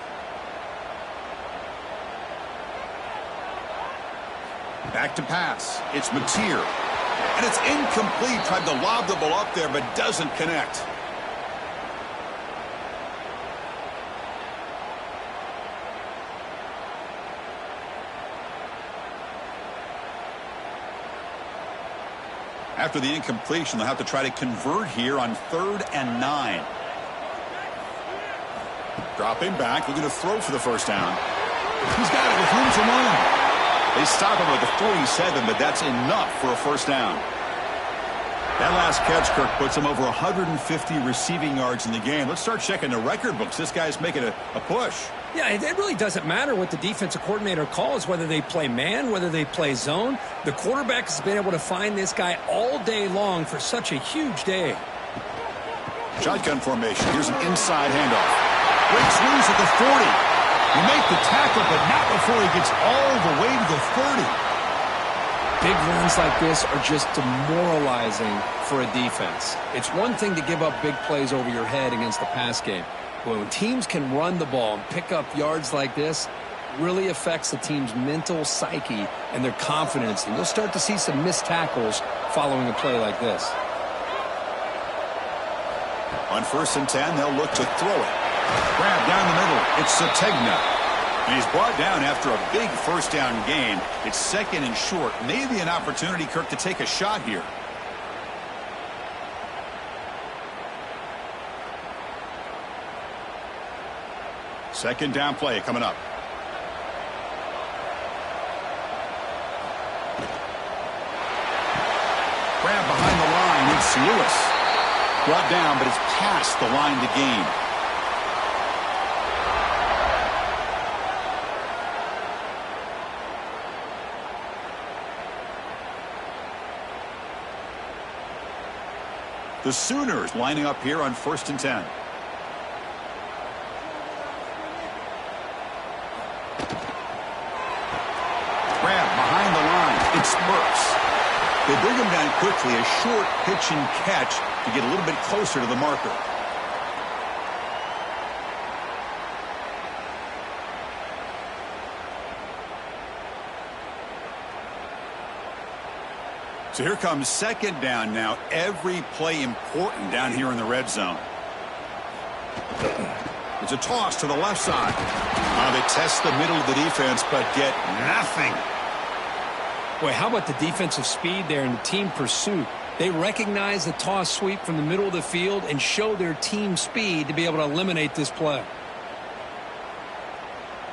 Back to pass. It's Mateer. And it's incomplete. Tried to lob the ball up there, but doesn't connect. After the incompletion, they'll have to try to convert here on 3rd and 9. Dropping back, looking to throw for the first down. He's got it with room to run. They stop him at the 47, but that's enough for a first down. That last catch, Kirk, puts him over 150 receiving yards in the game. Let's start checking the record books. This guy's making a push. Yeah, it really doesn't matter what the defensive coordinator calls, whether they play man, whether they play zone. The quarterback has been able to find this guy all day long for such a huge day. Shotgun formation. Here's an inside handoff. Breaks loose at the 40. You make the tackle, but not before he gets all the way to the 30. Big runs like this are just demoralizing for a defense. It's one thing to give up big plays over your head against the pass game. But when teams can run the ball and pick up yards like this, it really affects the team's mental psyche and their confidence. And you'll start to see some missed tackles following a play like this. On 1st and 10, they'll look to throw it. Grab down the middle. It's Sategna. And he's brought down after a big first down gain. It's second and short. Maybe an opportunity, Kirk, to take a shot here. Second down play coming up. Grab behind the line. It's Lewis. Brought down, but it's past the line to gain. The Sooners lining up here on 1st and 10. Grab behind the line. It spurts. They bring him down quickly. A short pitch and catch to get a little bit closer to the marker. So here comes 2nd down now. Every play important down here in the red zone. It's a toss to the left side. They test the middle of the defense, but get nothing. Boy, how about the defensive speed there and the team pursuit? They recognize the toss sweep from the middle of the field and show their team speed to be able to eliminate this play.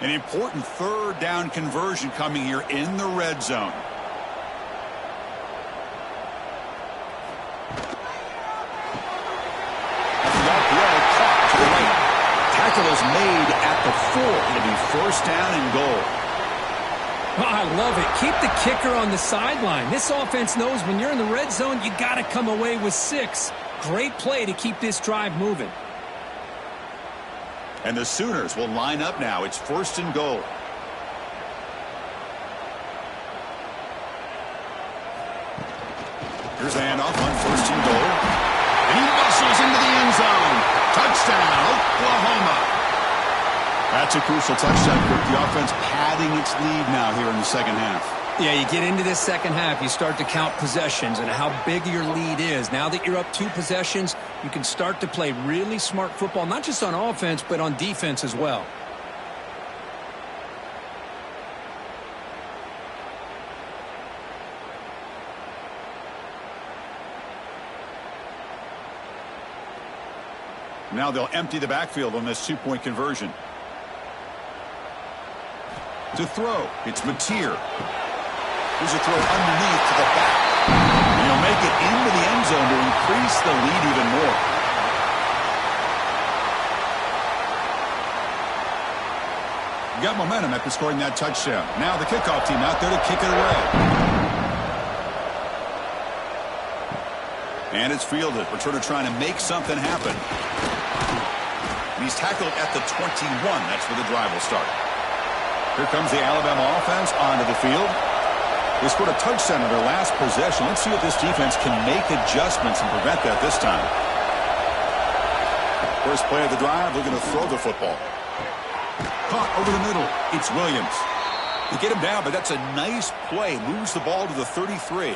An important 3rd down conversion coming here in the red zone. Tackle is made at the 4. It'll be 1st down and goal. Oh, I love it. Keep the kicker on the sideline. This offense knows when you're in the red zone, you got to come away with 6. Great play to keep this drive moving. And the Sooners will line up now. It's 1st and goal. Here's a handoff on 1st and goal. And he muscles into the end zone. Touchdown, Oklahoma. That's a crucial touchdown, Kirk. The offense padding its lead now here in the 2nd half. Yeah, you get into this 2nd half, you start to count possessions and how big your lead is. Now that you're up 2 possessions, you can start to play really smart football, not just on offense, but on defense as well. Now they'll empty the backfield on this 2-point conversion. To throw, it's Mateer. Here's a throw underneath to the back. And he'll make it into the end zone to increase the lead even more. Got momentum after scoring that touchdown. Now the kickoff team out there to kick it away. And it's fielded. Returner trying to make something happen. He's tackled at the 21. That's where the drive will start. Here comes the Alabama offense onto the field. They scored a touchdown in their last possession. Let's see if this defense can make adjustments and prevent that this time. First play of the drive, looking to throw the football. Caught over the middle. It's Williams. They get him down, but that's a nice play. Moves the ball to the 33.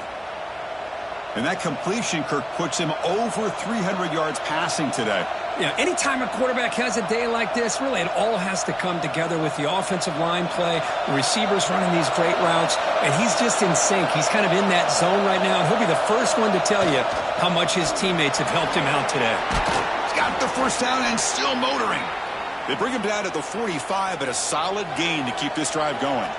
And that completion, Kirk, puts him over 300 yards passing today. Yeah, anytime a quarterback has a day like this, really it all has to come together with the offensive line play, the receivers running these great routes, and he's just in sync. He's kind of in that zone right now, and he'll be the first one to tell you how much his teammates have helped him out today. He's got the 1st down and still motoring. They bring him down at the 45, but a solid gain to keep this drive going.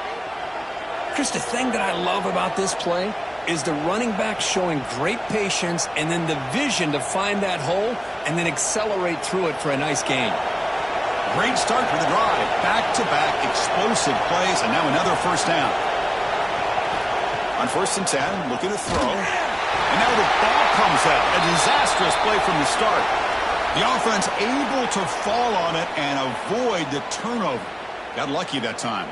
Chris, the thing that I love about this play is the running back showing great patience and then the vision to find that hole and then accelerate through it for a nice gain. Great start for the drive. Back-to-back explosive plays, and now another 1st down. On 1st and 10, looking to throw. And now the ball comes out. A disastrous play from the start. The offense able to fall on it and avoid the turnover. Got lucky that time.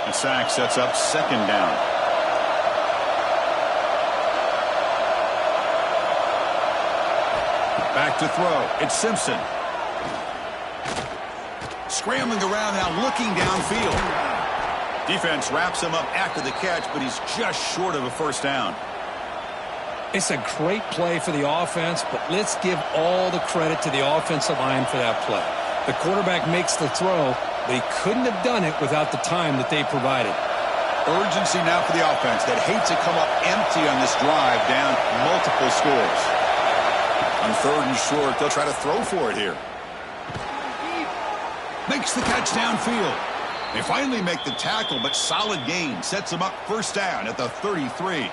The sack sets up 2nd down. Back to throw. It's Simpson. Scrambling around now, looking downfield. Defense wraps him up after the catch, but he's just short of a 1st down. It's a great play for the offense, but let's give all the credit to the offensive line for that play. The quarterback makes the throw, but he couldn't have done it without the time that they provided. Urgency now for the offense that hates to come up empty on this drive, down multiple scores. On 3rd and short, they'll try to throw for it here. Makes the catch downfield. They finally make the tackle, but solid gain. Sets them up 1st down at the 33.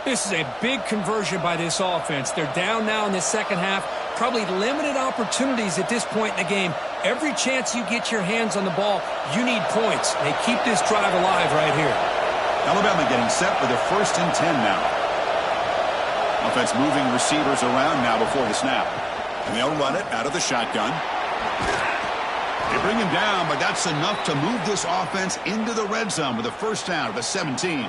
This is a big conversion by this offense. They're down now in the second half. Probably limited opportunities at this point in the game. Every chance you get your hands on the ball, you need points. They keep this drive alive right here. Alabama getting set for the 1st and 10 now. Offense moving receivers around now before the snap. And they'll run it out of the shotgun. They bring him down, but that's enough to move this offense into the red zone with a first down at the 17.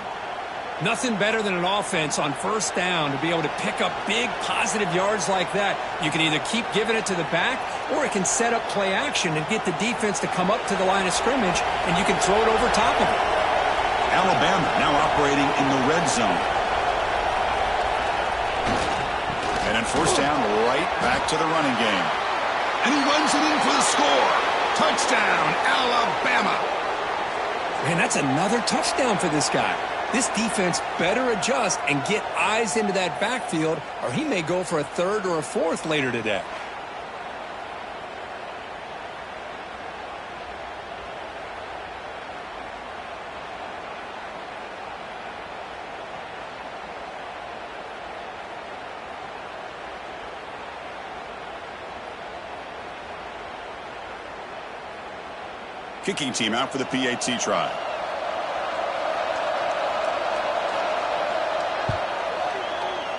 Nothing better than an offense on first down to be able to pick up big positive yards like that. You can either keep giving it to the back, or it can set up play action and get the defense to come up to the line of scrimmage, and you can throw it over top of it. Alabama now operating in the red zone. And then first down, right back to the running game. And he runs it in for the score. Touchdown, Alabama. Man, that's another touchdown for this guy. This defense better adjust and get eyes into that backfield, or he may go for a 3rd or a 4th later today. Kicking team out for the PAT try.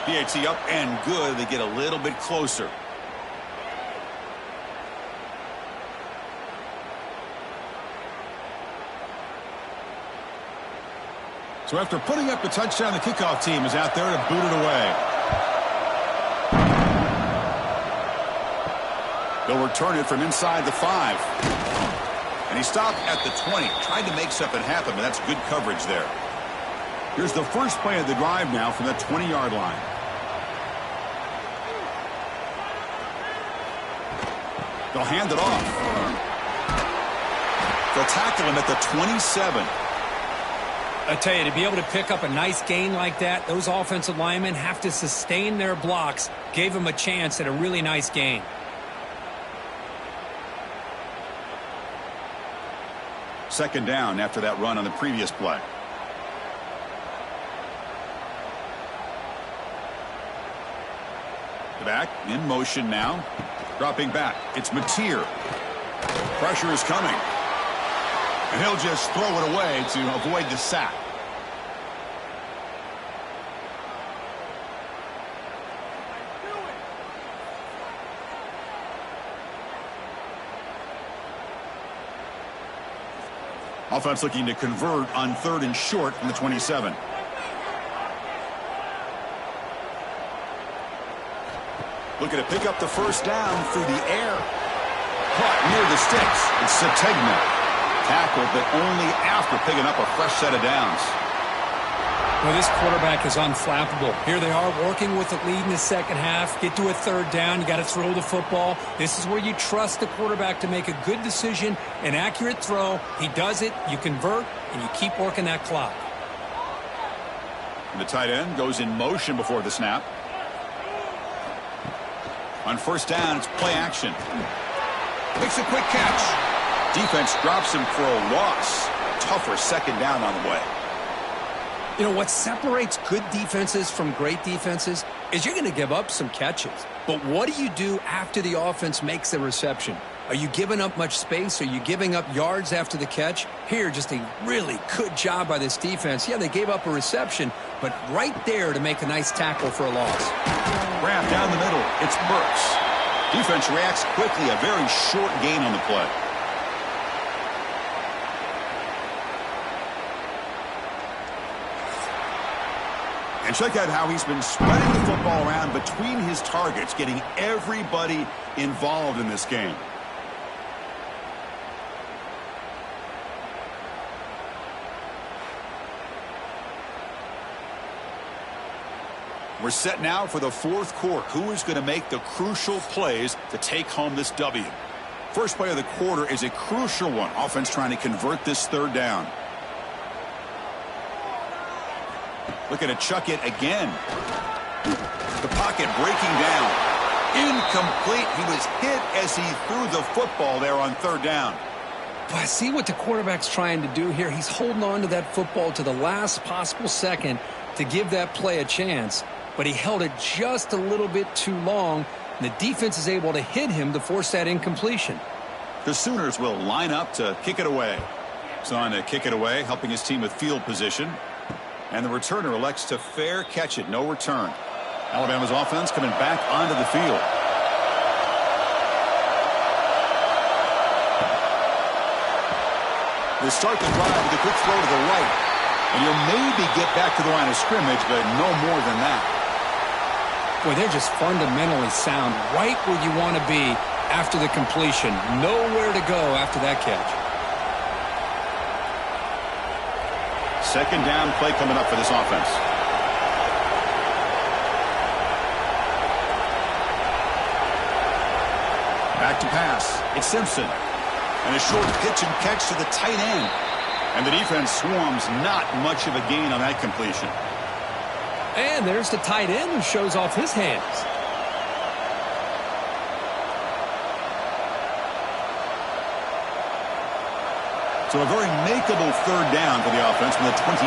PAT up and good. They get a little bit closer. So after putting up the touchdown, the kickoff team is out there to boot it away. They'll return it from inside the 5. And he stopped at the 20. Tried to make something happen, but that's good coverage there. Here's the first play of the drive now from the 20-yard line. They'll hand it off. They'll tackle him at the 27. I tell you, to be able to pick up a nice gain like that, those offensive linemen have to sustain their blocks. Gave him a chance at a really nice gain. Second down after that run on the previous play. The back in motion now. Dropping back. It's Mateer. Pressure is coming. And he'll just throw it away to avoid the sack. Offense looking to convert on 3rd and short from the 27. Looking to pick up the first down through the air. Caught near the sticks. It's Sategna. Tackled, but only after picking up a fresh set of downs. Well, this quarterback is unflappable. Here they are working with the lead in the second half. Get to a 3rd down. You got to throw the football. This is where you trust the quarterback to make a good decision, an accurate throw. He does it. You convert, and you keep working that clock. And the tight end goes in motion before the snap. On first down, it's play action. Makes a quick catch. Defense drops him for a loss. Tougher second down on the way. You know, what separates good defenses from great defenses is you're going to give up some catches. But what do you do after the offense makes the reception? Are you giving up much space? Are you giving up yards after the catch? Here, just a really good job by this defense. Yeah, they gave up a reception, but right there to make a nice tackle for a loss. Grab down the middle. It's Burks. Defense reacts quickly. A very short gain on the play. And check out how he's been spreading the football around between his targets, getting everybody involved in this game. We're set now for the 4th quarter. Who is going to make the crucial plays to take home this W? First play of the quarter is a crucial one. Offense trying to convert this 3rd down. Looking to chuck it again. The pocket breaking down. Incomplete. He was hit as he threw the football there on 3rd down. But I see what the quarterback's trying to do here. He's holding on to that football to the last possible second, to give that play a chance, but he held it just a little bit too long, and the defense is able to hit him to force that incompletion. The Sooners will line up to kick it away. He's on to kick it away, helping his team with field position. And the returner elects to fair catch it. No return. Alabama's offense coming back onto the field. They start the drive with a quick throw to the right. And he'll maybe get back to the line of scrimmage, but no more than that. Boy, they're just fundamentally sound, right where you want to be after the completion. Nowhere to go after that catch. Second down play coming up for this offense. Back to pass. It's Simpson. And a short pitch and catch to the tight end. And the defense swarms, not much of a gain on that completion. And there's the tight end who shows off his hands. So a very makeable third down for the offense from the 29.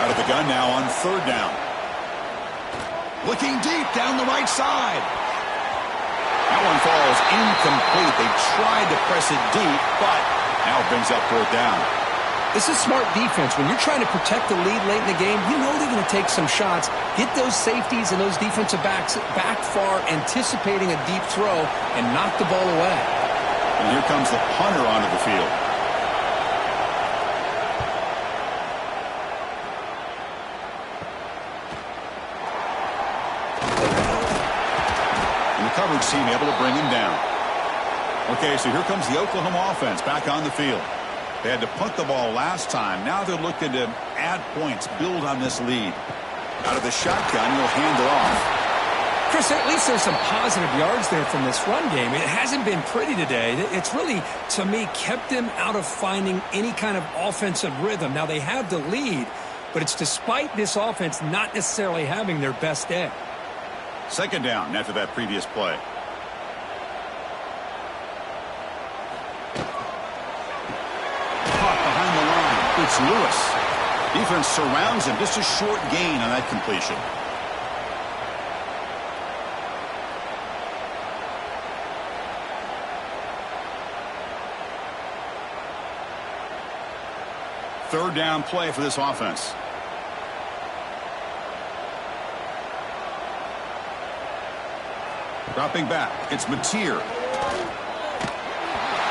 Out of the gun now on third down. Looking deep down the right side. That one falls incomplete. They tried to press it deep, but now it brings up fourth down. This is smart defense. When you're trying to protect the lead late in the game, you know they're going to take some shots, get those safeties and those defensive backs back far, anticipating a deep throw, and knock the ball away. And here comes the punter onto the field. And the coverage team able to bring him down. Okay, so here comes the Oklahoma offense back on the field. They had to punt the ball last time. Now they're looking to add points, build on this lead. Out of the shotgun, he'll hand it off. Chris, at least there's some positive yards there from this run game. It hasn't been pretty today. It's really, to me, kept them out of finding any kind of offensive rhythm. Now, they have the lead, but it's despite this offense not necessarily having their best day. Second down after that previous play. It's Lewis. Defense surrounds him. Just a short gain on that completion. Third down play for this offense. Dropping back. It's Mateer.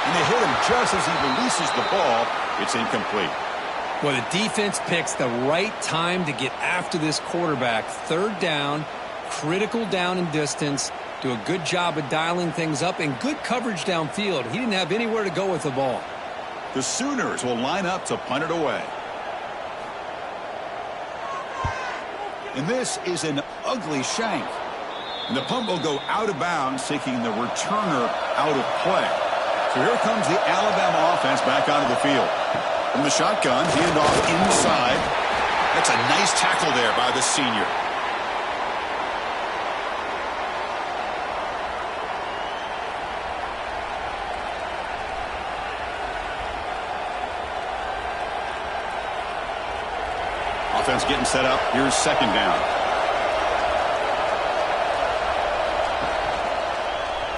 And they hit him just as he releases the ball. It's incomplete. Well, the defense picks the right time to get after this quarterback. Third down, critical down and distance. Do a good job of dialing things up and good coverage downfield. He didn't have anywhere to go with the ball. The Sooners will line up to punt it away. And this is an ugly shank. And the punt will go out of bounds, taking the returner out of play. So here comes the Alabama offense back onto the field. From the shotgun, handoff inside. That's a nice tackle there by the senior. Offense getting set up. Here's second down.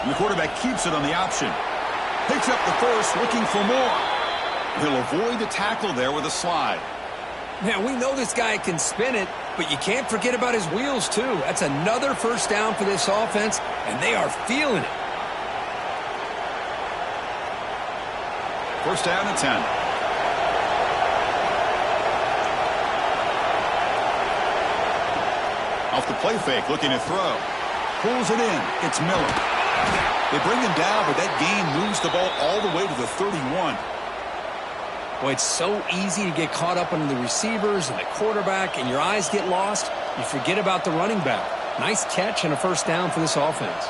And the quarterback keeps it on the option. Picks up the first, looking for more. He'll avoid the tackle there with a slide. Man, we know this guy can spin it, but you can't forget about his wheels, too. That's another first down for this offense, and they are feeling it. First down and 10. Off the play fake, looking to throw. Pulls it in. It's Miller. They bring him down, but that gain moves the ball all the way to the 31. Boy, it's so easy to get caught up on the receivers and the quarterback, and your eyes get lost. You forget about the running back. Nice catch and a first down for this offense.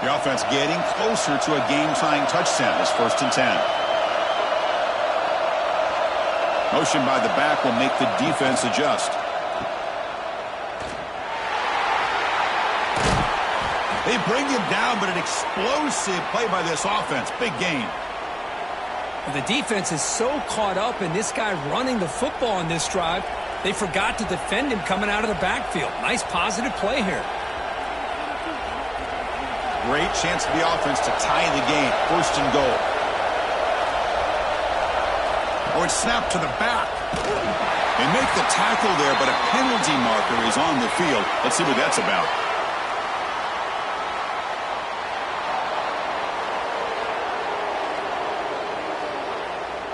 The offense getting closer to a game-tying touchdown. It's first and 10. Motion by the back will make the defense adjust. They bring him down, but an explosive play by this offense. Big gain. The defense is so caught up in this guy running the football in this drive, they forgot to defend him coming out of the backfield. Nice positive play here. Great chance for the offense to tie the game. First and goal. Oh, it's snapped to the back. They make the tackle there, but a penalty marker is on the field. Let's see what that's about.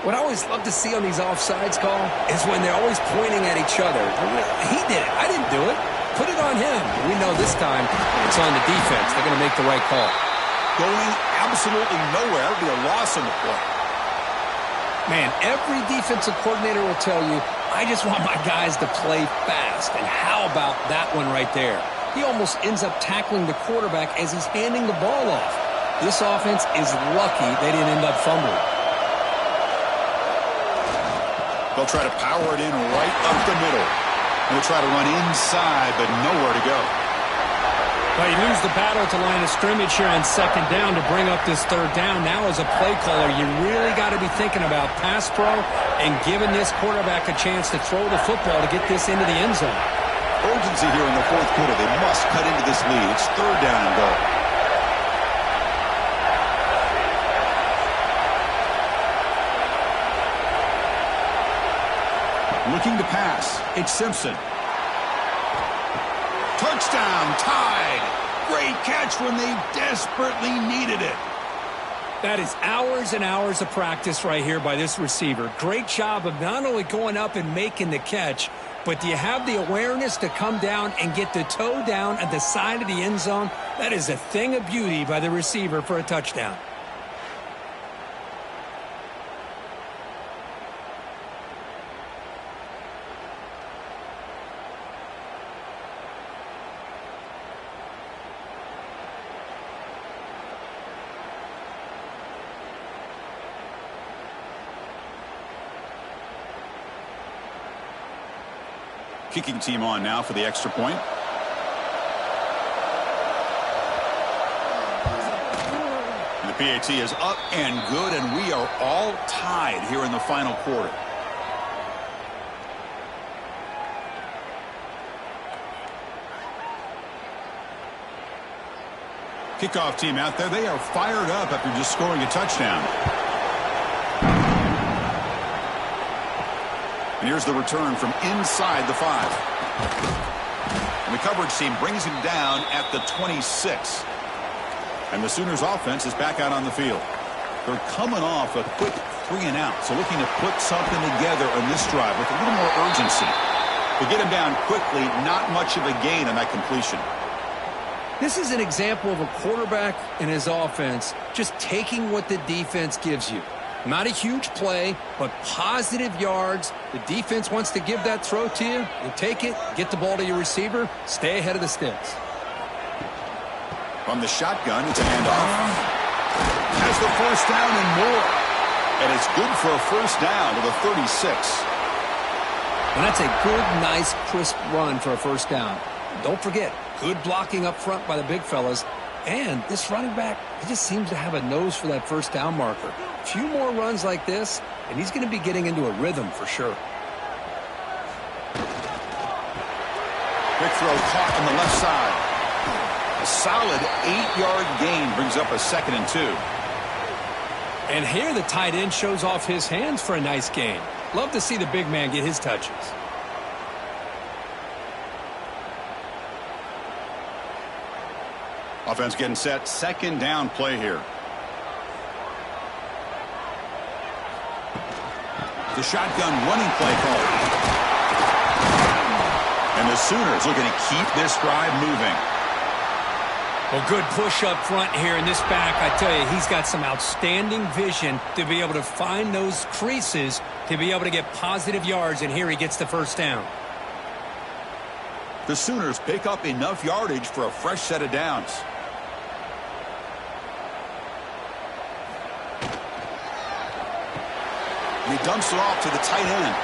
What I always love to see on these offsides call is when they're always pointing at each other. He did it. I didn't do it. Put it on him. We know this time it's on the defense. They're going to make the right call. Going absolutely nowhere. It'll be a loss on the play. Man, every defensive coordinator will tell you, I just want my guys to play fast. And how about that one right there? He almost ends up tackling the quarterback as he's handing the ball off. This offense is lucky they didn't end up fumbling. They'll try to power it in right up the middle. They'll try to run inside, but nowhere to go. Well, you lose the battle at the line of scrimmage here on second down to bring up this third down. Now as a play caller, you really got to be thinking about pass pro and giving this quarterback a chance to throw the football to get this into the end zone. Urgency here in the fourth quarter. They must cut into this lead. It's third down and goal. Looking to pass. It's Simpson. Touchdown, tied. Great catch when they desperately needed it. That is hours and hours of practice right here by this receiver. Great job of not only going up and making the catch, but do you have the awareness to come down and get the toe down at the side of the end zone? That is a thing of beauty by the receiver for a touchdown. Kicking team on now for the extra point. And the PAT is up and good, and we are all tied here in the final quarter. Kickoff team out there. They are fired up after just scoring a touchdown. And here's the return from inside the 5. And the coverage team brings him down at the 26. And the Sooners offense is back out on the field. They're coming off a quick 3 and out, so looking to put something together on this drive with a little more urgency. To get him down quickly, not much of a gain on that completion. This is an example of a quarterback and his offense just taking what the defense gives you. Not a huge play, but positive yards. The defense wants to give that throw to you. You take it, get the ball to your receiver, stay ahead of the sticks. From the shotgun, it's a handoff. Has the first down and more. And it's good for a first down to the 36. And that's a good, nice, crisp run for a first down. Don't forget, good blocking up front by the big fellas. And this running back, he just seems to have a nose for that first down marker. A few more runs like this, and he's going to be getting into a rhythm for sure. Quick throw caught on the left side. A solid 8-yard gain brings up a 2nd and 2. And here the tight end shows off his hands for a nice gain. Love to see the big man get his touches. Offense getting set. Second down play here. The shotgun running play call. And the Sooners looking to keep this drive moving. Well, good push up front here in this back. I tell you, he's got some outstanding vision to be able to find those creases to be able to get positive yards, and here he gets the first down. The Sooners pick up enough yardage for a fresh set of downs. And he dumps it off to the tight end.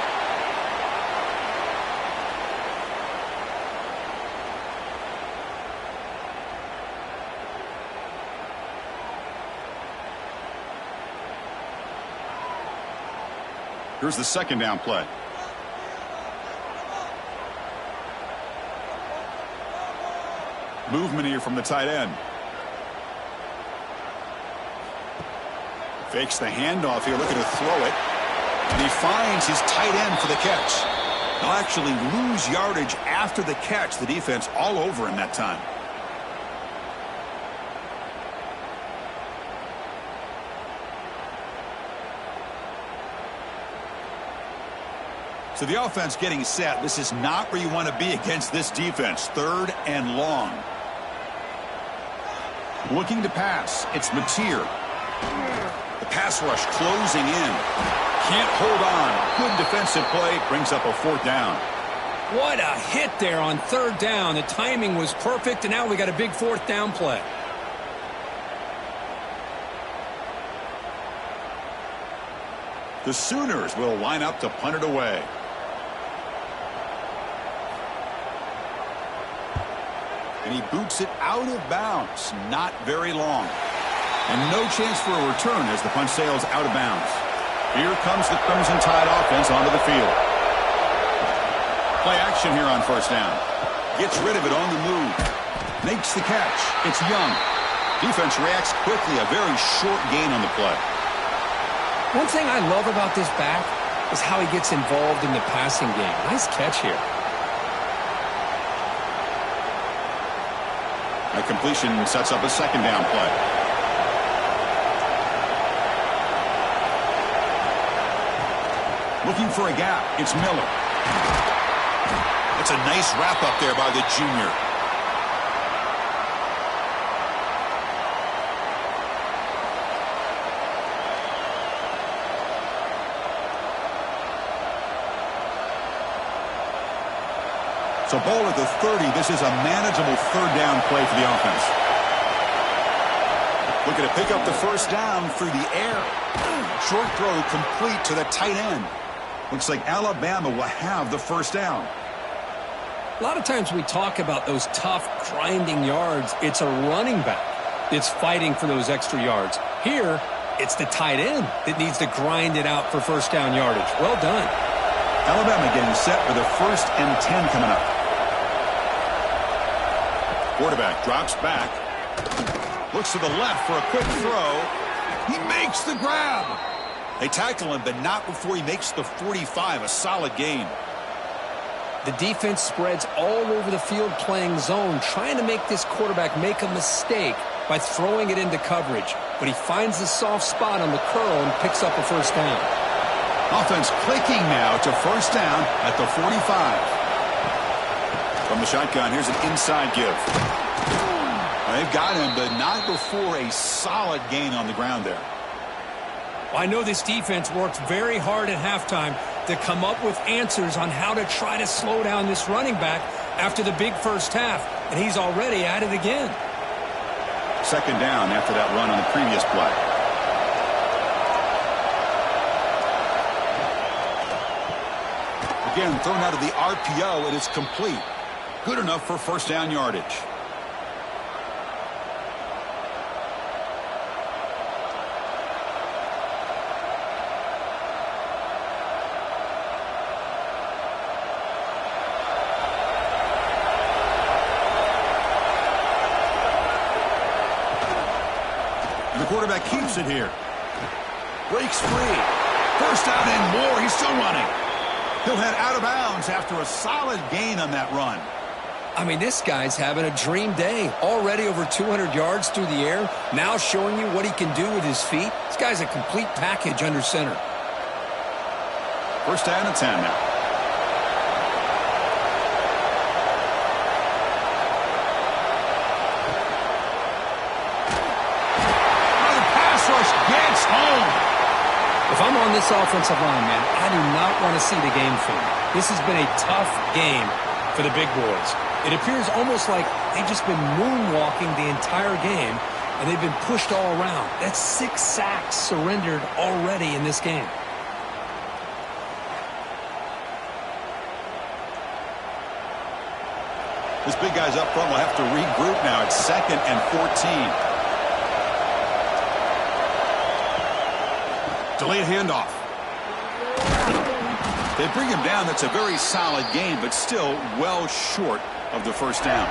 Here's the second down play. Movement here from the tight end. Fakes the handoff here, looking to throw it. And he finds his tight end for the catch. He'll actually lose yardage after the catch. The defense all over him that time. So the offense getting set. This is not where you want to be against this defense. 3rd and long. Looking to pass. It's Mateer. The pass rush closing in. Can't hold on. Good defensive play. Brings up a 4th down. What a hit there on 3rd down. The timing was perfect, and now we got a big 4th down play. The Sooners will line up to punt it away. And he boots it out of bounds. Not very long. And no chance for a return as the punt sails out of bounds. Here comes the Crimson Tide offense onto the field. Play action here on 1st down. Gets rid of it on the move. Makes the catch. It's Young. Defense reacts quickly. A very short gain on the play. One thing I love about this back is how he gets involved in the passing game. Nice catch here. A completion sets up a 2nd down play. Looking for a gap. It's Miller. It's a nice wrap up there by the junior. So ball at the 30. This is a manageable 3rd down play for the offense. Looking to pick up the 1st down through the air. Short throw complete to the tight end. Looks like Alabama will have the 1st down. A lot of times we talk about those tough, grinding yards. It's a running back that's fighting for those extra yards. Here, it's the tight end that needs to grind it out for 1st down yardage. Well done. Alabama getting set for the 1st and 10 coming up. Quarterback drops back. Looks to the left for a quick throw. He makes the grab. They tackle him, but not before he makes the 45. A solid gain. The defense spreads all over the field playing zone, trying to make this quarterback make a mistake by throwing it into coverage. But he finds the soft spot on the curl and picks up a 1st down. Offense clicking now to 1st down at the 45. From the shotgun, here's an inside give. They've got him, but not before a solid gain on the ground there. Well, I know this defense worked very hard at halftime to come up with answers on how to try to slow down this running back after the big 1st half, and he's already at it again. 2nd down after that run on the previous play. Again, thrown out of the RPO, and it's complete. Good enough for 1st down yardage. And the quarterback keeps it here. Breaks free. 1st down and more. He's still running. He'll head out of bounds after a solid gain on that run. I mean, this guy's having a dream day. Already over 200 yards through the air. Now showing you what he can do with his feet. This guy's a complete package under center. 1st down and 10 now. The pass rush gets home. If I'm on this offensive line, man, I do not want to see the game film. This has been a tough game for the big boys. It appears almost like they've just been moonwalking the entire game, and they've been pushed all around. That's 6 sacks surrendered already in this game. This big guy's up front will have to regroup now. It's 2nd and 14. Delayed handoff. They bring him down. That's a very solid gain, but still well short of the first down.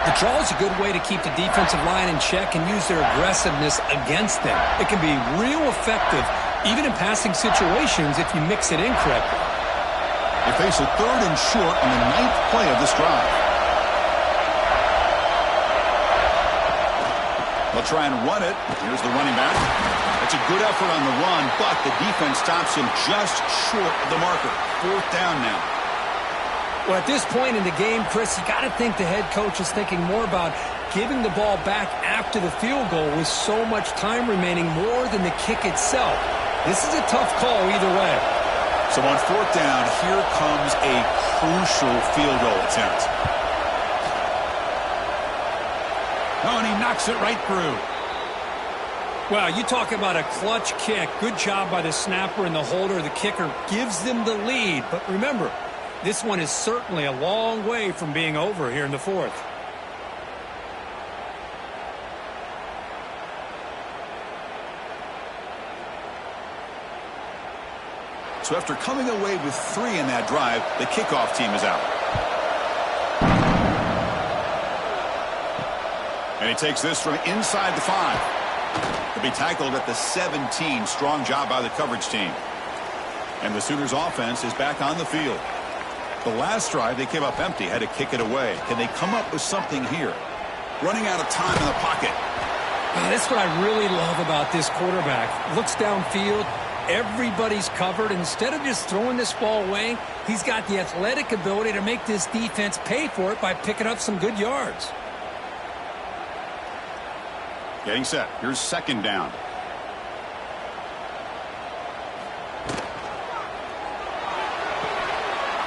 The draw is a good way to keep the defensive line in check and use their aggressiveness against them. It can be real effective, even in passing situations, if you mix it in correctly. They face a 3rd and short on the 9th play of this drive. They'll try and run it. Here's the running back. That's a good effort on the run, but the defense stops him just short of the marker. 4th down now. Well, at this point in the game, Chris, you got to think the head coach is thinking more about giving the ball back after the field goal with so much time remaining more than the kick itself. This is a tough call either way. So on 4th down, here comes a crucial field goal attempt. Oh, and he knocks it right through. Well, you talk about a clutch kick. Good job by the snapper and the holder. The kicker gives them the lead. But remember, this one is certainly a long way from being over here in the 4th. So after coming away with 3 in that drive, the kickoff team is out. And he takes this from inside the 5. He'll be tackled at the 17. Strong job by the coverage team. And the Sooners offense is back on the field. The last drive, they came up empty, had to kick it away. Can they come up with something here? Running out of time in the pocket. That's what I really love about this quarterback. Looks downfield. Everybody's covered. Instead of just throwing this ball away, he's got the athletic ability to make this defense pay for it by picking up some good yards. Getting set. Here's 2nd down.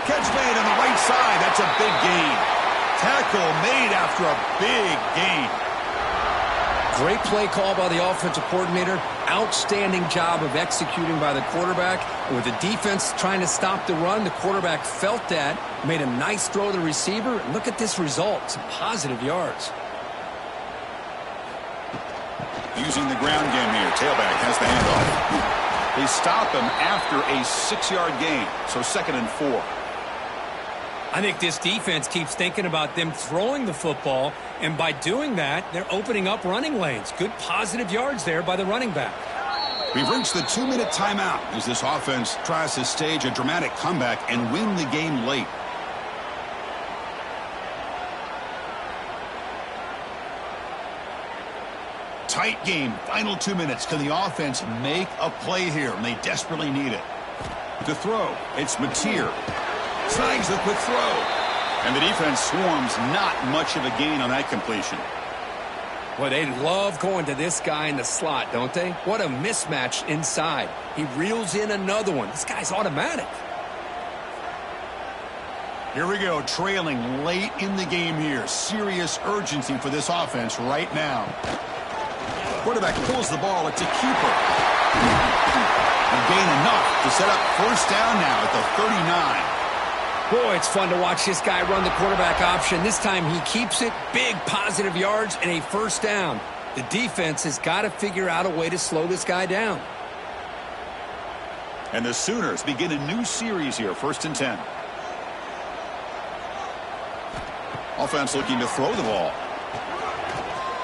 Catch made on the right side. That's a big gain. Tackle made after a big gain. Great play call by the offensive coordinator. Outstanding job of executing by the quarterback. And with the defense trying to stop the run, the quarterback felt that, made a nice throw to the receiver. And look at this result. Some positive yards. Using the ground game here. Tailback has the handoff. They stop him after a 6-yard gain. So 2nd and 4. I think this defense keeps thinking about them throwing the football, and by doing that, they're opening up running lanes. Good positive yards there by the running back. We've reached the 2-minute timeout as this offense tries to stage a dramatic comeback and win the game late. Tight game. Final 2 minutes. Can the offense make a play here? And they desperately need it. To throw, it's Mateer. Snags the quick throw. And the defense swarms. Not much of a gain on that completion. Well, they love going to this guy in the slot, don't they? What a mismatch inside. He reels in another one. This guy's automatic. Here we go, trailing late in the game here. Serious urgency for this offense right now. Quarterback pulls the ball. It's a keeper. And gain enough to set up 1st down now at the 39. Boy, it's fun to watch this guy run the quarterback option. This time he keeps it. Big positive yards and a 1st down. The defense has got to figure out a way to slow this guy down. And the Sooners begin a new series here. 1st and 10. Offense looking to throw the ball.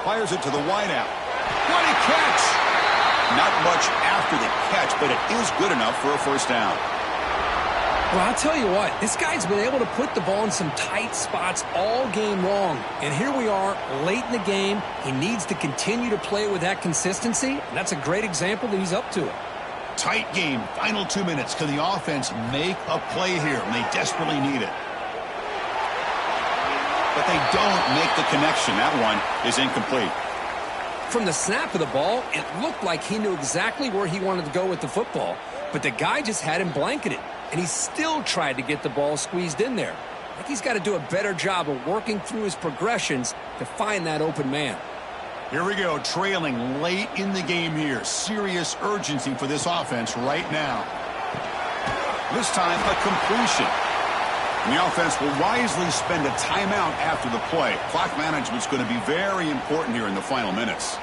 Fires it to the wideout. What a catch! Not much after the catch, but it is good enough for a 1st down. Well, I'll tell you what, this guy's been able to put the ball in some tight spots all game long. And here we are, late in the game. He needs to continue to play with that consistency, and that's a great example that he's up to it. Tight game, final 2 minutes. Can the offense make a play here? And they desperately need it. But they don't make the connection. That one is incomplete. From the snap of the ball, it looked like he knew exactly where he wanted to go with the football. But the guy just had him blanketed. And he still tried to get the ball squeezed in there. I think he's got to do a better job of working through his progressions to find that open man. Here we go, trailing late in the game here. Serious urgency for this offense right now. This time, a completion. And the offense will wisely spend a timeout after the play. Clock management's going to be very important here in the final minutes.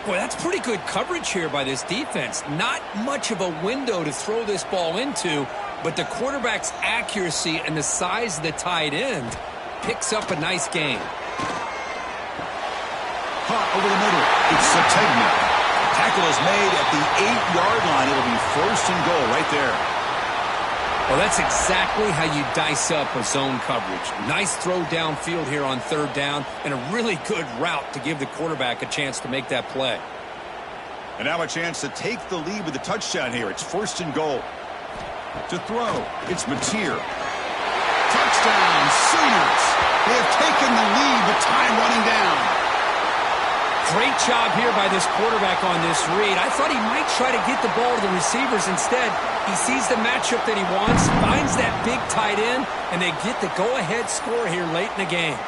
Boy, that's pretty good coverage here by this defense. Not much of a window to throw this ball into, but the quarterback's accuracy and the size of the tight end picks up a nice gain. Caught over the middle. It's Sategna. Tackle is made at the 8-yard line. It'll be 1st and goal right there. Well, that's exactly how you dice up a zone coverage. Nice throw downfield here on 3rd down, and a really good route to give the quarterback a chance to make that play. And now a chance to take the lead with a touchdown here. It's 1st and goal. To throw, it's Mateer. Touchdown, Sooners. They have taken the lead with time running down. Great job here by this quarterback on this read. I thought he might try to get the ball to the receivers. Instead, he sees the matchup that he wants, finds that big tight end, and they get the go-ahead score here late in the game.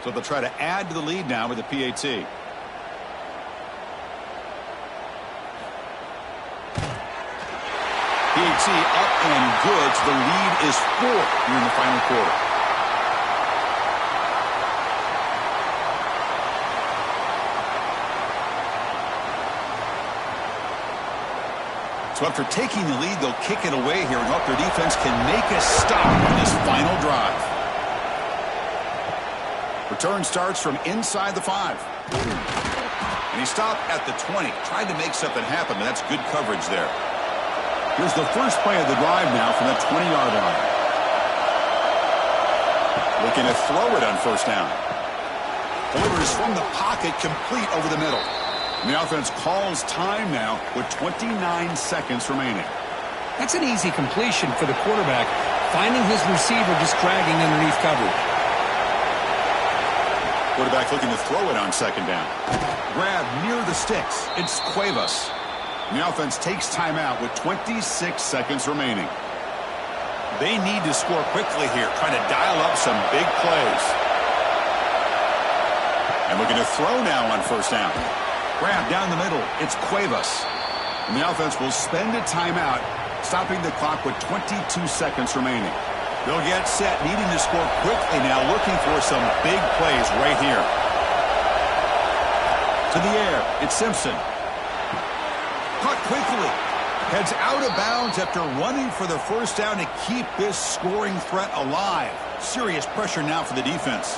So they'll try to add to the lead now with a PAT. PAT up and good. So the lead is 4 here in the final quarter. So after taking the lead, they'll kick it away here and hope their defense can make a stop on this final drive. Return starts from inside the 5. And he stopped at the 20. Tried to make something happen, but that's good coverage there. Here's the first play of the drive now from the 20-yard line. Looking to throw it on 1st down. Delivers from the pocket, complete over the middle. And the offense calls time now with 29 seconds remaining. That's an easy completion for the quarterback, finding his receiver just dragging underneath coverage. Quarterback looking to throw it on 2nd down. Grab near the sticks. It's Cuevas. And the offense takes timeout with 26 seconds remaining. They need to score quickly here, trying to dial up some big plays. And looking to throw now on 1st down. Grab down the middle. It's Cuevas. And the offense will spend a timeout, stopping the clock with 22 seconds remaining. They'll get set, needing to score quickly now, looking for some big plays right here. To the air, it's Simpson. Caught quickly. Heads out of bounds after running for the 1st down to keep this scoring threat alive. Serious pressure now for the defense.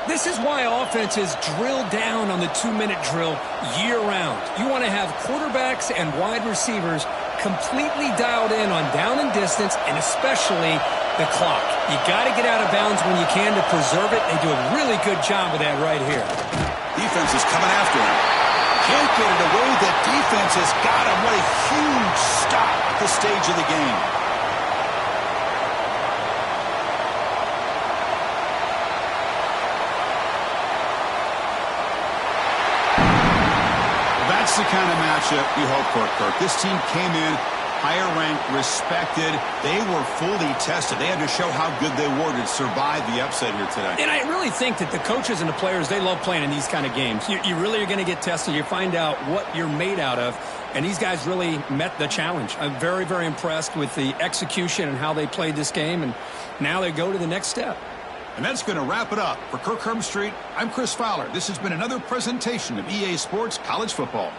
This is why offenses drill down on the 2-minute drill year-round. You want to have quarterbacks and wide receivers completely dialed in on down and distance, and especially the clock. You got to get out of bounds when you can to preserve it. They do a really good job of that right here. Defense is coming after him. Can't get it away. The defense has got him. What a huge stop at this stage of the game. That's the kind of matchup you hope for, Kirk. This team came in higher ranked, respected. They were fully tested. They had to show how good they were to survive the upset here today. And I really think that the coaches and the players, they love playing in these kind of games. You really are going to get tested. You find out what you're made out of. And these guys really met the challenge. I'm very, very impressed with the execution and how they played this game. And now they go to the next step. And that's going to wrap it up. For Kirk Herbstreit, I'm Chris Fowler. This has been another presentation of EA Sports College Football.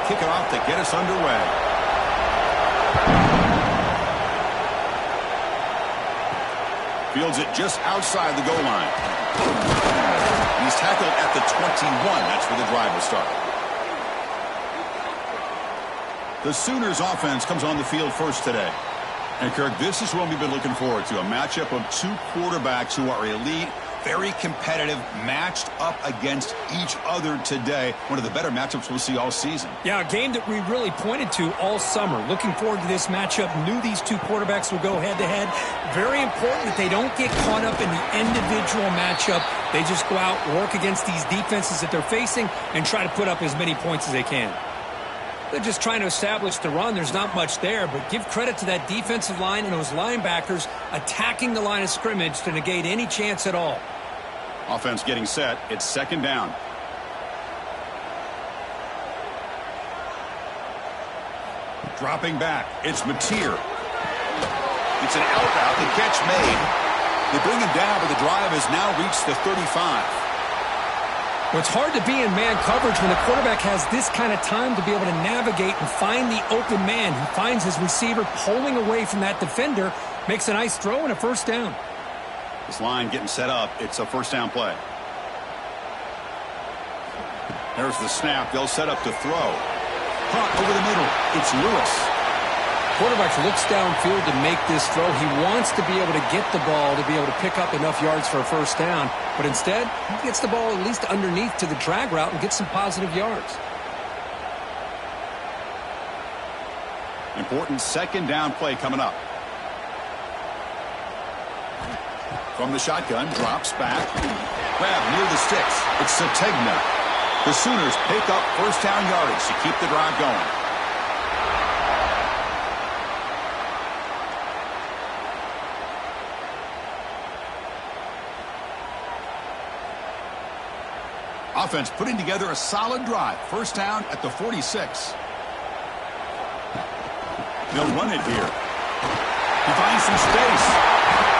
kick it off to get us underway. Fields it just outside the goal line. He's tackled at the 21. That's where the drive will start. The Sooners offense comes on the field first today. And, Kirk, this is what we've been looking forward to, a matchup of two quarterbacks who are elite, very competitive, matched up against each other today. One of the better matchups we'll see all season. Yeah, a game that we really pointed to all summer. Looking forward to this matchup. Knew these two quarterbacks would go head-to-head. Very important that they don't get caught up in the individual matchup. They just go out, work against these defenses that they're facing, and try to put up as many points as they can. They're just trying to establish the run. There's not much there, but give credit to that defensive line and those linebackers attacking the line of scrimmage to negate any chance at all. Offense getting set. It's second down. Dropping back. It's Mateer. It's an out route. The catch made. They bring him down, but the drive has now reached the 35. Well, it's hard to be in man coverage when the quarterback has this kind of time to be able to navigate and find the open man. He finds his receiver pulling away from that defender, makes a nice throw and a first down. This line getting set up. It's a first down play. There's the snap. They'll set up to throw. Caught over the middle. It's Lewis. Quarterback looks downfield to make this throw. He wants to be able to get the ball to be able to pick up enough yards for a first down. But instead, he gets the ball at least underneath to the drag route and gets some positive yards. Important second down play coming up. From the shotgun, drops back. Grab near the sticks. It's Sategna. The Sooners pick up first down yardage to keep the drive going. Offense putting together a solid drive. First down at the 46. They'll run it here. He finds some space.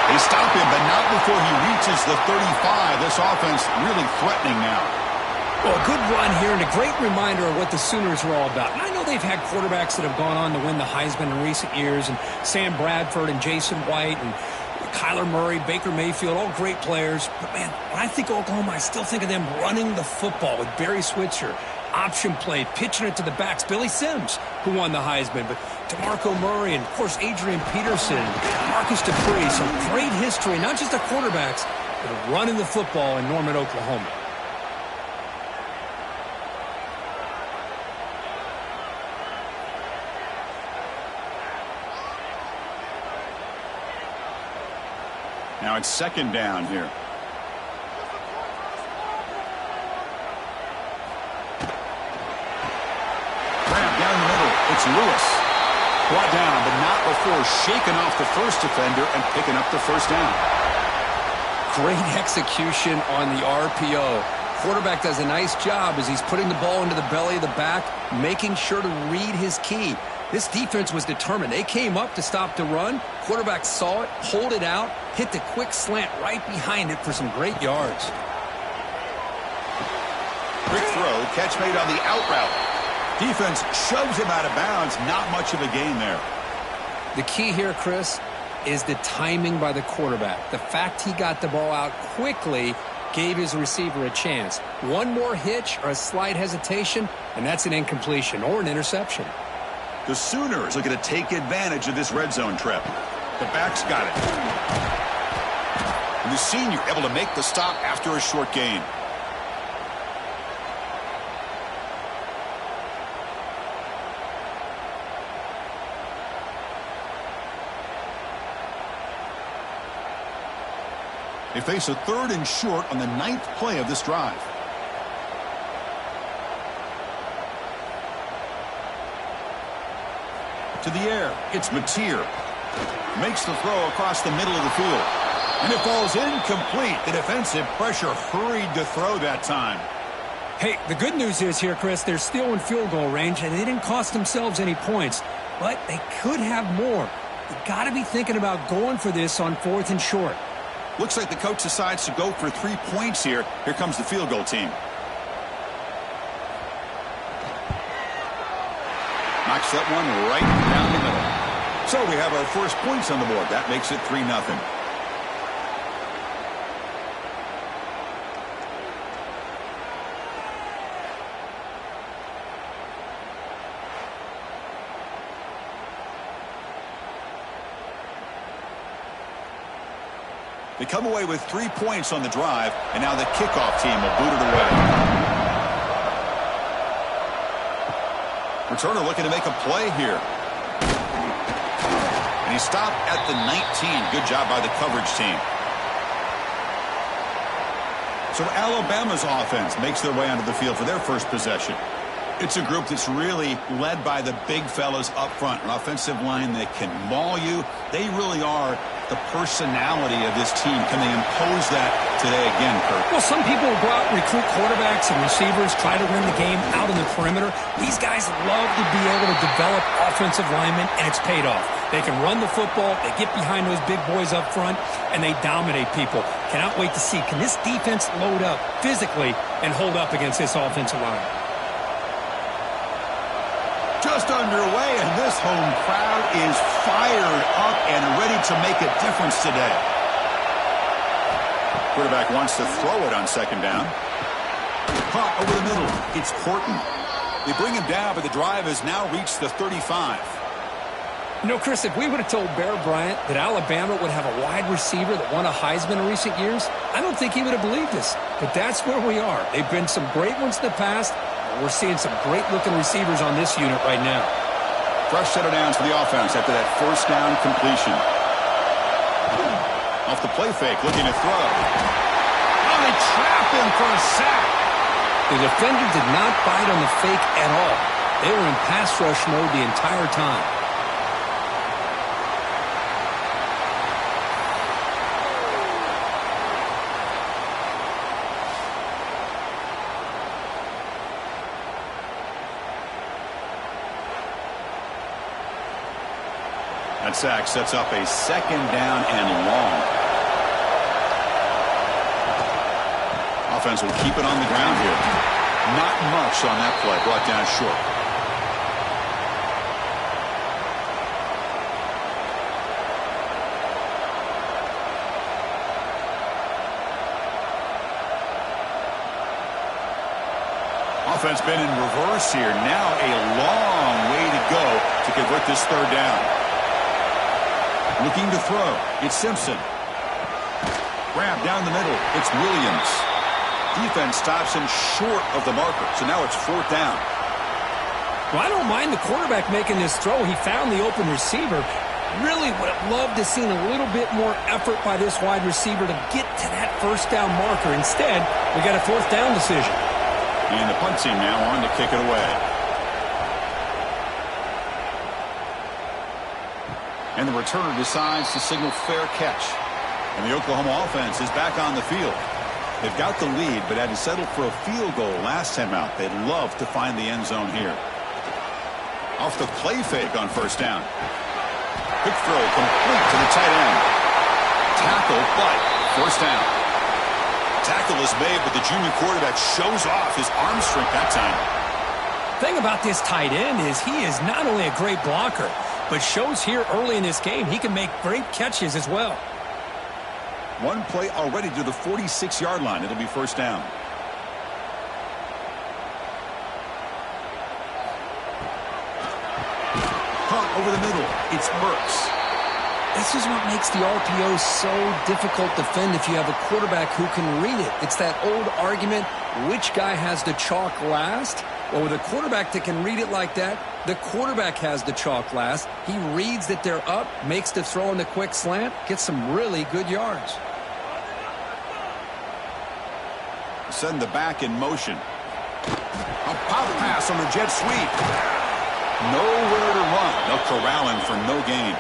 They stop him, but not before he reaches the 35. This offense really threatening now. Well, a good run here and a great reminder of what the Sooners are all about. And I know they've had quarterbacks that have gone on to win the Heisman in recent years, and Sam Bradford and Jason White and Kyler Murray, Baker Mayfield, all great players. But, man, when I think of Oklahoma, I still think of them running the football with Barry Switzer. Option play, pitching it to the backs. Billy Sims, who won the Heisman. But DeMarco Murray and, of course, Adrian Peterson, Marcus Dupree. Some great history, not just the quarterbacks, but running the football in Norman, Oklahoma. Now it's second down here. Grab down the middle. It's Lewis. Brought down, but not before shaking off the first defender and picking up the first down. Great execution on the RPO. Quarterback does a nice job as he's putting the ball into the belly of the back, making sure to read his key. This defense was determined. They came up to stop the run. Quarterback saw it, pulled it out, hit the quick slant right behind it for some great yards. Quick throw, catch made on the out route. Defense shoves him out of bounds. Not much of a gain there. The key here, Chris, is the timing by the quarterback. The fact he got the ball out quickly gave his receiver a chance. One more hitch or a slight hesitation, and that's an incompletion or an interception. The Sooners are going to take advantage of this red zone trip. The backs got it. And the senior able to make the stop after a short gain. They face a third and short on the 9th play of this drive. To the air, it's Mateer. Makes the throw across the middle of the field. And it falls incomplete. The defensive pressure hurried to throw that time. Hey, the good news is here, Chris, they're still in field goal range, and they didn't cost themselves any points. But they could have more. You got to be thinking about going for this on 4th and short. Looks like the coach decides to go for 3 points here. Here comes the field goal team. Knocks that one right down the middle. So we have our first points on the board. That makes it 3-0. They come away with 3 points on the drive, and now the kickoff team will boot it away. Returner looking to make a play here. And he stopped at the 19. Good job by the coverage team. So Alabama's offense makes their way onto the field for their first possession. It's a group that's really led by the big fellas up front. An offensive line that can maul you. They really are the personality of this team. Can they impose that today again, Kirk? Well, some people will go out and recruit quarterbacks and receivers, try to win the game out on the perimeter. These guys love to be able to develop offensive linemen, and it's paid off. They can run the football, they get behind those big boys up front, and they dominate people. Cannot wait to see, can this defense load up physically and hold up against this offensive line? Just underway, and this home crowd is fired up and ready to make a difference today. Quarterback wants to throw it on second down. Caught over the middle. It's Horton. They bring him down, but the drive has now reached the 35. You know, Chris, if we would have told Bear Bryant that Alabama would have a wide receiver that won a Heisman in recent years, I don't think he would have believed us. But that's where we are. They've been some great ones in the past. We're seeing some great-looking receivers on this unit right now. Fresh set of downs for the offense after that first down completion. Off the play fake, looking to throw. Oh, they trap him for a sack. The defender did not bite on the fake at all. They were in pass rush mode the entire time. That sack sets up a second down and long. Offense will keep it on the ground here. Not much on that play. Brought down short. Offense been in reverse here. Now a long way to go to convert this third down. Looking to throw. It's Simpson. Grab down the middle. It's Williams. Defense stops him short of the marker. So now it's fourth down. Well, I don't mind the quarterback making this throw. He found the open receiver. Really would have loved to have seen a little bit more effort by this wide receiver to get to that first down marker. Instead, we got a fourth down decision. And the punt team now on to kick it away. And the returner decides to signal fair catch. And the Oklahoma offense is back on the field. They've got the lead, but had to settle for a field goal last time out. They'd love to find the end zone here. Off the play fake on first down. Quick throw complete to the tight end. Tackle, but first down. Tackle is made, but the junior quarterback shows off his arm strength that time. Thing about this tight end is he is not only a great blocker, but shows here early in this game he can make great catches as well. One play already to the 46-yard line. It'll be first down. Caught over the middle. It's Burks. This is what makes the RPO so difficult to defend if you have a quarterback who can read it. It's that old argument, which guy has the chalk last? Well, with a quarterback that can read it like that, the quarterback has the chalk last. He reads that they're up, makes the throw in the quick slant, gets some really good yards. Send the back in motion. A pop pass on the jet sweep. Nowhere to run. They'll corral him for no gain.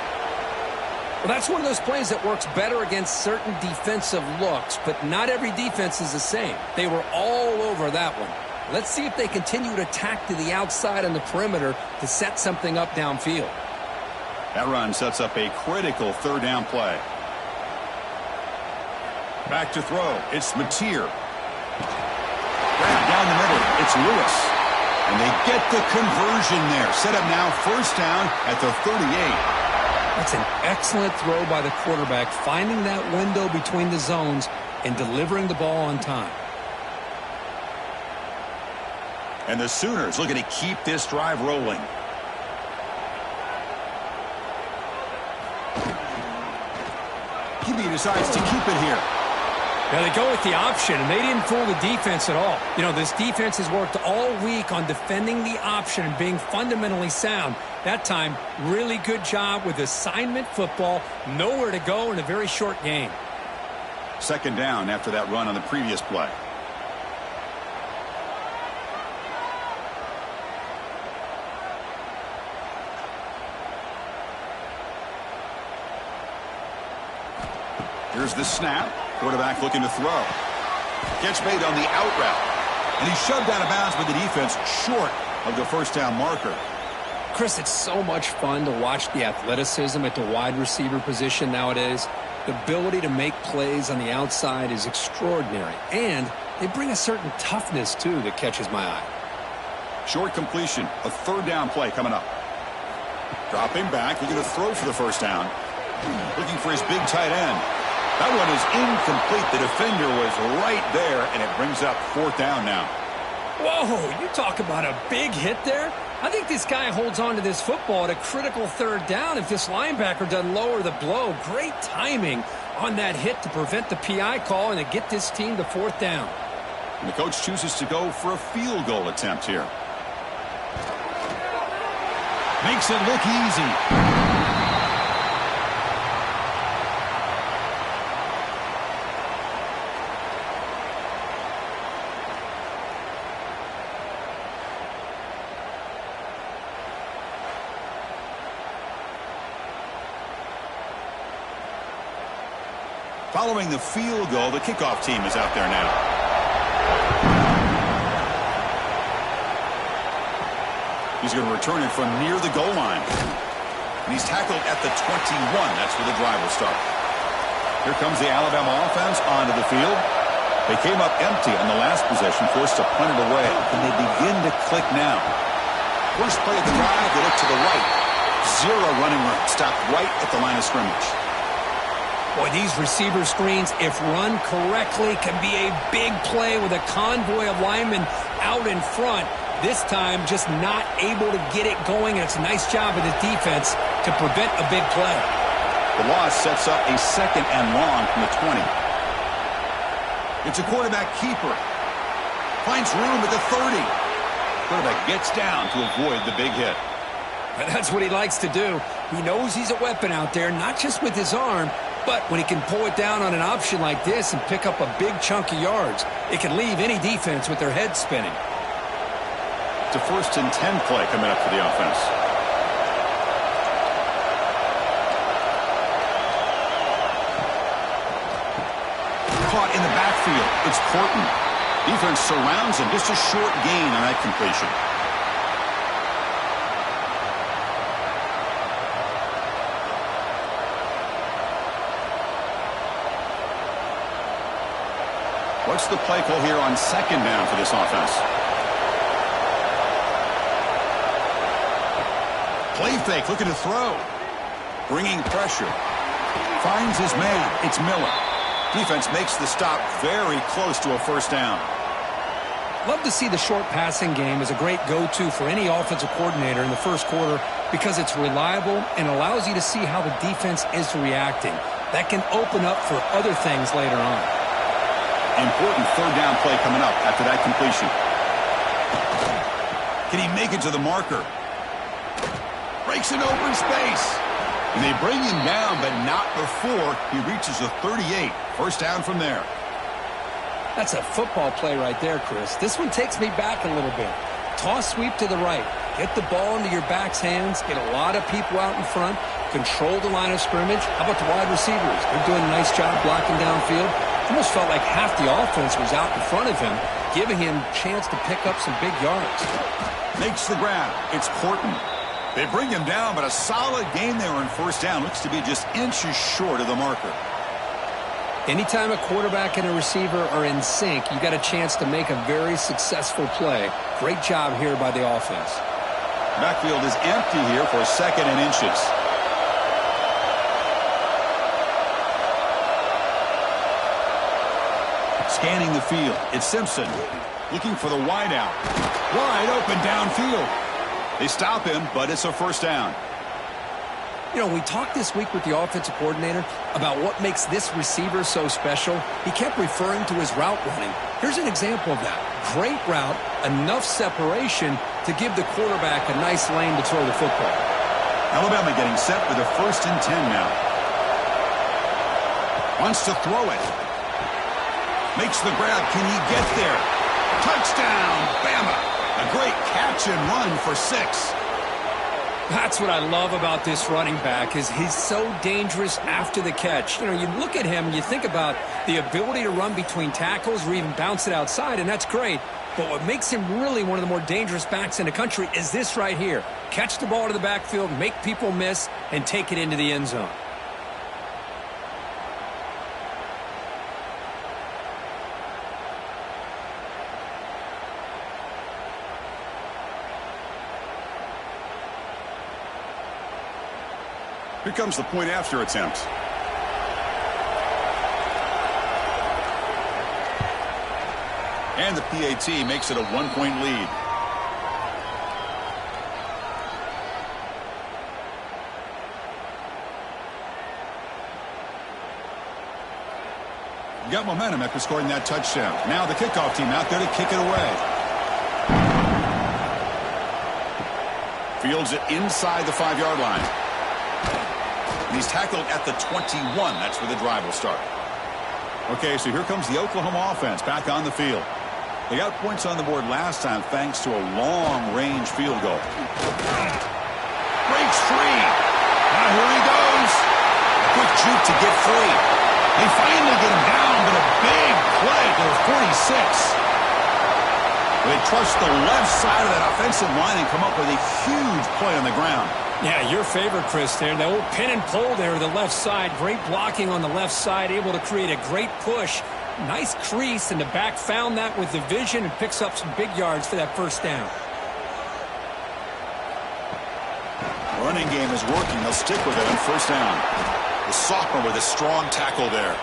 Well, that's one of those plays that works better against certain defensive looks, but not every defense is the same. They were all over that one. Let's see if they continue to attack to the outside on the perimeter to set something up downfield. That run sets up a critical third down play. Back to throw. It's Mateer. Grab down the middle. It's Lewis. And they get the conversion there. Set up now, first down at the 38. That's an excellent throw by the quarterback, finding that window between the zones and delivering the ball on time. And the Sooners looking to keep this drive rolling. QB decides to keep it here. Now they go with the option, and they didn't fool the defense at all. You know, this defense has worked all week on defending the option and being fundamentally sound. That time, really good job with assignment football. Nowhere to go in a very short game. Second down after that run on the previous play. Here's the snap. Quarterback looking to throw. Catch made on the out route. And he's shoved out of bounds by the defense short of the first down marker. Chris, it's so much fun to watch the athleticism at the wide receiver position nowadays. The ability to make plays on the outside is extraordinary. And they bring a certain toughness, too, that catches my eye. Short completion. A third down play coming up. Dropping back. Looking to throw for the first down. Looking for his big tight end. That one is incomplete. The defender was right there, and it brings up fourth down now. Whoa, you talk about a big hit there. I think this guy holds on to this football at a critical third down if this linebacker doesn't lower the blow. Great timing on that hit to prevent the PI call and to get this team to fourth down. And the coach chooses to go for a field goal attempt here. Makes it look easy. Following the field goal, the kickoff team is out there now. He's going to return it from near the goal line. And he's tackled at the 21. That's where the drive will start. Here comes the Alabama offense onto the field. They came up empty on the last possession, forced to punt it away. And they begin to click now. First play of the drive, they look to the right. Zero running room. Stopped right at the line of scrimmage. Boy, these receiver screens, if run correctly, can be a big play with a convoy of linemen out in front. This time, just not able to get it going, and it's a nice job of the defense to prevent a big play. The loss sets up a second and long from the 20. It's a quarterback keeper. Finds room at the 30. Quarterback gets down to avoid the big hit. And that's what he likes to do. He knows he's a weapon out there, not just with his arm, but when he can pull it down on an option like this and pick up a big chunk of yards, it can leave any defense with their head spinning. It's a 1st and 10 play coming up for the offense. Caught in the backfield. It's Porton. Defense surrounds him. Just a short gain on that completion. What's the play call here on second down for this offense? Play fake, looking to throw. Bringing pressure. Finds his man. It's Miller. Defense makes the stop very close to a first down. Love to see the short passing game as a great go-to for any offensive coordinator in the first quarter because it's reliable and allows you to see how the defense is reacting. That can open up for other things later on. Important third down play coming up after that completion. Can he make it to the marker? Breaks an open space. And they bring him down, but not before he reaches the 38. First down from there. That's a football play right there, Chris. This one takes me back a little bit. Toss sweep to the right. Get the ball into your back's hands. Get a lot of people out in front. Control the line of scrimmage. How about the wide receivers? They're doing a nice job blocking downfield. Almost felt like half the offense was out in front of him, giving him a chance to pick up some big yards. Makes the grab. It's Porton. They bring him down, but a solid gain there on first down. Looks to be just inches short of the marker. Anytime a quarterback and a receiver are in sync, you got a chance to make a very successful play. Great job here by the offense. Backfield is empty here for 2nd and inches. Scanning the field, it's Simpson looking for the wideout. Wide open downfield. They stop him, but it's a first down. You know, we talked this week with the offensive coordinator about what makes this receiver so special. He kept referring to his route running. Here's an example of that. Great route, enough separation to give the quarterback a nice lane to throw the football. Alabama getting set with a 1st and 10 now. Wants to throw it. Makes the grab. Can he get there? Touchdown, Bama. A great catch and run for 6. That's what I love about this running back is he's so dangerous after the catch. You know, you look at him and you think about the ability to run between tackles or even bounce it outside, and that's great. But what makes him really one of the more dangerous backs in the country is this right here. Catch the ball to the backfield, make people miss, and take it into the end zone. Here comes the point after attempt. And the PAT makes it a 1-point lead. Got momentum after scoring that touchdown. Now the kickoff team out there to kick it away. Fields it inside the 5-yard line. And he's tackled at the 21. That's where the drive will start. Okay, so here comes the Oklahoma offense back on the field. They got points on the board last time thanks to a long-range field goal. Breaks free. Now here he goes. Quick juke to get free. They finally get him down, but a big play to the 46. They trust the left side of that offensive line and come up with a huge play on the ground. Yeah, your favorite, Chris, there. The old pin and pull there to the left side. Great blocking on the left side, able to create a great push. Nice crease, and the back found that with the vision and picks up some big yards for that first down. Running game is working. They'll stick with it on first down. The sophomore with a strong tackle there.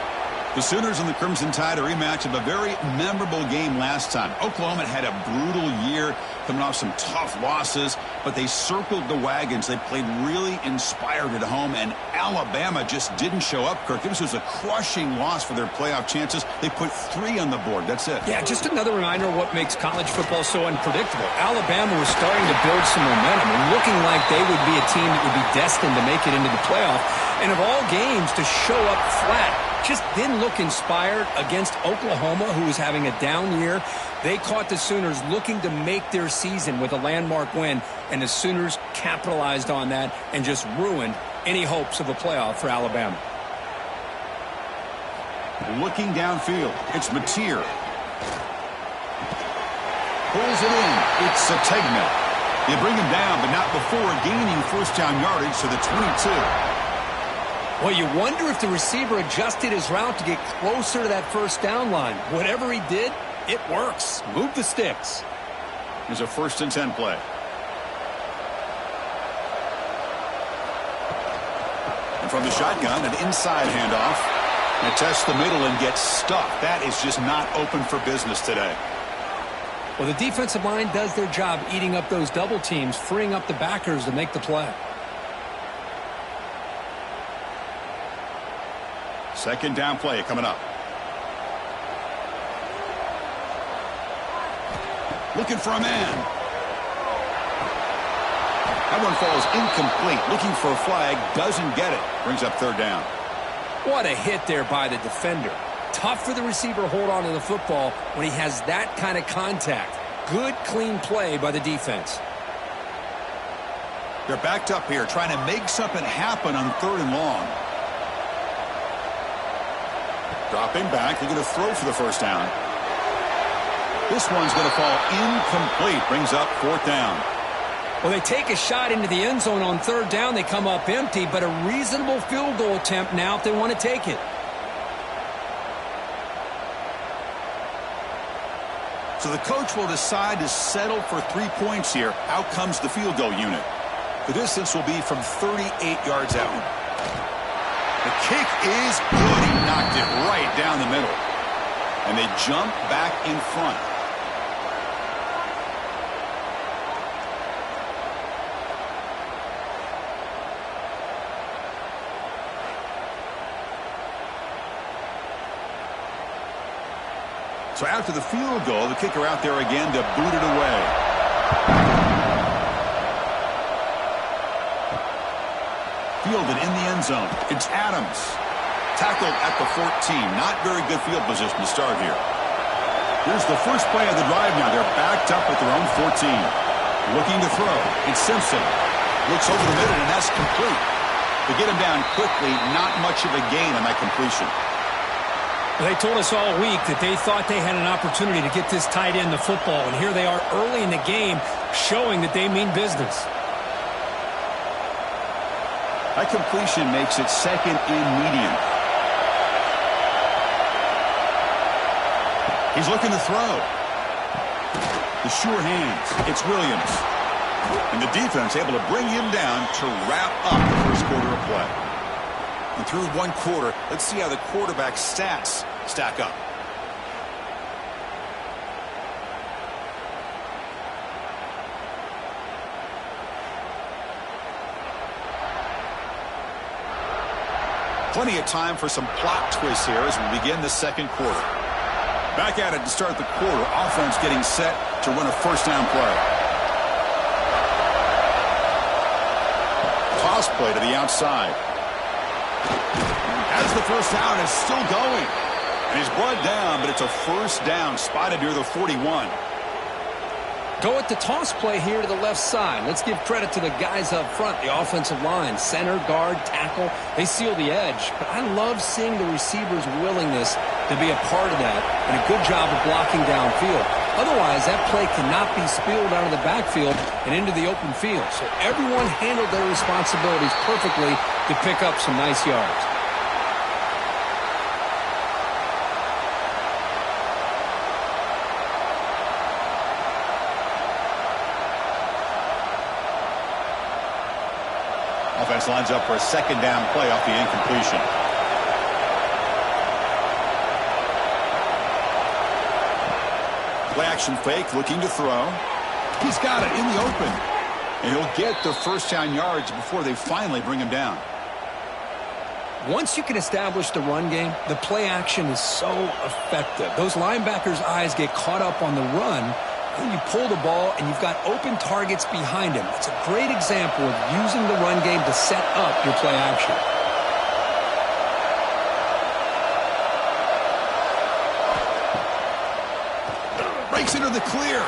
The Sooners and the Crimson Tide, a rematch of a very memorable game last time. Oklahoma had a brutal year, coming off some tough losses, but they circled the wagons. They played really inspired at home, and Alabama just didn't show up, Kirk. This was a crushing loss for their playoff chances. They put 3 on the board. That's it. Yeah, just another reminder of what makes college football so unpredictable. Alabama was starting to build some momentum and looking like they would be a team that would be destined to make it into the playoff. And of all games, to show up flat, just didn't look inspired against Oklahoma, who was having a down year. They caught the Sooners looking to make their season with a landmark win, and the Sooners capitalized on that and just ruined any hopes of a playoff for Alabama. Looking downfield, it's Mateer. Pulls it in. It's Sategna. They bring him down, but not before gaining first down yardage to the 22. Well, you wonder if the receiver adjusted his route to get closer to that first down line. Whatever he did, it works. Move the sticks. Here's a 1st and 10 play. And from the shotgun, an inside handoff. And tests the middle and gets stuffed. That is just not open for business today. Well, the defensive line does their job eating up those double teams, freeing up the backers to make the play. 2nd down play coming up. Looking for a man. That one falls incomplete. Looking for a flag. Doesn't get it. Brings up 3rd down. What a hit there by the defender. Tough for the receiver to hold on to the football when he has that kind of contact. Good, clean play by the defense. They're backed up here trying to make something happen on 3rd and long. Dropping back, they're going to throw for the first down. This one's going to fall incomplete. Brings up 4th down. Well, they take a shot into the end zone on 3rd down. They come up empty, but a reasonable field goal attempt now if they want to take it. So the coach will decide to settle for 3 points here. Out comes the field goal unit. The distance will be from 38 yards out. The kick is good. He knocked it right down the middle. And they jump back in front. So after the field goal, the kicker out there again to boot it away. Fielded in the end zone. It's Adams. Tackled at the 14. Not very good field position to start here. Here's the first play of the drive now. They're backed up at their own 14. Looking to throw. It's Simpson. Looks over the middle, and that's complete. They get him down quickly. Not much of a gain on that completion. They told us all week that they thought they had an opportunity to get this tight end the football, and here they are early in the game showing that they mean business. That completion makes it second and medium. He's looking to throw. The sure hands. It's Williams. And the defense able to bring him down to wrap up the first quarter of play. And through one quarter, let's see how the quarterback's stats stack up. Plenty of time for some plot twists here as we begin the second quarter. Back at it to start the quarter. Offense getting set to run a first down play. Toss play to the outside. As the first down is still going. And he's brought down, but it's a first down spotted near the 41. Go at the toss play here to the left side. Let's give credit to the guys up front, the offensive line, center, guard, tackle. They seal the edge. But I love seeing the receiver's willingness to be a part of that and a good job of blocking downfield. Otherwise, that play cannot be spilled out of the backfield and into the open field. So everyone handled their responsibilities perfectly to pick up some nice yards. Offense lines up for a second down play off the incompletion. Play action fake, looking to throw. He's got it in the open. And he'll get the first down yards before they finally bring him down. Once you can establish the run game, the play action is so effective. Those linebackers' eyes get caught up on the run. When you pull the ball and you've got open targets behind him, it's a great example of using the run game to set up your play action. Breaks into the clear.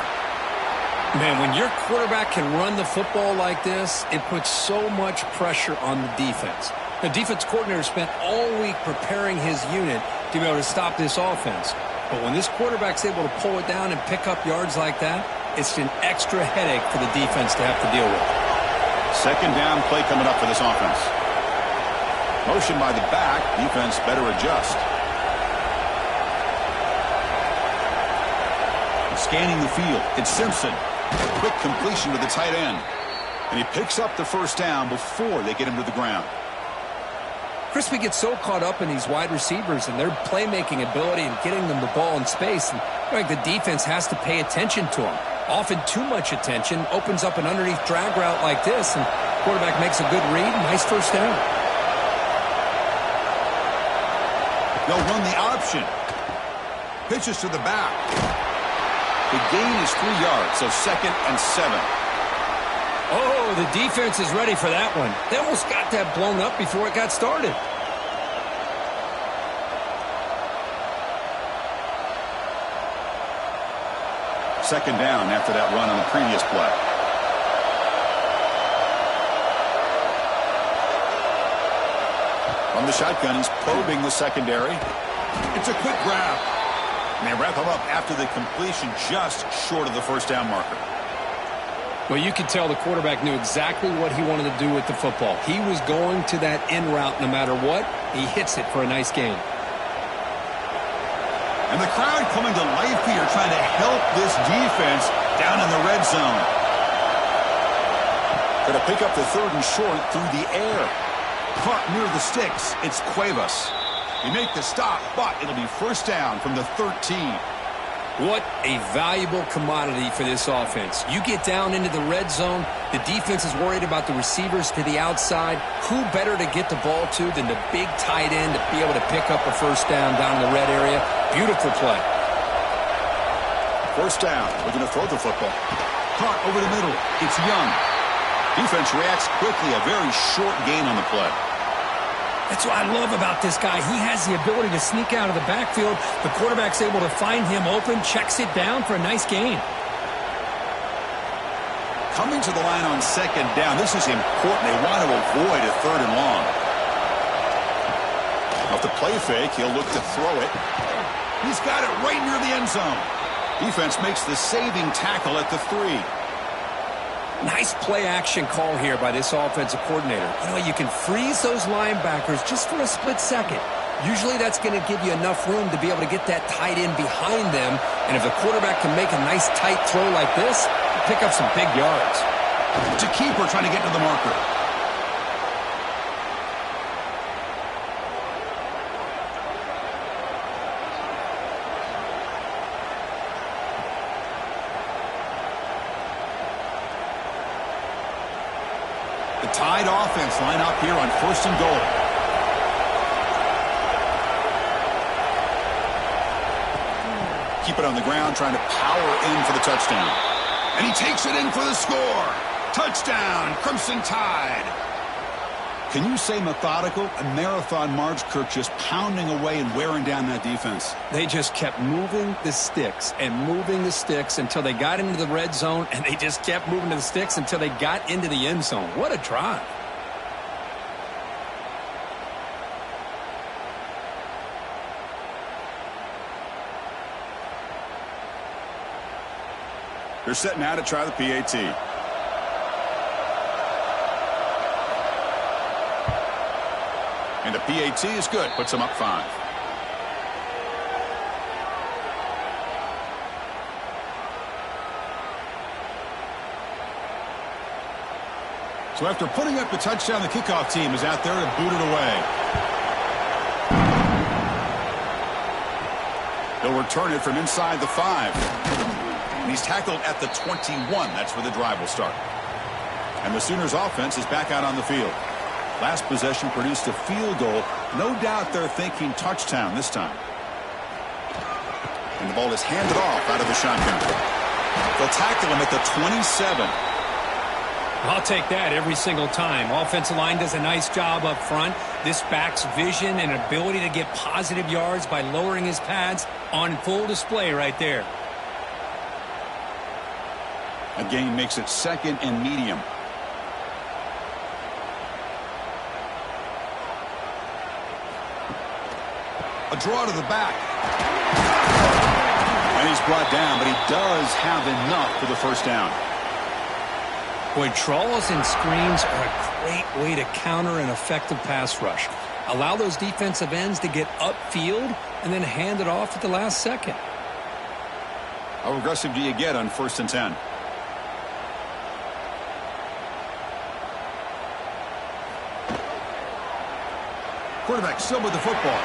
Man, when your quarterback can run the football like this, it puts so much pressure on the defense. The defense coordinator spent all week preparing his unit to be able to stop this offense. But when this quarterback's able to pull it down and pick up yards like that, it's an extra headache for the defense to have to deal with. Second down play coming up for this offense. Motion by the back. Defense better adjust. Scanning the field. It's Simpson. Quick completion to the tight end. And he picks up the first down before they get him to the ground. Crispy gets so caught up in these wide receivers and their playmaking ability and getting them the ball in space. And like the defense has to pay attention to them. Often too much attention opens up an underneath drag route like this, and quarterback makes a good read. Nice first down. They'll run the option. Pitches to the back. The gain is 3 yards, so 2nd and 7. Oh, the defense is ready for that one. They almost got that blown up before it got started. Second down after that run on the previous play. From the shotgun, he's probing the secondary. It's a quick grab. And they wrap him up after the completion just short of the first down marker. Well, you could tell the quarterback knew exactly what he wanted to do with the football. He was going to that in route no matter what. He hits it for a nice gain. And the crowd coming to life here, trying to help this defense down in the red zone. Going to pick up the 3rd and short through the air. Caught near the sticks. It's Cuevas. He make the stop, but it'll be first down from the 13. What a valuable commodity for this offense. You get down into the red zone, the defense is worried about the receivers to the outside. Who better to get the ball to than the big tight end to be able to pick up a first down in the red area? Beautiful play. First down. Looking to throw the football. Caught over the middle. It's Young. Defense reacts quickly. A very short gain on the play. That's what I love about this guy. He has the ability to sneak out of the backfield. The quarterback's able to find him open, checks it down for a nice gain. Coming to the line on second down. This is important. They want to avoid a 3rd and long. Off the play fake, he'll look to throw it. He's got it right near the end zone. Defense makes the saving tackle at the 3. Nice play-action call here by this offensive coordinator. You know, you can freeze those linebackers just for a split second. Usually that's going to give you enough room to be able to get that tight end behind them. And if the quarterback can make a nice tight throw like this, pick up some big yards. It's a keeper trying to get to the marker. The Tide offense line up here on 1st and goal. Keep it on the ground, trying to power in for the touchdown. And he takes it in for the score. Touchdown, Crimson Tide. Can you say methodical? A marathon march, Kirk, just pounding away and wearing down that defense. They just kept moving the sticks and moving the sticks until they got into the red zone, and they just kept moving the sticks until they got into the end zone. What a drive. They're setting out to try the PAT. And the PAT is good. Puts them up 5. So after putting up the touchdown, the kickoff team is out there to boot it away. They'll return it from inside the 5. And he's tackled at the 21. That's where the drive will start. And the Sooners offense is back out on the field. Last possession produced a field goal. No doubt they're thinking touchdown this time. And the ball is handed off out of the shotgun. They'll tackle him at the 27. I'll take that every single time. Offensive line does a nice job up front. This back's vision and ability to get positive yards by lowering his pads on full display right there. A gain makes it 2nd and medium. A draw to the back. And he's brought down, but he does have enough for the first down. Boy, draws and screens are a great way to counter an effective pass rush. Allow those defensive ends to get upfield and then hand it off at the last second. How aggressive do you get on 1st and 10? Quarterback still with the football.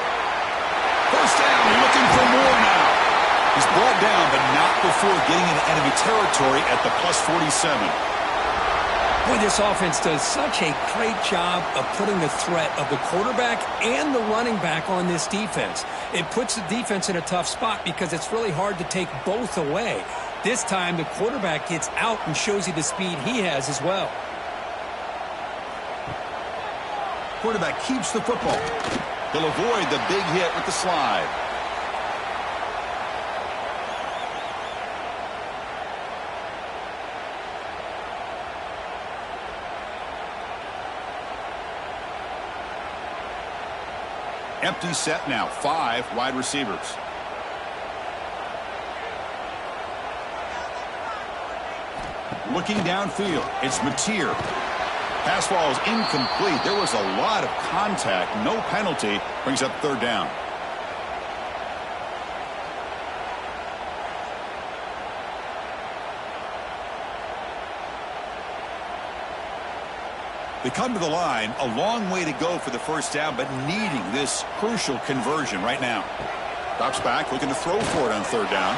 First down, looking for more now. He's brought down, but not before getting into enemy territory at the plus 47. Boy, this offense does such a great job of putting the threat of the quarterback and the running back on this defense. It puts the defense in a tough spot because it's really hard to take both away. This time, the quarterback gets out and shows you the speed he has as well. Quarterback keeps the football. He'll avoid the big hit with the slide. Empty set now. 5 wide receivers. Looking downfield. It's Mateer. Pass ball is incomplete. There was a lot of contact. No penalty. Brings up 3rd down. They come to the line, a long way to go for the first down, but needing this crucial conversion right now. Drops back, looking to throw for it on third down.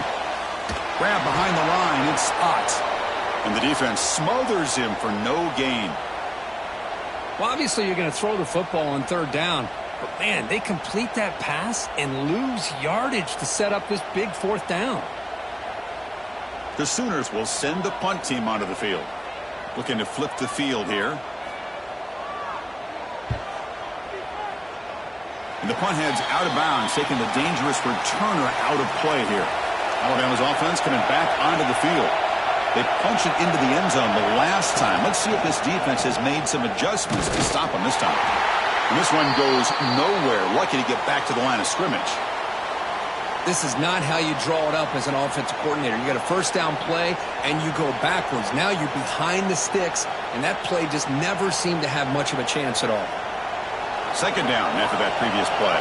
Grab behind the line, it's Ott. And the defense smothers him for no gain. Well, obviously you're going to throw the football on third down. But, man, they complete that pass and lose yardage to set up this big fourth down. The Sooners will send the punt team onto the field. Looking to flip the field here. And the punt heads out of bounds, taking the dangerous returner out of play here. Alabama's offense coming back onto the field. They punch it into the end zone the last time. Let's see if this defense has made some adjustments to stop them this time. And this one goes nowhere. Lucky to get back to the line of scrimmage. This is not how you draw it up as an offensive coordinator. You got a first down play, and you go backwards. Now you're behind the sticks, and that play just never seemed to have much of a chance at all. Second down after that previous play.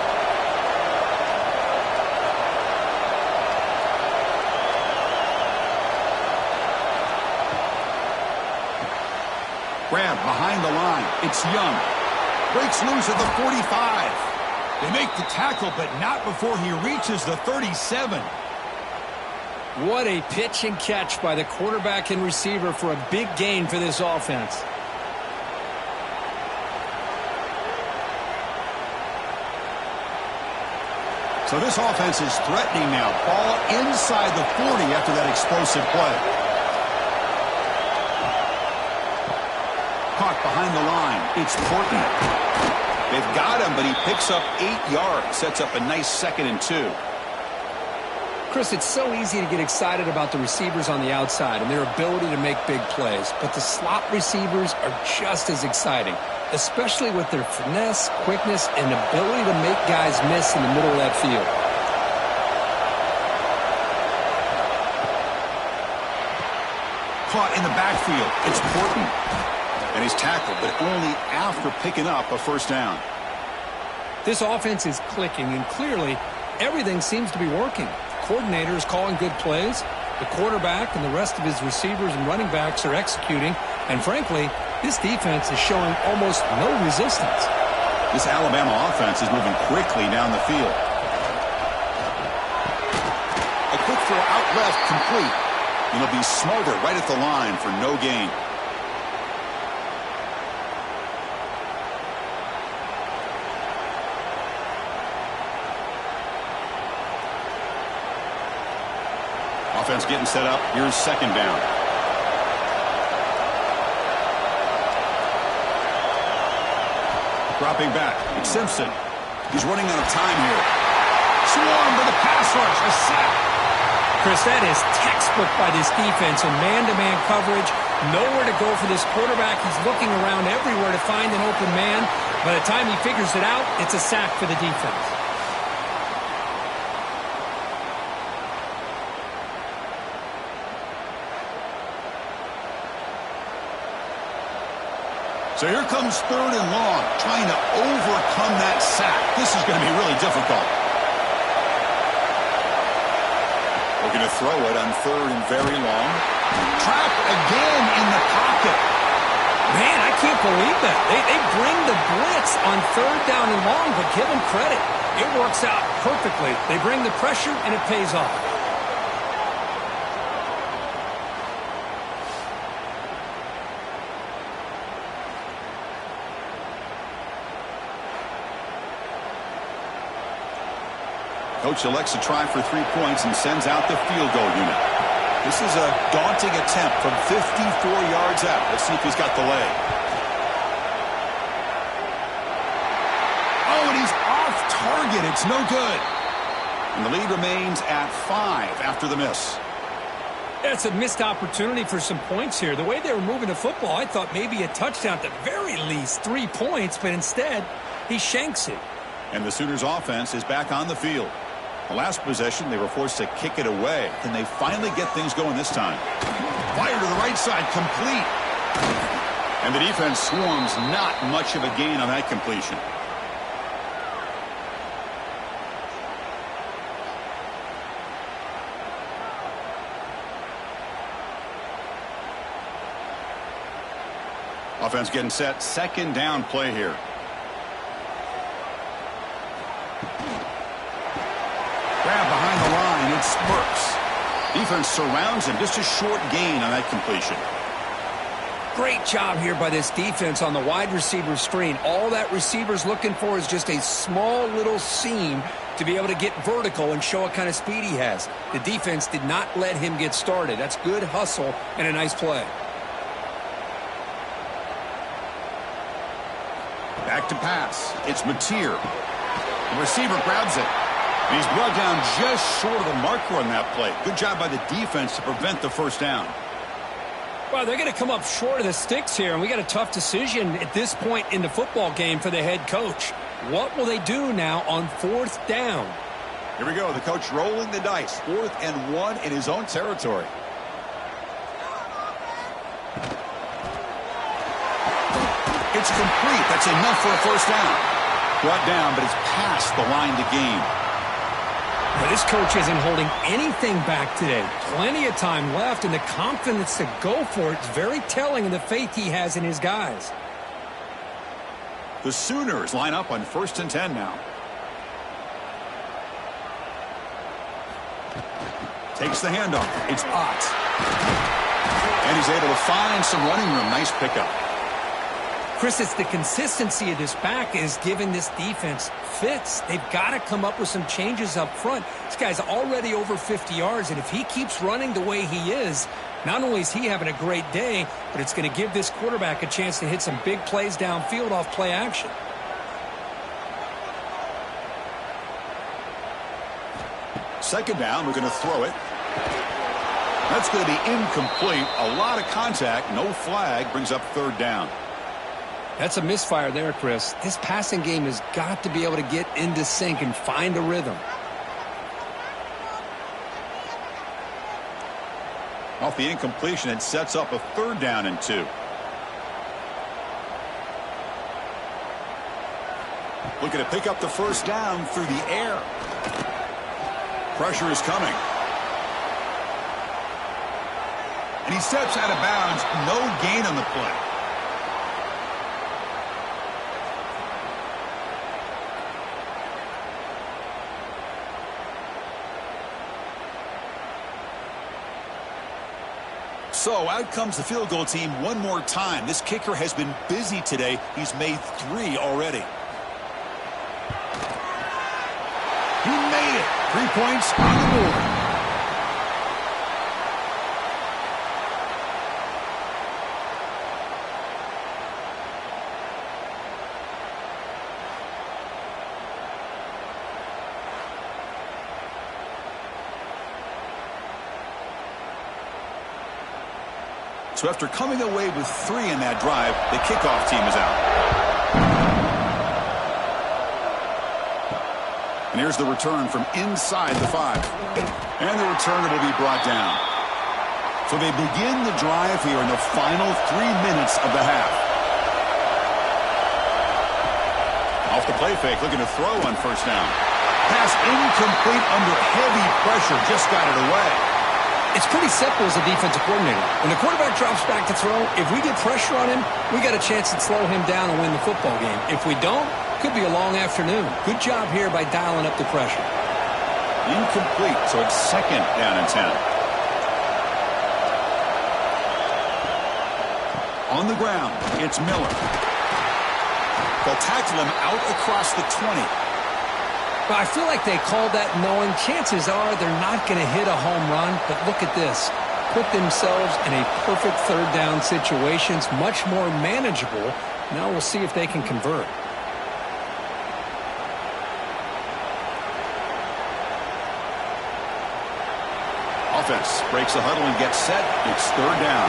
Grab behind the line. It's Young. Breaks loose at the 45. They make the tackle, but not before he reaches the 37. What a pitch and catch by the quarterback and receiver for a big gain for this offense. So this offense is threatening now. Ball inside the 40 after that explosive play. Caught behind the line. It's Portman. They've got him, but he picks up 8 yards. Sets up a nice 2nd and 2. Chris, it's so easy to get excited about the receivers on the outside and their ability to make big plays. But the slot receivers are just as exciting, especially with their finesse, quickness, and ability to make guys miss in the middle of that field. Caught in the backfield. It's Portman. And he's tackled, but only after picking up a first down. This offense is clicking, and clearly everything seems to be working. The coordinator is calling good plays. The quarterback and the rest of his receivers and running backs are executing. And frankly, this defense is showing almost no resistance. This Alabama offense is moving quickly down the field. A quick throw out left, complete. And he'll be smothered right at the line for no gain. Offense getting set up. Here's second down. Dropping back. It's Simpson. He's running out of time here. Swarm with a pass rush. A sack. Chris, that is textbook by this defense in man-to-man coverage. Nowhere to go for this quarterback. He's looking around everywhere to find an open man. By the time he figures it out, it's a sack for the defense. So here comes third and long, trying to overcome that sack. This is going to be really difficult. We're going to throw it on third and very long. Trapped again in the pocket. Man, I can't believe that. They bring the blitz on third down and long, but give them credit. It works out perfectly. They bring the pressure, and it pays off. Coach elects to try for 3 points and sends out the field goal unit. This is a daunting attempt from 54 yards out. Let's see if he's got the leg. Oh, and he's off target. It's no good. And the lead remains at 5 after the miss. It's a missed opportunity for some points here. The way they were moving the football, I thought maybe a touchdown, at the very least 3 points, but instead he shanks it. And the Sooners offense is back on the field. The last possession, they were forced to kick it away. Can they finally get things going this time? Fire to the right side, complete. And the defense swarms, not much of a gain on that completion. Offense getting set. Second down play here. Grab behind the line. It spurts. Defense surrounds him. Just a short gain on that completion. Great job here by this defense on the wide receiver screen. All that receiver's looking for is just a small little seam to be able to get vertical and show what kind of speed he has. The defense did not let him get started. That's good hustle and a nice play. Back to pass. It's Mateer. The receiver grabs it. And he's brought down just short of the marker on that play. Good job by the defense to prevent the first down. Well, they're going to come up short of the sticks here, and we got a tough decision at this point in the football game for the head coach. What will they do now on fourth down? Here we go. The coach rolling the dice. 4th and 1 in his own territory. It's complete. That's enough for a first down. Brought down, but it's past the line to gain. Well, this coach isn't holding anything back today. Plenty of time left, and the confidence to go for it is very telling of the faith he has in his guys. The Sooners line up on 1st and 10 now. Takes the handoff. It's Ott. And he's able to find some running room. Nice pickup. Chris, it's the consistency of this back is giving this defense fits. They've got to come up with some changes up front. This guy's already over 50 yards, and if he keeps running the way he is, not only is he having a great day, but it's going to give this quarterback a chance to hit some big plays downfield off play action. Second down, we're going to throw it. That's going to be incomplete. A lot of contact, no flag, brings up 3rd down. That's a misfire there, Chris. This passing game has got to be able to get into sync and find a rhythm. Off the incompletion, it sets up a 3rd down and 2. Looking to pick up the first down through the air. Pressure is coming. And he steps out of bounds. No gain on the play. So out comes the field goal team one more time. This kicker has been busy today. He's made 3 already. He made it. 3 points on the board. So after coming away with 3 in that drive, the kickoff team is out. And here's the return from inside the 5. And the returner will be brought down. So they begin the drive here in the final 3 minutes of the half. Off the play fake, looking to throw on first down. Pass incomplete under heavy pressure, just got it away. It's pretty simple as a defensive coordinator. When the quarterback drops back to throw, if we get pressure on him, we got a chance to slow him down and win the football game. If we don't, could be a long afternoon. Good job here by dialing up the pressure. Incomplete, so it's 2nd down and 10. On the ground, it's Miller. They'll tackle him out across the 20. Well, I feel like they called that knowing chances are they're not going to hit a home run, but look at this. Put themselves in a perfect 3rd down situation. It's much more manageable. Now we'll see if they can convert. Offense breaks the huddle and gets set. It's 3rd down.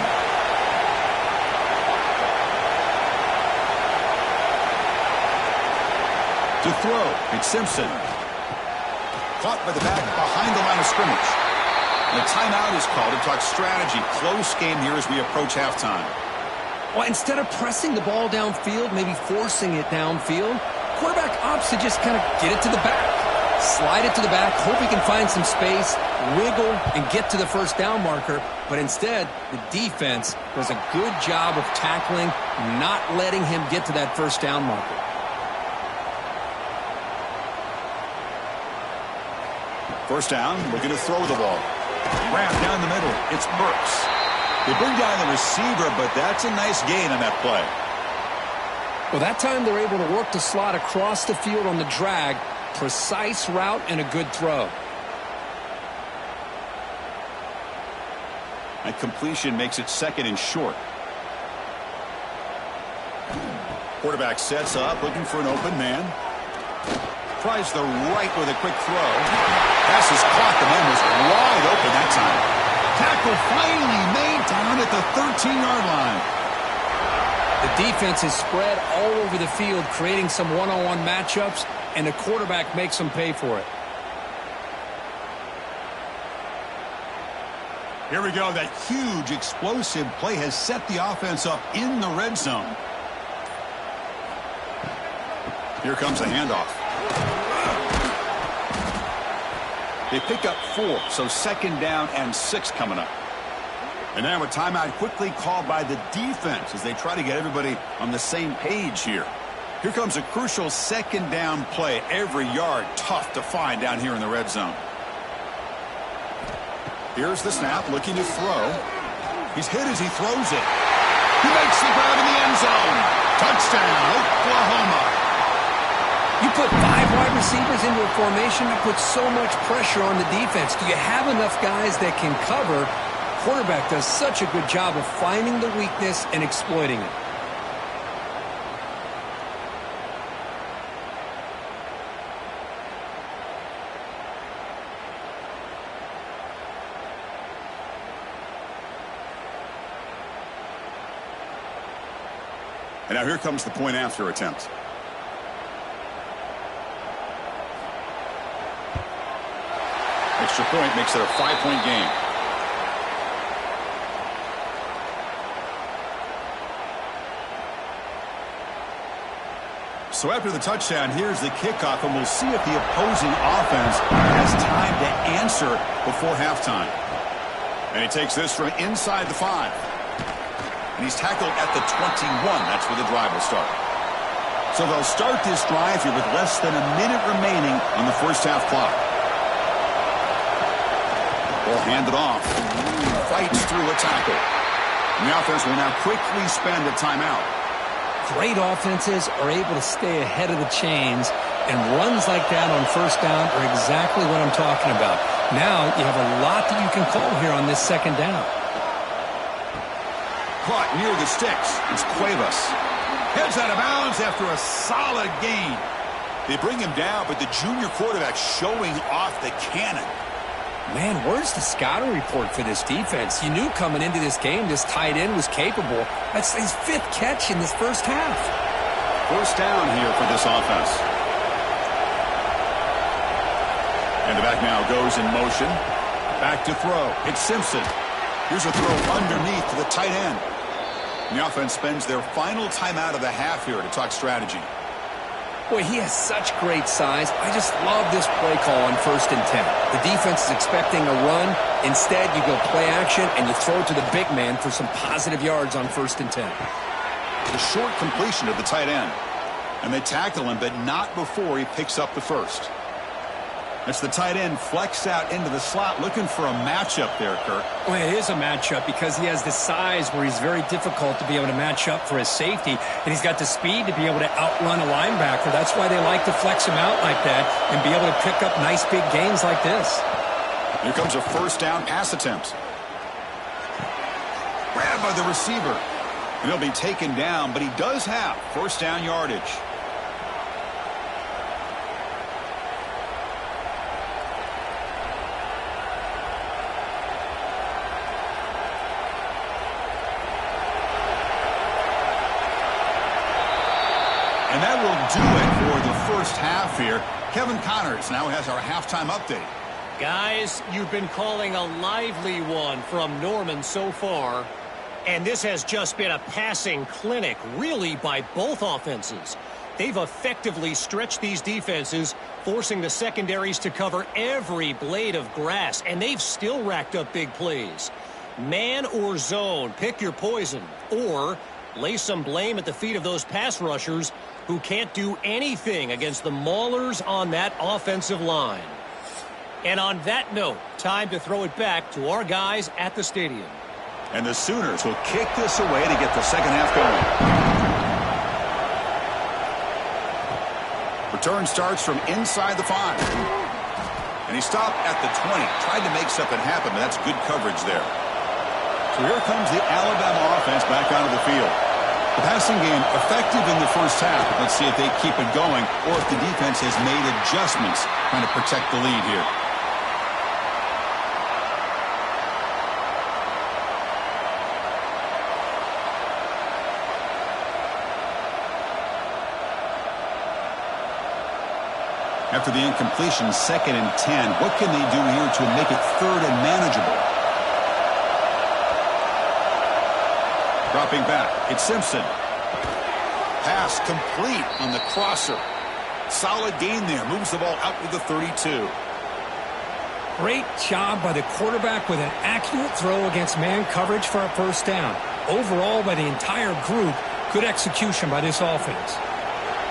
To throw, it's Simpson. Caught by the back behind the line of scrimmage. And a timeout is called to talk strategy. Close game here as we approach halftime. Well, instead of pressing the ball downfield, maybe forcing it downfield, quarterback opts to just kind of get it to the back. Slide it to the back, hope he can find some space, wiggle, and get to the first down marker. But instead, the defense does a good job of tackling, not letting him get to that first down marker. First down, looking to throw the ball. Wrap down the middle. It's Burks. They bring down the receiver, but that's a nice gain on that play. Well, that time they're able to work the slot across the field on the drag. Precise route and a good throw. That completion makes it second and short. Quarterback sets up, looking for an open man. Tries the right with a quick throw. Pass is caught. The man was wide open that time. Tackle finally made down at the 13-yard line. The defense is spread all over the field, creating some one-on-one matchups, and the quarterback makes them pay for it. Here we go. That huge, explosive play has set the offense up in the red zone. Here comes a handoff. They pick up 4, so second down and 6 coming up. And now a timeout quickly called by the defense as they try to get everybody on the same page here. Here comes a crucial second down play. Every yard tough to find down here in the red zone. Here's the snap, looking to throw. He's hit as he throws it. He makes the grab in the end zone. Touchdown, Oklahoma. You put 5 wide receivers into a formation, that puts so much pressure on the defense. Do you have enough guys that can cover? Quarterback does such a good job of finding the weakness and exploiting it. And now here comes the point after attempt. Extra point makes it a 5-point game. So after the touchdown, here's the kickoff, and we'll see if the opposing offense has time to answer before halftime. And he takes this from inside the 5. And he's tackled at the 21. That's where the drive will start. So they'll start this drive here with less than a minute remaining on the first half clock. Ball handed off. Fights through a tackle. And the offense will now quickly spend a timeout. Great offenses are able to stay ahead of the chains, and runs like that on first down are exactly what I'm talking about. Now you have a lot that you can call here on this second down. Caught near the sticks. It's Cuevas. Heads out of bounds after a solid gain. They bring him down, but the junior quarterback showing off the cannon. Man, where's the scouting report for this defense? You knew coming into this game this tight end was capable. That's his 5th catch in this first half. First down here for this offense. And the back now goes in motion. Back to throw. It's Simpson. Here's a throw underneath to the tight end. And the offense spends their final timeout of the half here to talk strategy. Boy, he has such great size. I just love this play call on 1st and 10. The defense is expecting a run. Instead, you go play action, and you throw it to the big man for some positive yards on 1st and 10. The short completion of the tight end. And they tackle him, but not before he picks up the first. It's the tight end flexed out into the slot, looking for a matchup there, Kirk. Well, it is a matchup because he has the size where he's very difficult to be able to match up for his safety, and he's got the speed to be able to outrun a linebacker. That's why they like to flex him out like that and be able to pick up nice big gains like this. Here comes a first down pass attempt. Grabbed by the receiver. And he'll be taken down, but he does have first down yardage. And that will do it for the first half here. Kevin Connors now has our halftime update. Guys, you've been calling a lively one from Norman so far. And this has just been a passing clinic, really, by both offenses. They've effectively stretched these defenses, forcing the secondaries to cover every blade of grass, and they've still racked up big plays. Man or zone, pick your poison, or lay some blame at the feet of those pass rushers who can't do anything against the maulers on that offensive line. And on that note, time to throw it back to our guys at the stadium. And the Sooners will kick this away to get the second half going. Return starts from inside the 5. And he stopped at the 20. Tried to make something happen, but that's good coverage there. So here comes the Alabama offense back onto the field. The passing game effective in the first half. Let's see if they keep it going or if the defense has made adjustments trying to protect the lead here. After the incompletion, 2nd and 10. What can they do here to make it 3rd and manageable? Dropping back, it's Simpson. Pass complete on the crosser. Solid gain there. Moves the ball out to the 32. Great job by the quarterback with an accurate throw against man coverage for a first down. Overall, by the entire group, good execution by this offense.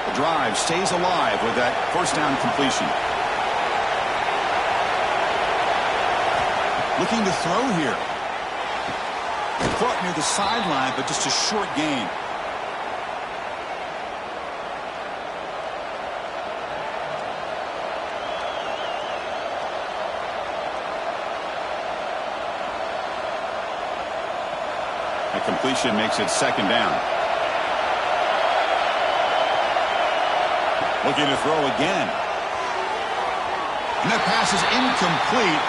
The drive stays alive with that first down completion. Looking to throw here. Caught near the sideline, but just a short gain. That completion makes it 2nd down. Looking to throw again. And that pass is incomplete.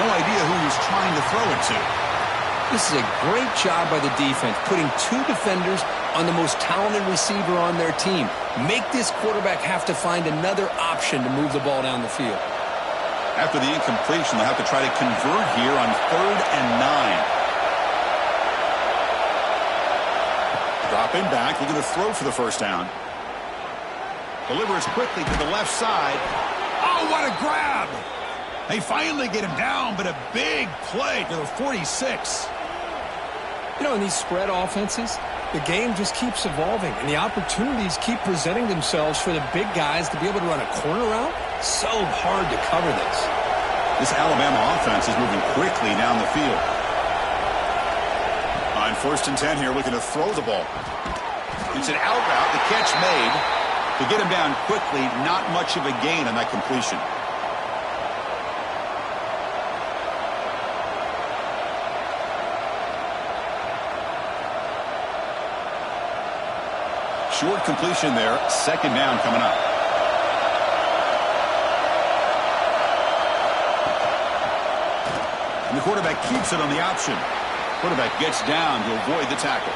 No idea who he's trying to throw it to. This is a great job by the defense, putting 2 defenders on the most talented receiver on their team. Make this quarterback have to find another option to move the ball down the field. After the incompletion, they'll have to try to convert here on 3rd and 9. Dropping back, looking to throw for the first down. Delivers quickly to the left side. Oh, what a grab! They finally get him down, but a big play to the 46. You know, in these spread offenses, the game just keeps evolving, and the opportunities keep presenting themselves for the big guys to be able to run a corner route. So hard to cover this. This Alabama offense is moving quickly down the field. On 1st and 10 here, looking to throw the ball. It's an out route, the catch made. To get him down quickly, not much of a gain on that completion. Short completion there, 2nd down coming up. And the quarterback keeps it on the option. Quarterback gets down to avoid the tackle.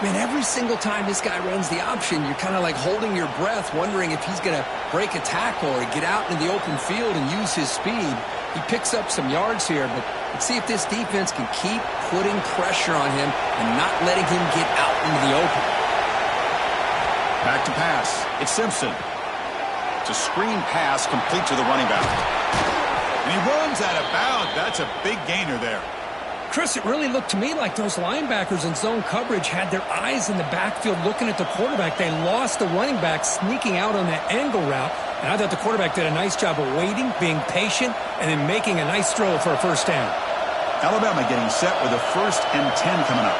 Man, every single time this guy runs the option, you're kind of like holding your breath, wondering if he's going to break a tackle or get out into the open field and use his speed. He picks up some yards here, but let's see if this defense can keep putting pressure on him and not letting him get out into the open. Back to pass. It's Simpson. It's a screen pass complete to the running back. And he runs out of bounds. That's a big gainer there. Chris, it really looked to me like those linebackers in zone coverage had their eyes in the backfield looking at the quarterback. They lost the running back sneaking out on that angle route. And I thought the quarterback did a nice job of waiting, being patient, and then making a nice throw for a first down. Alabama getting set with a 1st and 10 coming up.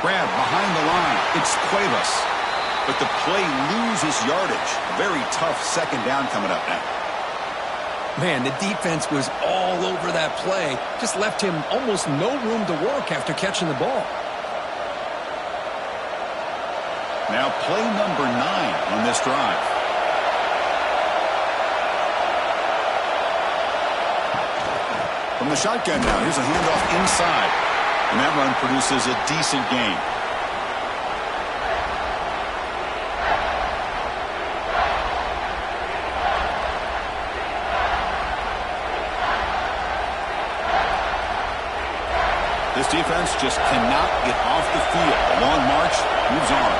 Grab behind the line. It's Cuevas. But the play loses yardage. Very tough 2nd down coming up now. Man, the defense was all over that play. Just left him almost no room to work after catching the ball. Now play number 9 on this drive. From the shotgun now, here's a handoff inside. And that run produces a decent gain. This defense just cannot get off the field. A long march moves on.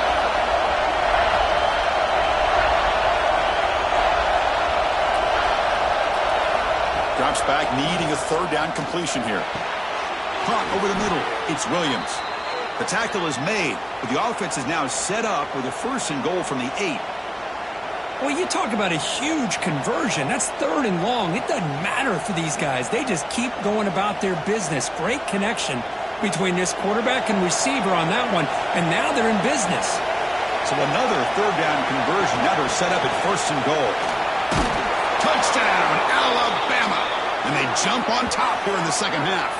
Drops back, needing a third down completion here. Caught over the middle. It's Williams. The tackle is made, but the offense is now set up with a 1st and goal from the 8. Well, you talk about a huge conversion. That's 3rd and long. It doesn't matter for these guys. They just keep going about their business. Great connection between this quarterback and receiver on that one, and now they're in business. So another 3rd down conversion. Now they're set up at 1st and goal. Touchdown, Alabama! And they jump on top here in the second half.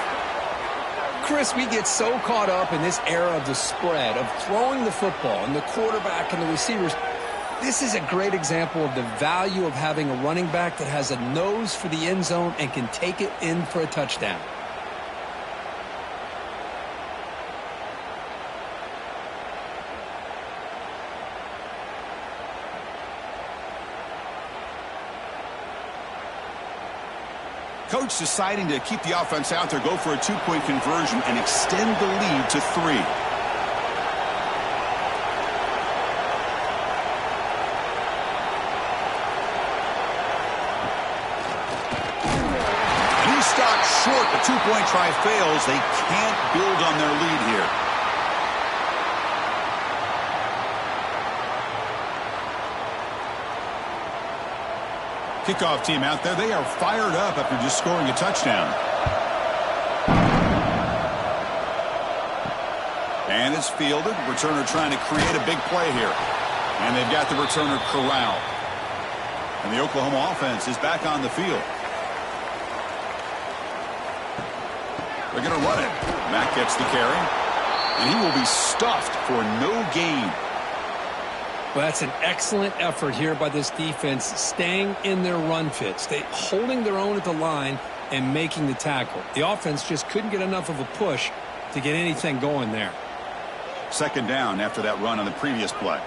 Chris, we get so caught up in this era of the spread, of throwing the football, and the quarterback and the receivers. This is a great example of the value of having a running back that has a nose for the end zone and can take it in for a touchdown. Coach deciding to keep the offense out there, go for a 2-point conversion, and extend the lead to 3. Short, the 2-point try fails. They can't build on their lead here. Kickoff team out there. They are fired up after just scoring a touchdown. And it's fielded. Returner trying to create a big play here. And they've got the returner corralled. And the Oklahoma offense is back on the field. They're going to run it. Mack gets the carry. And he will be stuffed for no gain. Well, that's an excellent effort here by this defense, staying in their run fit, holding their own at the line and making the tackle. The offense just couldn't get enough of a push to get anything going there. 2nd down after that run on the previous play.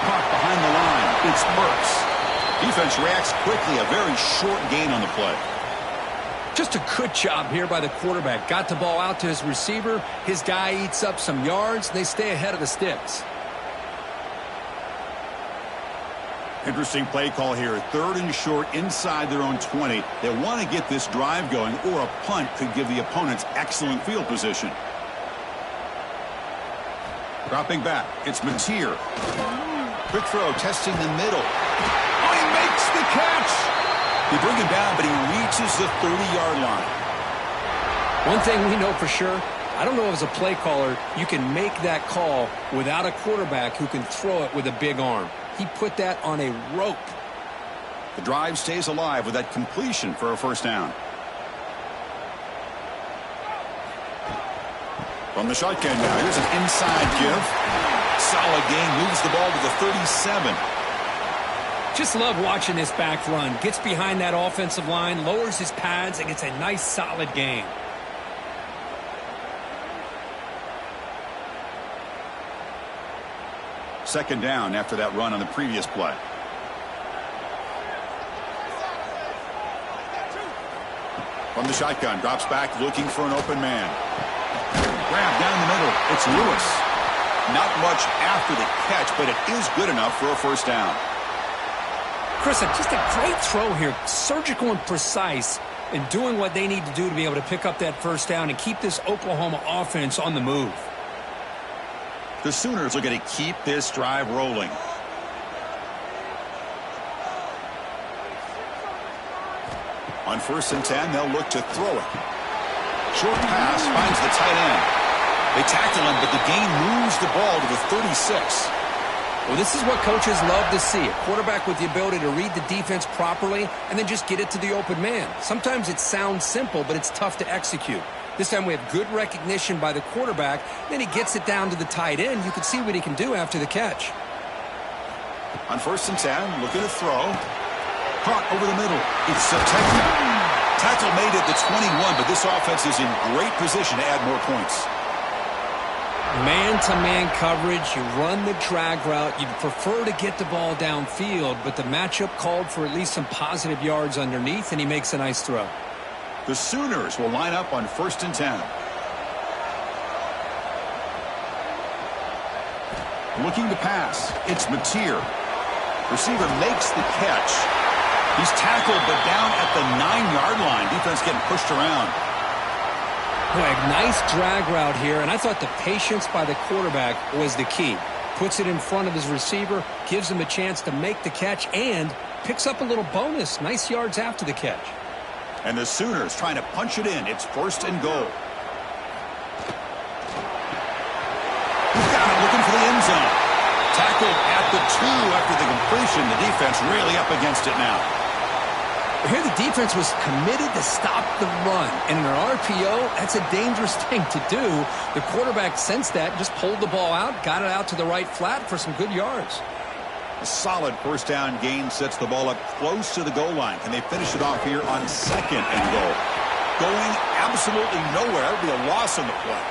Caught behind the line. It's Burks. Defense reacts quickly. A very short gain on the play. Just a good job here by the quarterback. Got the ball out to his receiver. His guy eats up some yards. They stay ahead of the sticks. Interesting play call here. 3rd and short inside their own 20. They want to get this drive going, or a punt could give the opponents excellent field position. Dropping back. It's Mateer. Quick throw, testing the middle. Oh, he makes the catch. They bring him down, but he reaches the 30-yard line. One thing we know for sure, I don't know as a play caller, you can make that call without a quarterback who can throw it with a big arm. He put that on a rope. The drive stays alive with that completion for a 1st down. From the shotgun now, here's an inside give. Solid gain, moves the ball to the 37. Just love watching this back run. Gets behind that offensive line, lowers his pads, and gets a nice solid gain. Second down after that run on the previous play. From the shotgun, drops back looking for an open man. Grab down the middle. It's Lewis. Not much after the catch, but it is good enough for a 1st down. Chris, just a great throw here. Surgical and precise in doing what they need to do to be able to pick up that 1st down and keep this Oklahoma offense on the move. The Sooners are going to keep this drive rolling. On 1st and 10, they'll look to throw it. Short pass finds the tight end. They tackle him, but the gain moves the ball to the 36. Well, this is what coaches love to see. A quarterback with the ability to read the defense properly and then just get it to the open man. Sometimes it sounds simple, but it's tough to execute. This time we have good recognition by the quarterback. Then he gets it down to the tight end. You can see what he can do after the catch. On 1st and 10, looking to throw. Caught over the middle. It's Sategna. Tackle made at the 21, but this offense is in great position to add more points. Man-to-man coverage, you run the drag route. You'd prefer to get the ball downfield, but the matchup called for at least some positive yards underneath, and he makes a nice throw. The Sooners will line up on 1st and 10. Looking to pass. It's Mateer. Receiver makes the catch. He's tackled, but down at the 9-yard line. Defense getting pushed around. Boy, a nice drag route here, and I thought the patience by the quarterback was the key. Puts it in front of his receiver, gives him a chance to make the catch, and picks up a little bonus. Nice yards after the catch. And the Sooners trying to punch it in. It's 1st and goal. He's got it, looking for the end zone. Tackled at the 2 after the completion. The defense really up against it now. Here the defense was committed to stop the run. And in an RPO, that's a dangerous thing to do. The quarterback sensed that, just pulled the ball out, got it out to the right flat for some good yards. A solid 1st down gain sets the ball up close to the goal line. Can they finish it off here on 2nd and goal? Going absolutely nowhere. It'll be a loss on the play.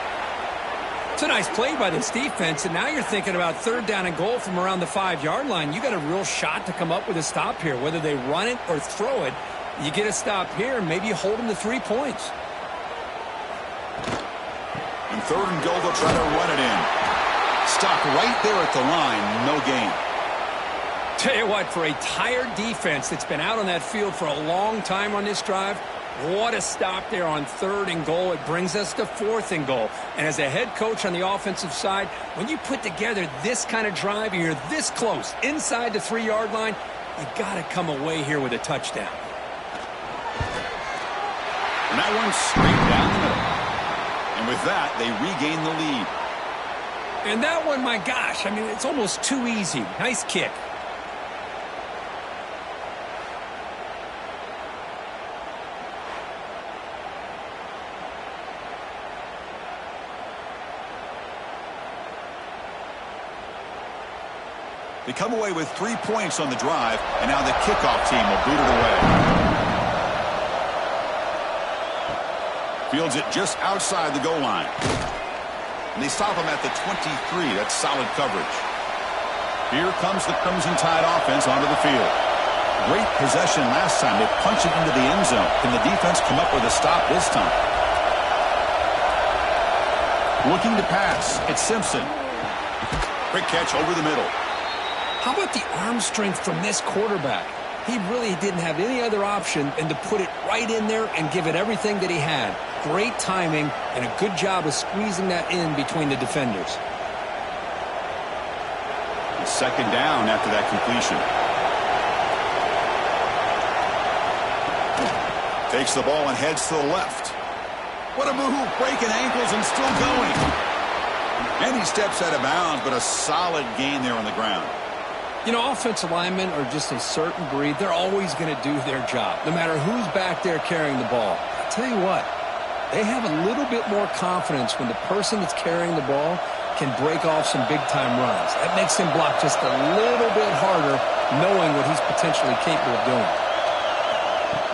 It's a nice play by this defense, and now you're thinking about 3rd down and goal from around the 5-yard line. You got a real shot to come up with a stop here. Whether they run it or throw it, you get a stop here, and maybe you hold them to 3 points. And 3rd and goal, they'll try to run it in. Stop right there at the line, no gain. Tell you what, for a tired defense that's been out on that field for a long time on this drive, what a stop there on 3rd and goal. It brings us to 4th and goal. And as a head coach on the offensive side, when you put together this kind of drive and you're this close inside the 3-yard line, you got to come away here with a touchdown. And that one's straight down the middle. And with that, they regain the lead. And that one, my gosh, I mean, it's almost too easy. Nice kick. They come away with 3 points on the drive, and now the kickoff team will boot it away. Fields it just outside the goal line. And they stop him at the 23. That's solid coverage. Here comes the Crimson Tide offense onto the field. Great possession last time. They punch it into the end zone. Can the defense come up with a stop this time? Looking to pass. It's Simpson. Quick catch over the middle. How about the arm strength from this quarterback? He really didn't have any other option than to put it right in there and give it everything that he had. Great timing and a good job of squeezing that in between the defenders. And 2nd down after that completion. Takes the ball and heads to the left. What a move, breaking ankles and still going. And he steps out of bounds, but a solid gain there on the ground. You know, offensive linemen are just a certain breed. They're always going to do their job, no matter who's back there carrying the ball. I'll tell you what, they have a little bit more confidence when the person that's carrying the ball can break off some big-time runs. That makes him block just a little bit harder, knowing what he's potentially capable of doing.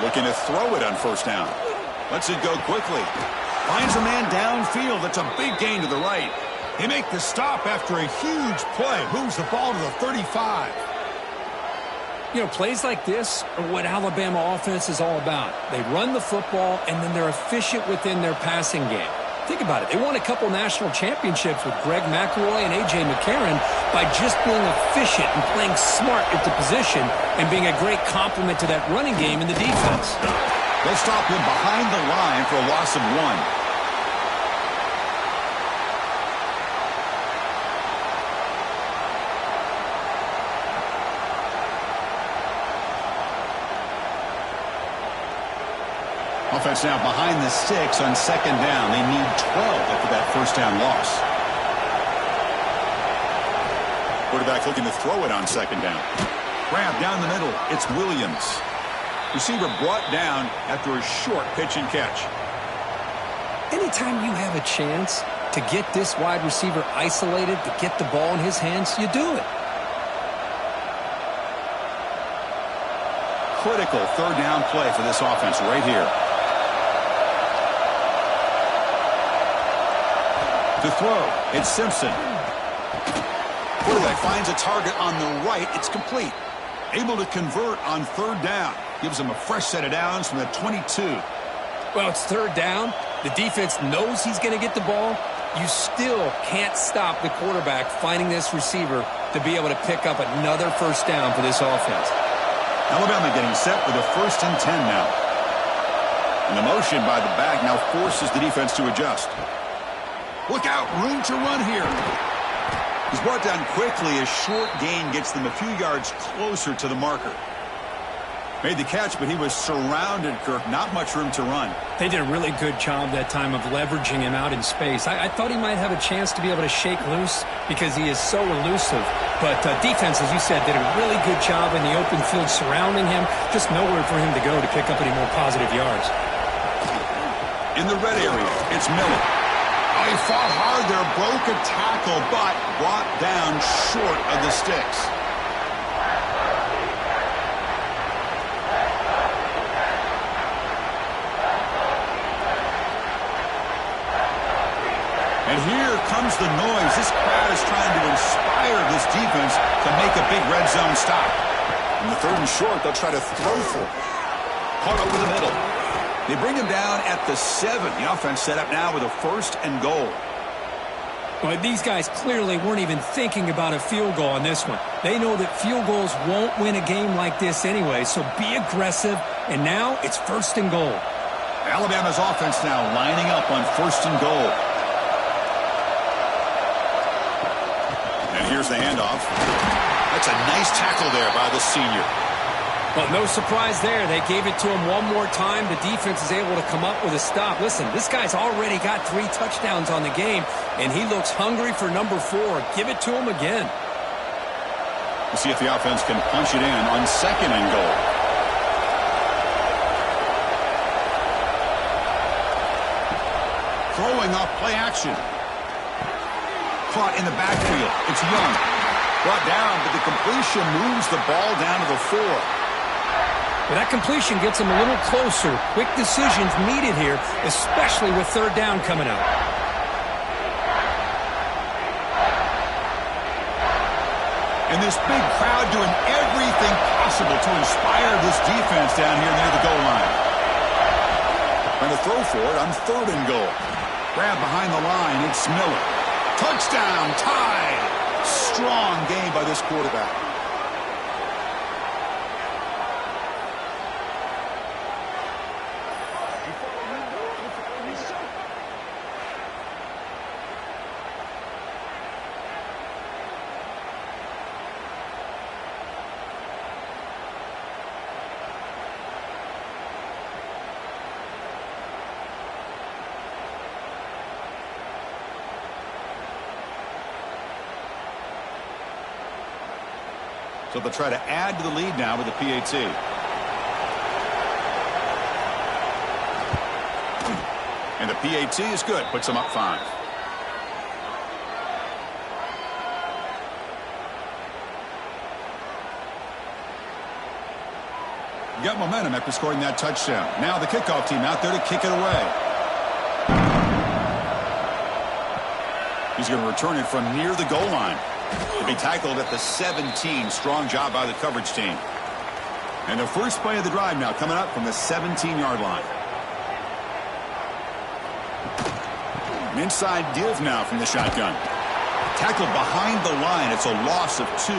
Looking to throw it on 1st down. Lets it go quickly. Finds a man downfield. That's a big gain to the right. They make the stop after a huge play. Moves the ball to the 35. You know, plays like this are what Alabama offense is all about. They run the football, and then they're efficient within their passing game. Think about it. They won a couple national championships with Greg McElroy and A.J. McCarron by just being efficient and playing smart at the position and being a great complement to that running game in the defense. They'll stop him behind the line for a loss of 1. Offense now behind the 6 on 2nd down. They need 12 after that 1st down loss. Quarterback looking to throw it on 2nd down. Grab down the middle. It's Williams. Receiver brought down after a short pitch and catch. Anytime you have a chance to get this wide receiver isolated, to get the ball in his hands, you do it. Critical 3rd down play for this offense right here. To throw, it's Simpson. Quarterback finds a target on the right. It's complete. Able to convert on 3rd down. Gives him a fresh set of downs from the 22. Well, it's 3rd down. The defense knows he's going to get the ball. You still can't stop the quarterback finding this receiver to be able to pick up another first down for this offense. Alabama getting set with a 1st and 10 now. And the motion by the back now forces the defense to adjust. Look out, room to run here. He's brought down quickly. A short gain gets them a few yards closer to the marker. Made the catch, but he was surrounded, Kirk. Not much room to run. They did a really good job that time of leveraging him out in space. I thought he might have a chance to be able to shake loose because he is so elusive. But defense, as you said, did a really good job in the open field surrounding him. Just nowhere for him to go to pick up any more positive yards. In the red area, it's Miller. Oh, he fought hard there, broke a tackle, but brought down short of the sticks. And here comes the noise. This crowd is trying to inspire this defense to make a big red zone stop. In the 3rd and short, they'll try to throw for it. Caught over the middle. They bring him down at the 7. The offense set up now with a 1st and goal. Well, these guys clearly weren't even thinking about a field goal on this one. They know that field goals won't win a game like this anyway, so be aggressive. And now it's 1st and goal. Alabama's offense now lining up on 1st and goal. And here's the handoff. That's a nice tackle there by the senior. Well, no surprise there. They gave it to him one more time. The defense is able to come up with a stop. Listen, this guy's already got 3 touchdowns on the game, and he looks hungry for number 4. Give it to him again. We'll see if the offense can punch it in on 2nd and goal. Throwing off play action. Caught in the backfield. It's Young. Brought down, but the completion moves the ball down to the 4. Well, that completion gets him a little closer. Quick decisions needed here, especially with 3rd down coming up. And this big crowd doing everything possible to inspire this defense down here near the goal line. Trying to throw for it on 3rd and goal. Grab behind the line. It's Miller. Touchdown, tied. Strong game by this quarterback. So they'll try to add to the lead now with the PAT. And the PAT is good. Puts them up 5. Got momentum after scoring that touchdown. Now the kickoff team out there to kick it away. He's going to return it from near the goal line. To be tackled at the 17. Strong job by the coverage team. And the first play of the drive now coming up from the 17-yard line. An inside give now from the shotgun. Tackled behind the line. It's a loss of 2.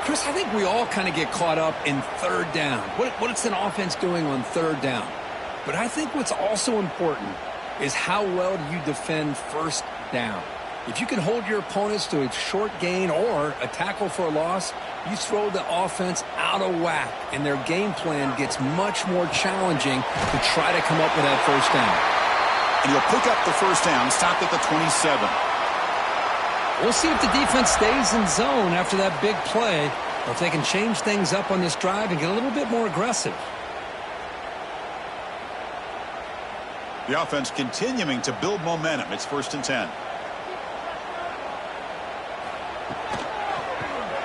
Chris, I think we all kind of get caught up in 3rd down. What's an offense doing on 3rd down? But I think what's also important is how well do you defend 1st down. If you can hold your opponents to a short gain or a tackle for a loss, you throw the offense out of whack, and their game plan gets much more challenging to try to come up with that 1st down. And you'll pick up the 1st down, stopped at the 27. We'll see if the defense stays in zone after that big play, or if they can change things up on this drive and get a little bit more aggressive. The offense continuing to build momentum. It's 1st and 10.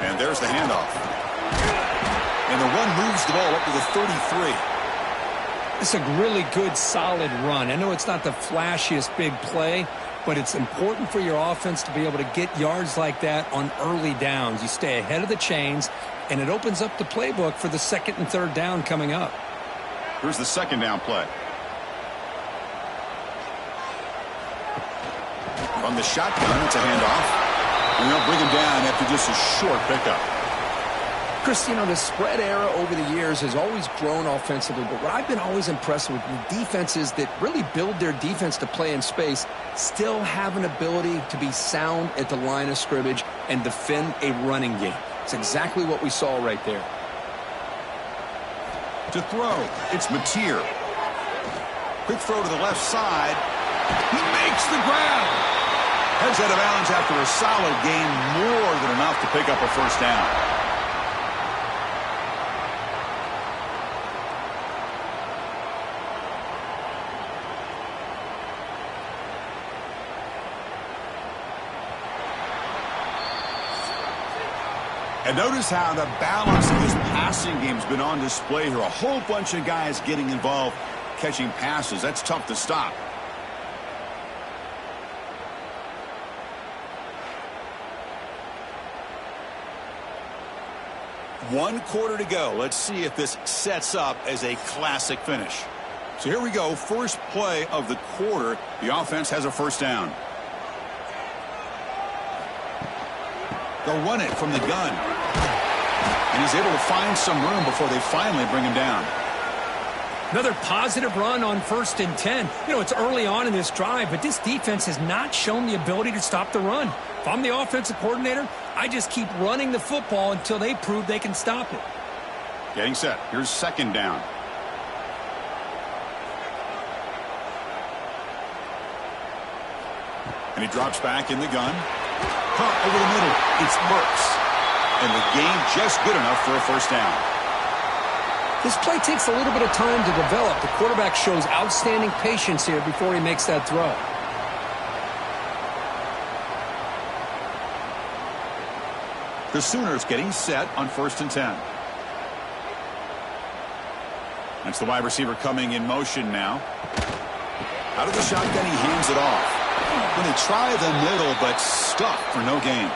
And there's the handoff. And the run moves the ball up to the 33. It's a really good, solid run. I know it's not the flashiest big play, but it's important for your offense to be able to get yards like that on early downs. You stay ahead of the chains, and it opens up the playbook for the 2nd and 3rd down coming up. Here's the 2nd down play. From the shotgun, it's a handoff. And they'll bring him down after just a short pickup. Chris, you know, the spread era over the years has always grown offensively, but what I've been always impressed with the defenses that really build their defense to play in space still have an ability to be sound at the line of scrimmage and defend a running game. It's exactly what we saw right there. To throw, it's Mateer. Quick throw to the left side. He makes the grab. Heads out of bounds after a solid gain, more than enough to pick up a first down. And notice how the balance of this passing game has been on display here. A whole bunch of guys getting involved, catching passes. That's tough to stop. One quarter to go. Let's see if this sets up as a classic finish. So here we go. First play of the quarter. The offense has a first down. They'll run it from the gun. And he's able to find some room before they finally bring him down. Another positive run on 1st and 10. You know, it's early on in this drive, but this defense has not shown the ability to stop the run. If I'm the offensive coordinator, I just keep running the football until they prove they can stop it. Getting set. Here's second down. And he drops back in the gun. Caught over the middle. It's Burks. And the gain just good enough for a first down. This play takes a little bit of time to develop. The quarterback shows outstanding patience here before he makes that throw. The Sooners getting set on 1st and 10. That's the wide receiver coming in motion now. Out of the shotgun, he hands it off. When they try the middle, but stuck for no gain.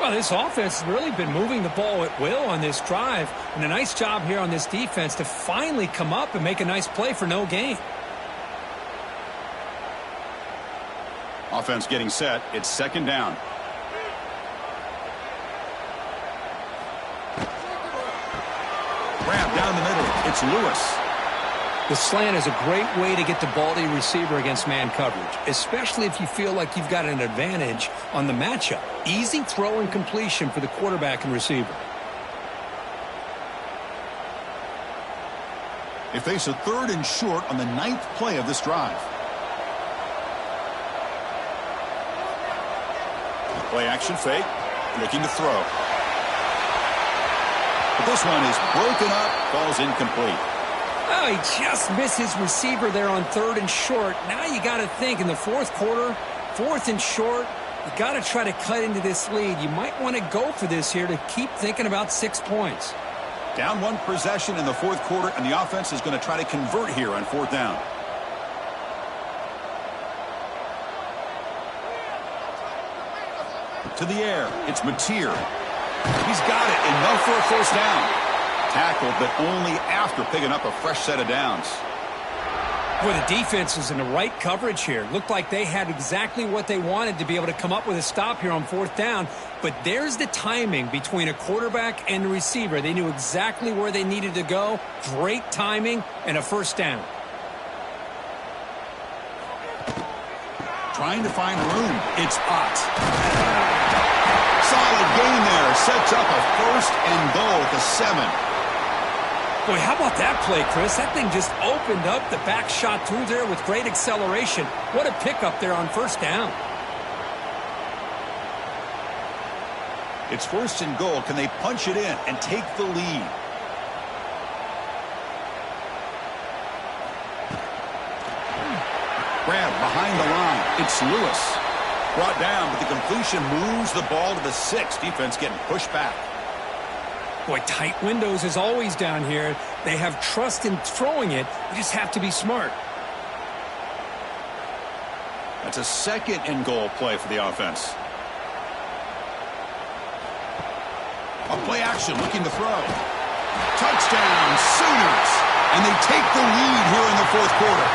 Well, this offense has really been moving the ball at will on this drive. And a nice job here on this defense to finally come up and make a nice play for no gain. Offense getting set. It's second down. Grab down the middle. It's Lewis. The slant is a great way to get the ball to your receiver against man coverage, especially if you feel like you've got an advantage on the matchup. Easy throw and completion for the quarterback and receiver. They face a 3rd and short on the 9th play of this drive. Play action fake, looking to throw. But this one is broken up, falls incomplete. Oh, he just missed his receiver there on 3rd and short. Now you got to think in the 4th quarter, 4th and short, you got to try to cut into this lead. You might want to go for this here to keep thinking about 6 points. Down 1 possession in the 4th quarter, and the offense is going to try to convert here on 4th down. To the air, it's Mateer. He's got it, enough for a first down. Tackled, but only after picking up a fresh set of downs. Boy, the defense is in the right coverage here. Looked like they had exactly what they wanted to be able to come up with a stop here on 4th down. But there's the timing between a quarterback and the receiver. They knew exactly where they needed to go. Great timing and a first down. Trying to find room. It's Ott. Solid gain there. Sets up a 1st and goal at the 7. Boy, how about that play, Chris? That thing just opened up. The back shot through there with great acceleration. What a pickup there on 1st down. It's 1st and goal. Can they punch it in and take the lead? Grab behind the line. It's Lewis. Brought down, but the completion moves the ball to the 6. Defense getting pushed back. Boy, tight windows is always down here. They have trust in throwing it. You just have to be smart. That's a 2nd and goal play for the offense. A play action looking to throw. Touchdown, Sooners. And they take the lead here in the 4th quarter.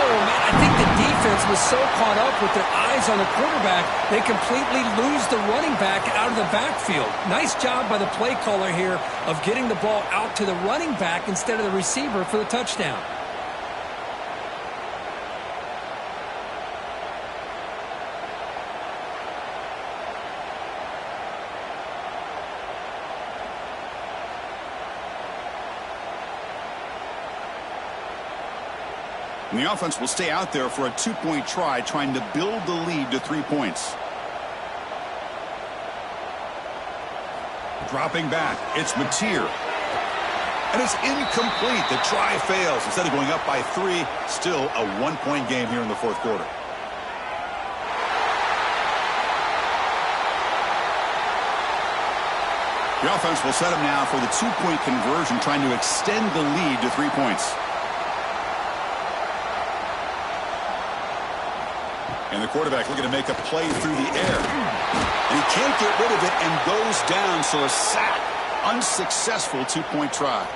man, I think the defense was so caught up with their eyes on the quarterback, they completely lose the running back out of the backfield. Nice job by the play caller here of getting the ball out to the running back instead of the receiver for the touchdown. And the offense will stay out there for a 2-point try, trying to build the lead to 3 points. Dropping back, it's Mateer. And it's incomplete. The try fails. Instead of going up by 3, still a 1-point game here in the fourth quarter. The offense will set up now for the 2-point conversion, trying to extend the lead to 3 points. And the quarterback looking to make a play through the air. And he can't get rid of it and goes down, so a sack. Unsuccessful 2-point try.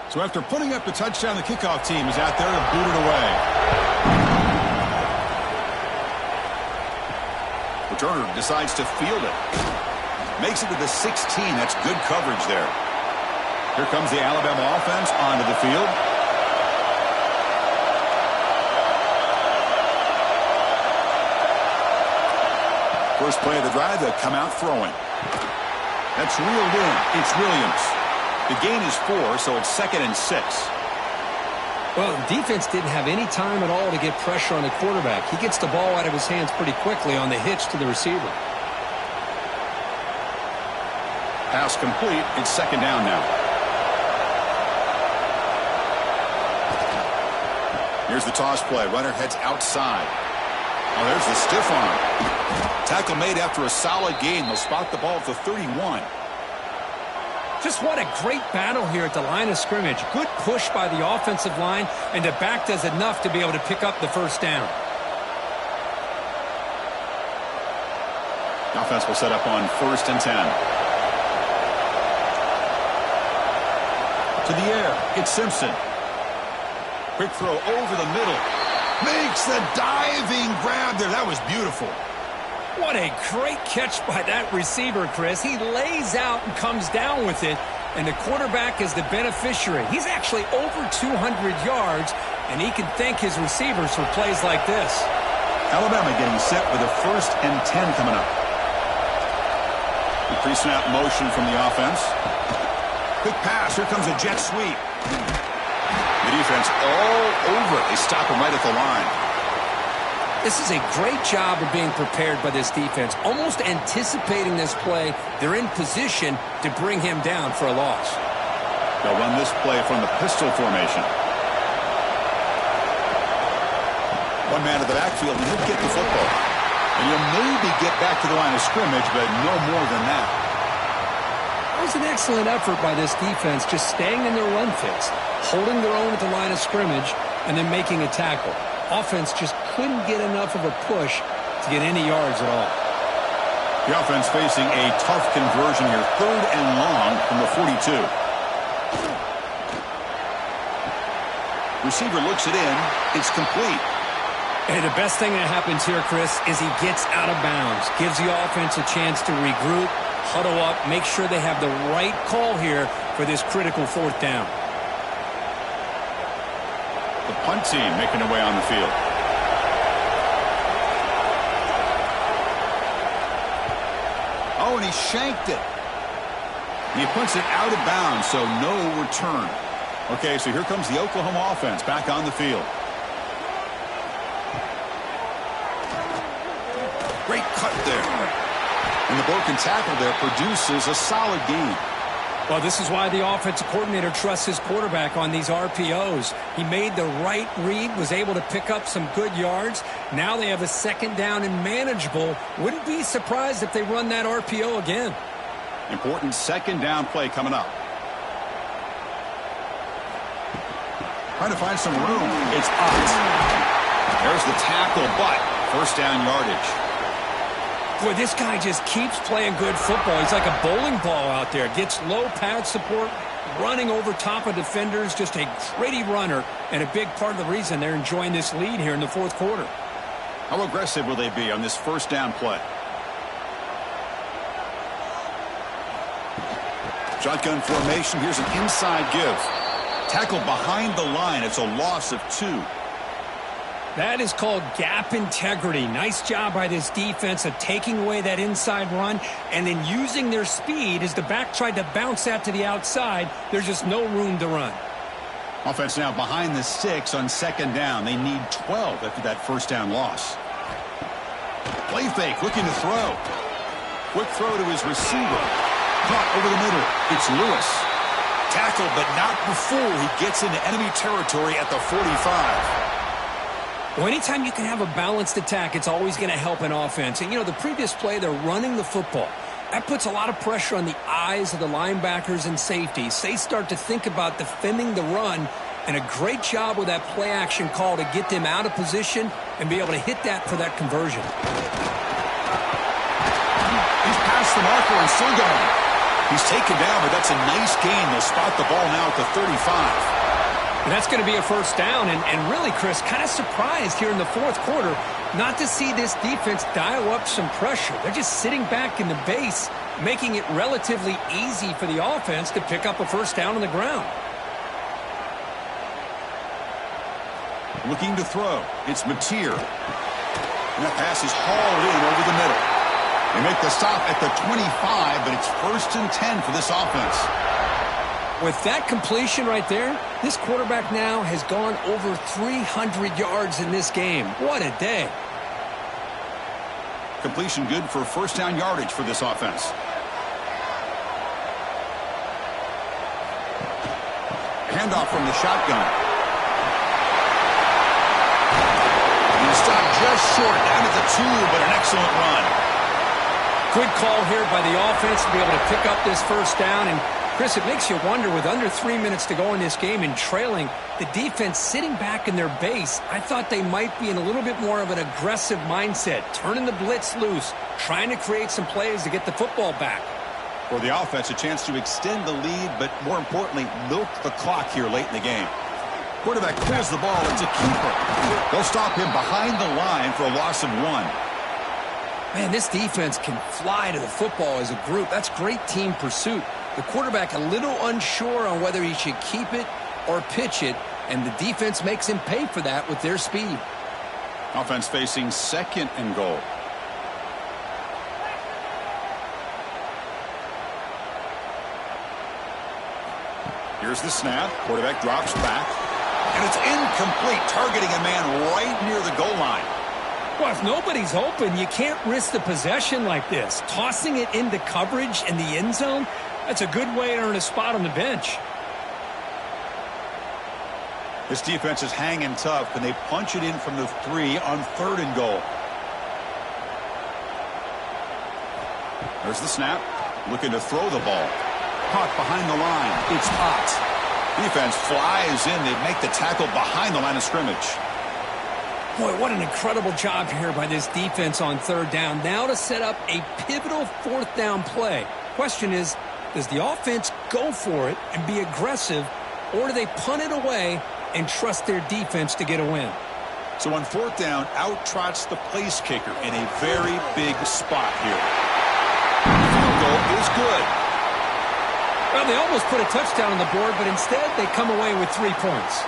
So after putting up the touchdown, the kickoff team is out there to boot it away. Returner decides to field it. Makes it to the 16. That's good coverage there. Here comes the Alabama offense onto the field. First play of the drive, they'll come out throwing. That's reeled in. It's Williams. The gain is 4, so it's 2nd and 6. Well, the defense didn't have any time at all to get pressure on the quarterback. He gets the ball out of his hands pretty quickly on the hitch to the receiver. Pass complete. It's 2nd down now. Here's the toss play. Runner heads outside. Oh, there's the stiff arm. Tackle made after a solid gain. They'll spot the ball at the 31. Just what a great battle here at the line of scrimmage. Good push by the offensive line, and the back does enough to be able to pick up the first down. The offense will set up on 1st and 10. To the air, it's Simpson. Quick throw over the middle. Makes the diving grab there. That was beautiful. What a great catch by that receiver, Chris. He lays out and comes down with it, and the quarterback is the beneficiary. He's actually over 200 yards, and he can thank his receivers for plays like this. Alabama getting set with a 1st and 10 coming up. The pre-snap motion from the offense. Quick pass. Here comes a jet sweep. The defense all over it. They stop him right at the line. This is a great job of being prepared by this defense. Almost anticipating this play, they're in position to bring him down for a loss. They'll run this play from the pistol formation. One man to the backfield, and he'll get the football. And he'll maybe get back to the line of scrimmage, but no more than that. That was an excellent effort by this defense, just staying in their run fits, holding their own at the line of scrimmage, and then making a tackle. Offense just couldn't get enough of a push to get any yards at all. The offense facing a tough conversion here. 3rd and long from the 42. Receiver looks it in. It's complete. And the best thing that happens here, Chris, is he gets out of bounds. Gives the offense a chance to regroup, huddle up, make sure they have the right call here for this critical 4th down. The punt team making their way on the field. Oh, and he shanked it. And he puts it out of bounds, so no return. Okay, so here comes the Oklahoma offense back on the field. Great cut there. And the broken tackle there produces a solid gain. Well, this is why the offensive coordinator trusts his quarterback on these RPOs. He made the right read, was able to pick up some good yards. Now they have a second down and manageable. Wouldn't be surprised if they run that RPO again. Important second down play coming up. Trying to find some room. It's Ott. There's the tackle, but first down yardage. Boy, this guy just keeps playing good football. He's like a bowling ball out there. Gets low pad support, running over top of defenders. Just a gritty runner, and a big part of the reason they're enjoying this lead here in the fourth quarter. How aggressive will they be on this first down play? Shotgun formation. Here's an inside give. Tackle behind the line. It's a loss of 2. That is called gap integrity. Nice job by this defense of taking away that inside run and then using their speed as the back tried to bounce that to the outside. There's just no room to run. Offense now behind the 6 on second down. They need 12 after that first down loss. Play fake, looking to throw. Quick throw to his receiver. Caught over the middle. It's Lewis. Tackled, but not before he gets into enemy territory at the 45. Well, anytime you can have a balanced attack, it's always going to help an offense. And, you know, the previous play, they're running the football. That puts a lot of pressure on the eyes of the linebackers and safeties. They start to think about defending the run, and a great job with that play action call to get them out of position and be able to hit that for that conversion. He's past the marker and still going. He's taken down, but that's a nice gain. They'll spot the ball now at the 35. And that's going to be a first down. And really, Chris, kind of surprised here in the fourth quarter not to see this defense dial up some pressure. They're just sitting back in the base, making it relatively easy for the offense to pick up a first down on the ground. Looking to throw. It's Mateer. And that pass is hauled in over the middle. They make the stop at the 25, but it's 1st and 10 for this offense. With that completion right there, this quarterback now has gone over 300 yards in this game. What a day. Completion good for first down yardage for this offense. Handoff from the shotgun. And stop just short, down at the 2, but an excellent run. Good call here by the offense to be able to pick up this first down. And Chris, it makes you wonder, with under 3 minutes to go in this game and trailing, the defense sitting back in their base, I thought they might be in a little bit more of an aggressive mindset, turning the blitz loose, trying to create some plays to get the football back. For the offense, a chance to extend the lead, but more importantly, milk the clock here late in the game. Quarterback pulls the ball. It's a keeper. They'll stop him behind the line for a loss of 1. Man, this defense can fly to the football as a group. That's great team pursuit. The quarterback a little unsure on whether he should keep it or pitch it, and the defense makes him pay for that with their speed. Offense facing 2nd and goal. Here's the snap. Quarterback drops back. And it's incomplete, targeting a man right near the goal line. Well, if nobody's open, you can't risk the possession like this. Tossing it into coverage in the end zone, that's a good way to earn a spot on the bench. This defense is hanging tough, and they punch it in from the 3 on 3rd and goal. There's the snap. Looking to throw the ball. Caught behind the line. It's Ott. Defense flies in. They make the tackle behind the line of scrimmage. Boy, what an incredible job here by this defense on 3rd down. Now to set up a pivotal 4th down play. Question is, does the offense go for it and be aggressive, or do they punt it away and trust their defense to get a win? So on 4th down, out trots the place kicker in a very big spot here. Field goal is good. Well, they almost put a touchdown on the board, but instead they come away with 3 points.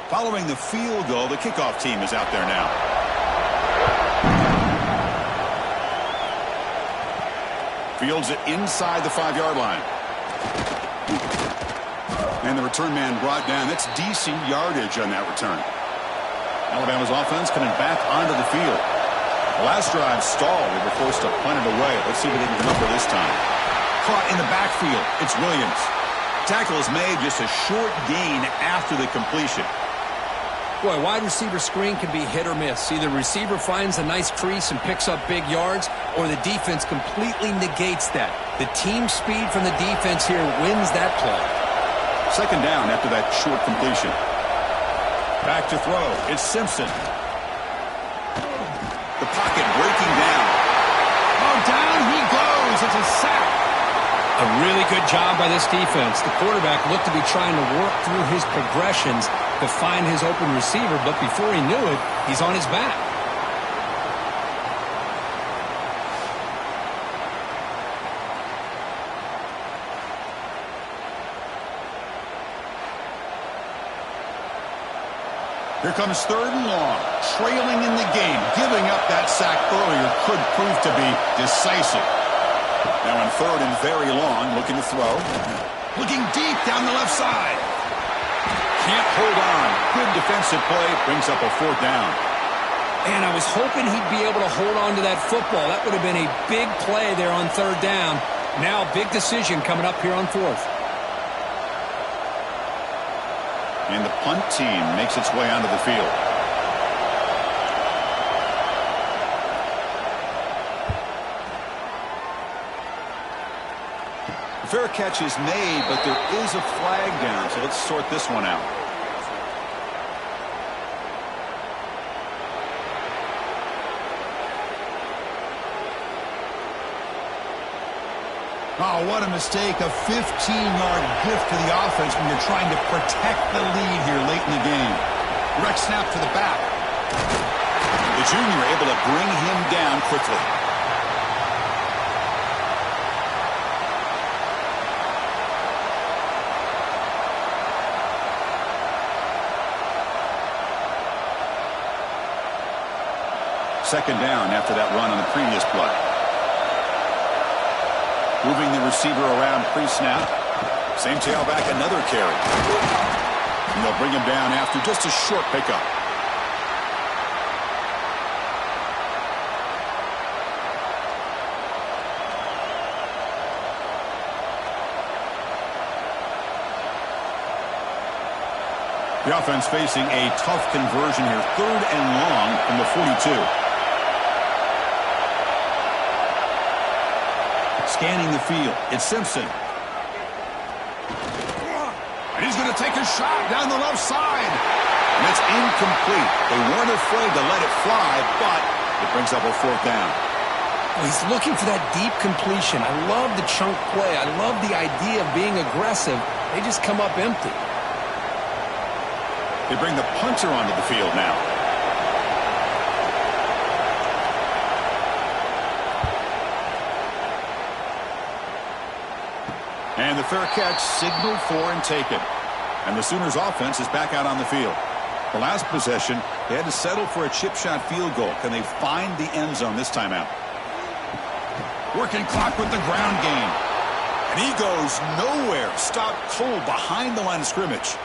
Following the field goal, the kickoff team is out there now. Fields it inside the 5-yard line. And the return man brought down. That's decent yardage on that return. Alabama's offense coming back onto the field. The last drive stalled. They were forced to punt it away. Let's see what they can come up with this time. Caught in the backfield. It's Williams. Tackle is made, just a short gain after the completion. Boy, wide receiver screen can be hit or miss. Either receiver finds a nice crease and picks up big yards, or the defense completely negates that. The team speed from the defense here wins that play. Second down after that short completion. Back to throw. It's Simpson. The pocket breaking down. Oh, down he goes. It's a sack. A really good job by this defense. The quarterback looked to be trying to work through his progressions to find his open receiver, but before he knew it, he's on his back. Here comes third and long. Trailing in the game. Giving up that sack earlier could prove to be decisive. Now on third and very long, looking to throw. Looking deep down the left side. Can't hold on. Good defensive play. Brings up a fourth down. And I was hoping he'd be able to hold on to that football. That would have been a big play there on third down. Now big decision coming up here on fourth. And the punt team makes its way onto the field. The fair catch is made, but there is a flag down, so let's sort this one out. Oh, what a mistake. A 15-yard gift to the offense when you're trying to protect the lead here late in the game. Direct snap to the back. The junior able to bring him down quickly. Second down after that run on the previous play. Moving the receiver around pre-snap. Same tailback, another carry. And they'll bring him down after just a short pickup. The offense facing a tough conversion here. Third and long from the 42. Scanning the field. It's Simpson. And he's going to take a shot down the left side. And it's incomplete. They weren't afraid to let it fly, but it brings up a fourth down. Well, he's looking for that deep completion. I love the chunk play. I love the idea of being aggressive. They just come up empty. They bring the punter onto the field now. And the fair catch signaled for and taken. And the Sooners offense is back out on the field. The last possession, they had to settle for a chip shot field goal. Can they find the end zone this time out? Working clock with the ground game. And he goes nowhere. Stopped cold behind the line of scrimmage.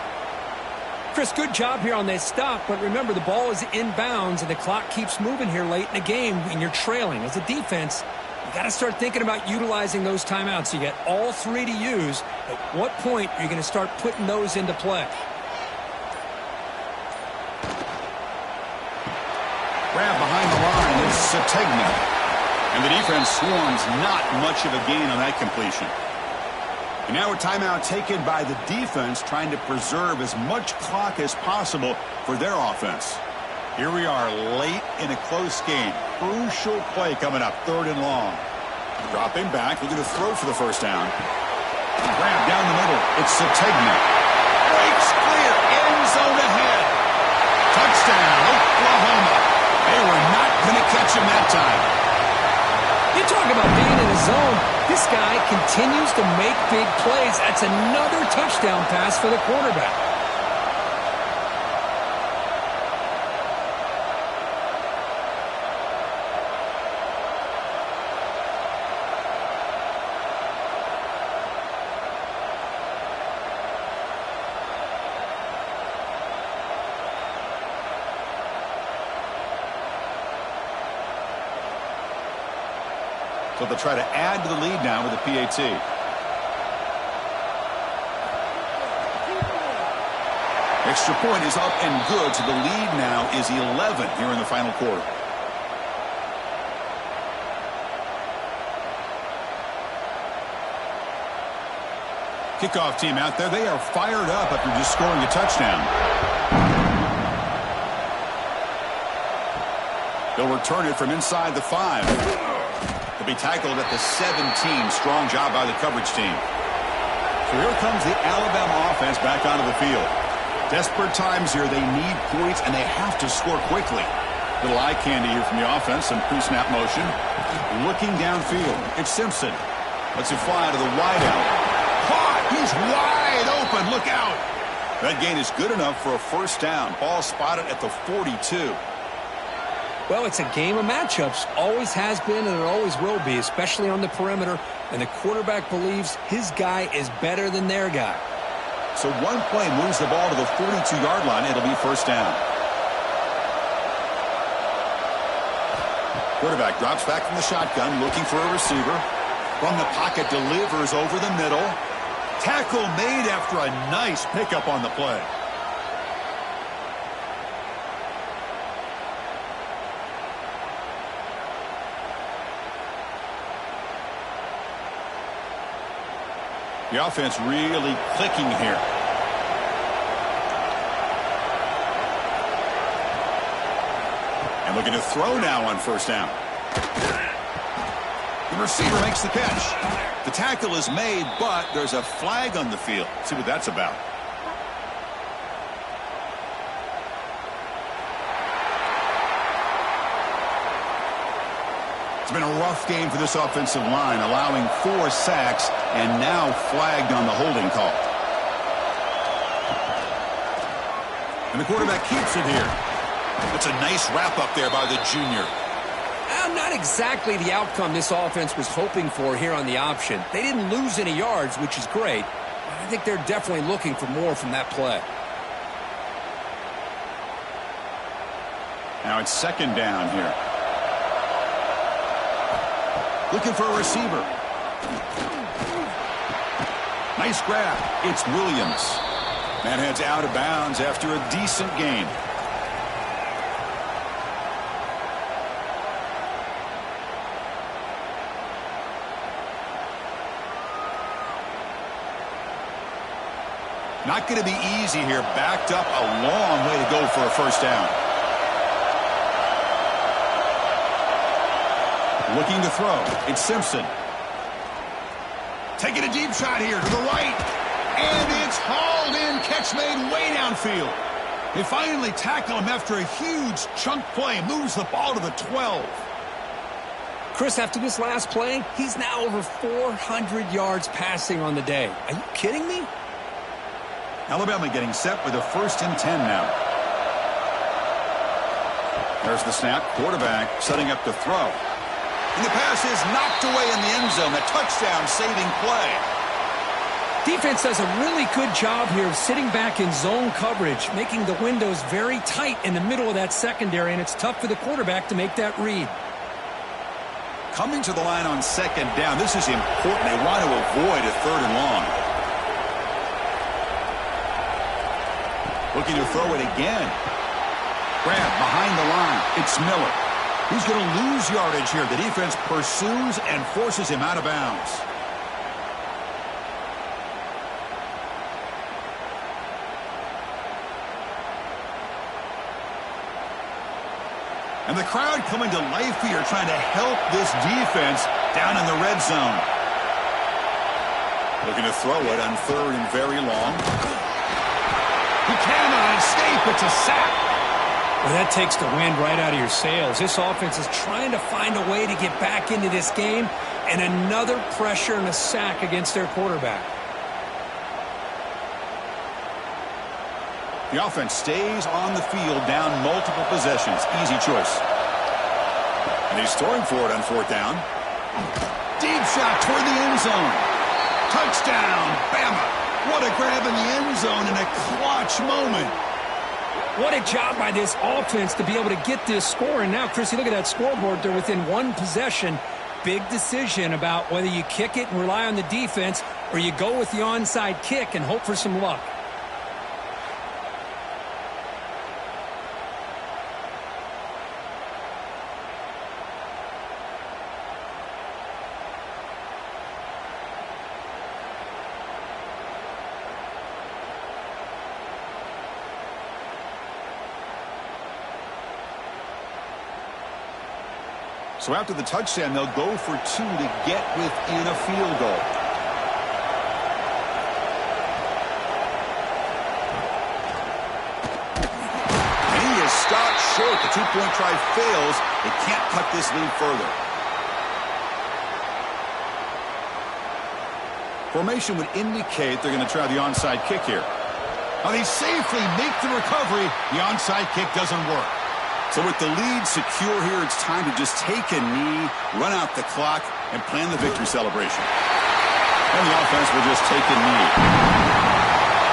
Chris, good job here on that stop, but remember the ball is inbounds and the clock keeps moving here late in the game and you're trailing. As a defense, you got to start thinking about utilizing those timeouts. You got all three to use. At what point are you going to start putting those into play? Grab behind the line is Sategna. And the defense swarms not much of a gain on that completion. And now a timeout taken by the defense trying to preserve as much clock as possible for their offense. Here we are late in a close game. Crucial play coming up, third and long. Dropping back, looking to throw for the first down. Grab down the middle. It's Sategna. Breaks clear. End zone ahead. Touchdown, Oklahoma. They were not going to catch him that time. You talk about being in the zone. This guy continues to make big plays. That's another touchdown pass for the quarterback. So they'll try to add to the lead now with a PAT. Extra point is up and good, so the lead now is 11 here in the final quarter. Kickoff team out there. They are fired up after just scoring a touchdown. They'll return it from inside the 5. They'll be tackled at the 17. Strong job by the coverage team. So here comes the Alabama offense back onto the field. Desperate times here. They need points, and they have to score quickly. Little eye candy here from the offense. Some pre-snap motion. Looking downfield. It's Simpson. Lets it fly to the wideout. Caught! He's wide open. Look out. That gain is good enough for a first down. Ball spotted at the 42. Well, it's a game of matchups. Always has been, and it always will be, especially on the perimeter. And the quarterback believes his guy is better than their guy. So one play moves the ball to the 42-yard line. It'll be first down. Quarterback drops back from the shotgun, looking for a receiver. From the pocket, delivers over the middle. Tackle made after a nice pickup on the play. The offense really clicking here. And looking to throw now on first down. The receiver makes the catch. The tackle is made, but there's a flag on the field. Let's see what that's about. It's been a rough game for this offensive line, allowing 4 sacks and now flagged on the holding call. And the quarterback keeps it here. That's a nice wrap up there by the junior. Not exactly the outcome this offense was hoping for here on the option. They didn't lose any yards, which is great. But I think they're definitely looking for more from that play. Now it's second down here. Looking for a receiver. Nice grab. It's Williams. That heads out of bounds after a decent gain. Not going to be easy here. Backed up a long way to go for a first down. Looking to throw. It's Simpson. Taking a deep shot here to the right. And it's hauled in. Catch made way downfield. They finally tackle him after a huge chunk play. Moves the ball to the 12. Chris, after this last play, he's now over 400 yards passing on the day. Are you kidding me? Alabama getting set with a 1st and 10 now. There's the snap. Quarterback setting up to throw. And the pass is knocked away in the end zone. A touchdown-saving play. Defense does a really good job here of sitting back in zone coverage, making the windows very tight in the middle of that secondary, and it's tough for the quarterback to make that read. Coming to the line on second down. This is important. They want to avoid a 3rd and long. Looking to throw it again. Grab behind the line. It's Miller. He's going to lose yardage here. The defense pursues and forces him out of bounds. And the crowd coming to life here, trying to help this defense down in the red zone. Looking to throw it on 3rd and very long. He cannot escape. It's a sack. Well, that takes the wind right out of your sails. This offense is trying to find a way to get back into this game, and another pressure and a sack against their quarterback. The offense stays on the field down multiple possessions. Easy choice. And he's throwing for it on 4th down. Deep shot toward the end zone. Touchdown, Bama. What a grab in the end zone in a clutch moment. What a job by this offense to be able to get this score. And now, Chrissy, look at that scoreboard. They're within 1 possession. big decision about whether you kick it and rely on the defense or you go with the onside kick and hope for some luck. So after the touchdown, they'll go for 2 to get within a field goal. And he is stopped short. The two-point try fails. They can't cut this lead further. Formation would indicate they're going to try the onside kick here. Now they safely make the recovery. The onside kick doesn't work. So with the lead secure here, it's time to just take a knee, run out the clock, and plan the victory celebration. And the offense will just take a knee.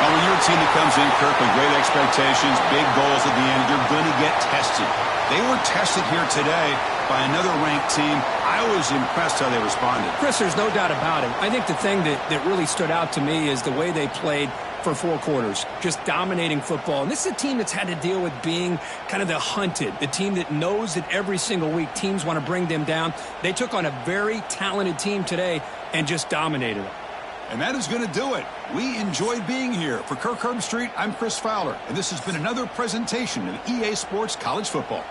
Now, when you're a team that comes in, Kirk, with great expectations, big goals at the end, you're going to get tested. They were tested here today by another ranked team. I was impressed how they responded. Chris, there's no doubt about it. I think the thing that really stood out to me is the way they played for 4 quarters, just dominating football. And this is a team that's had to deal with being kind of the hunted, the team that knows that every single week teams want to bring them down. They took on a very talented team today and just dominated them. And that is going to do it. We enjoyed being here. For Kirk Herbstreit, I'm Chris Fowler, and this has been another presentation of EA Sports College Football.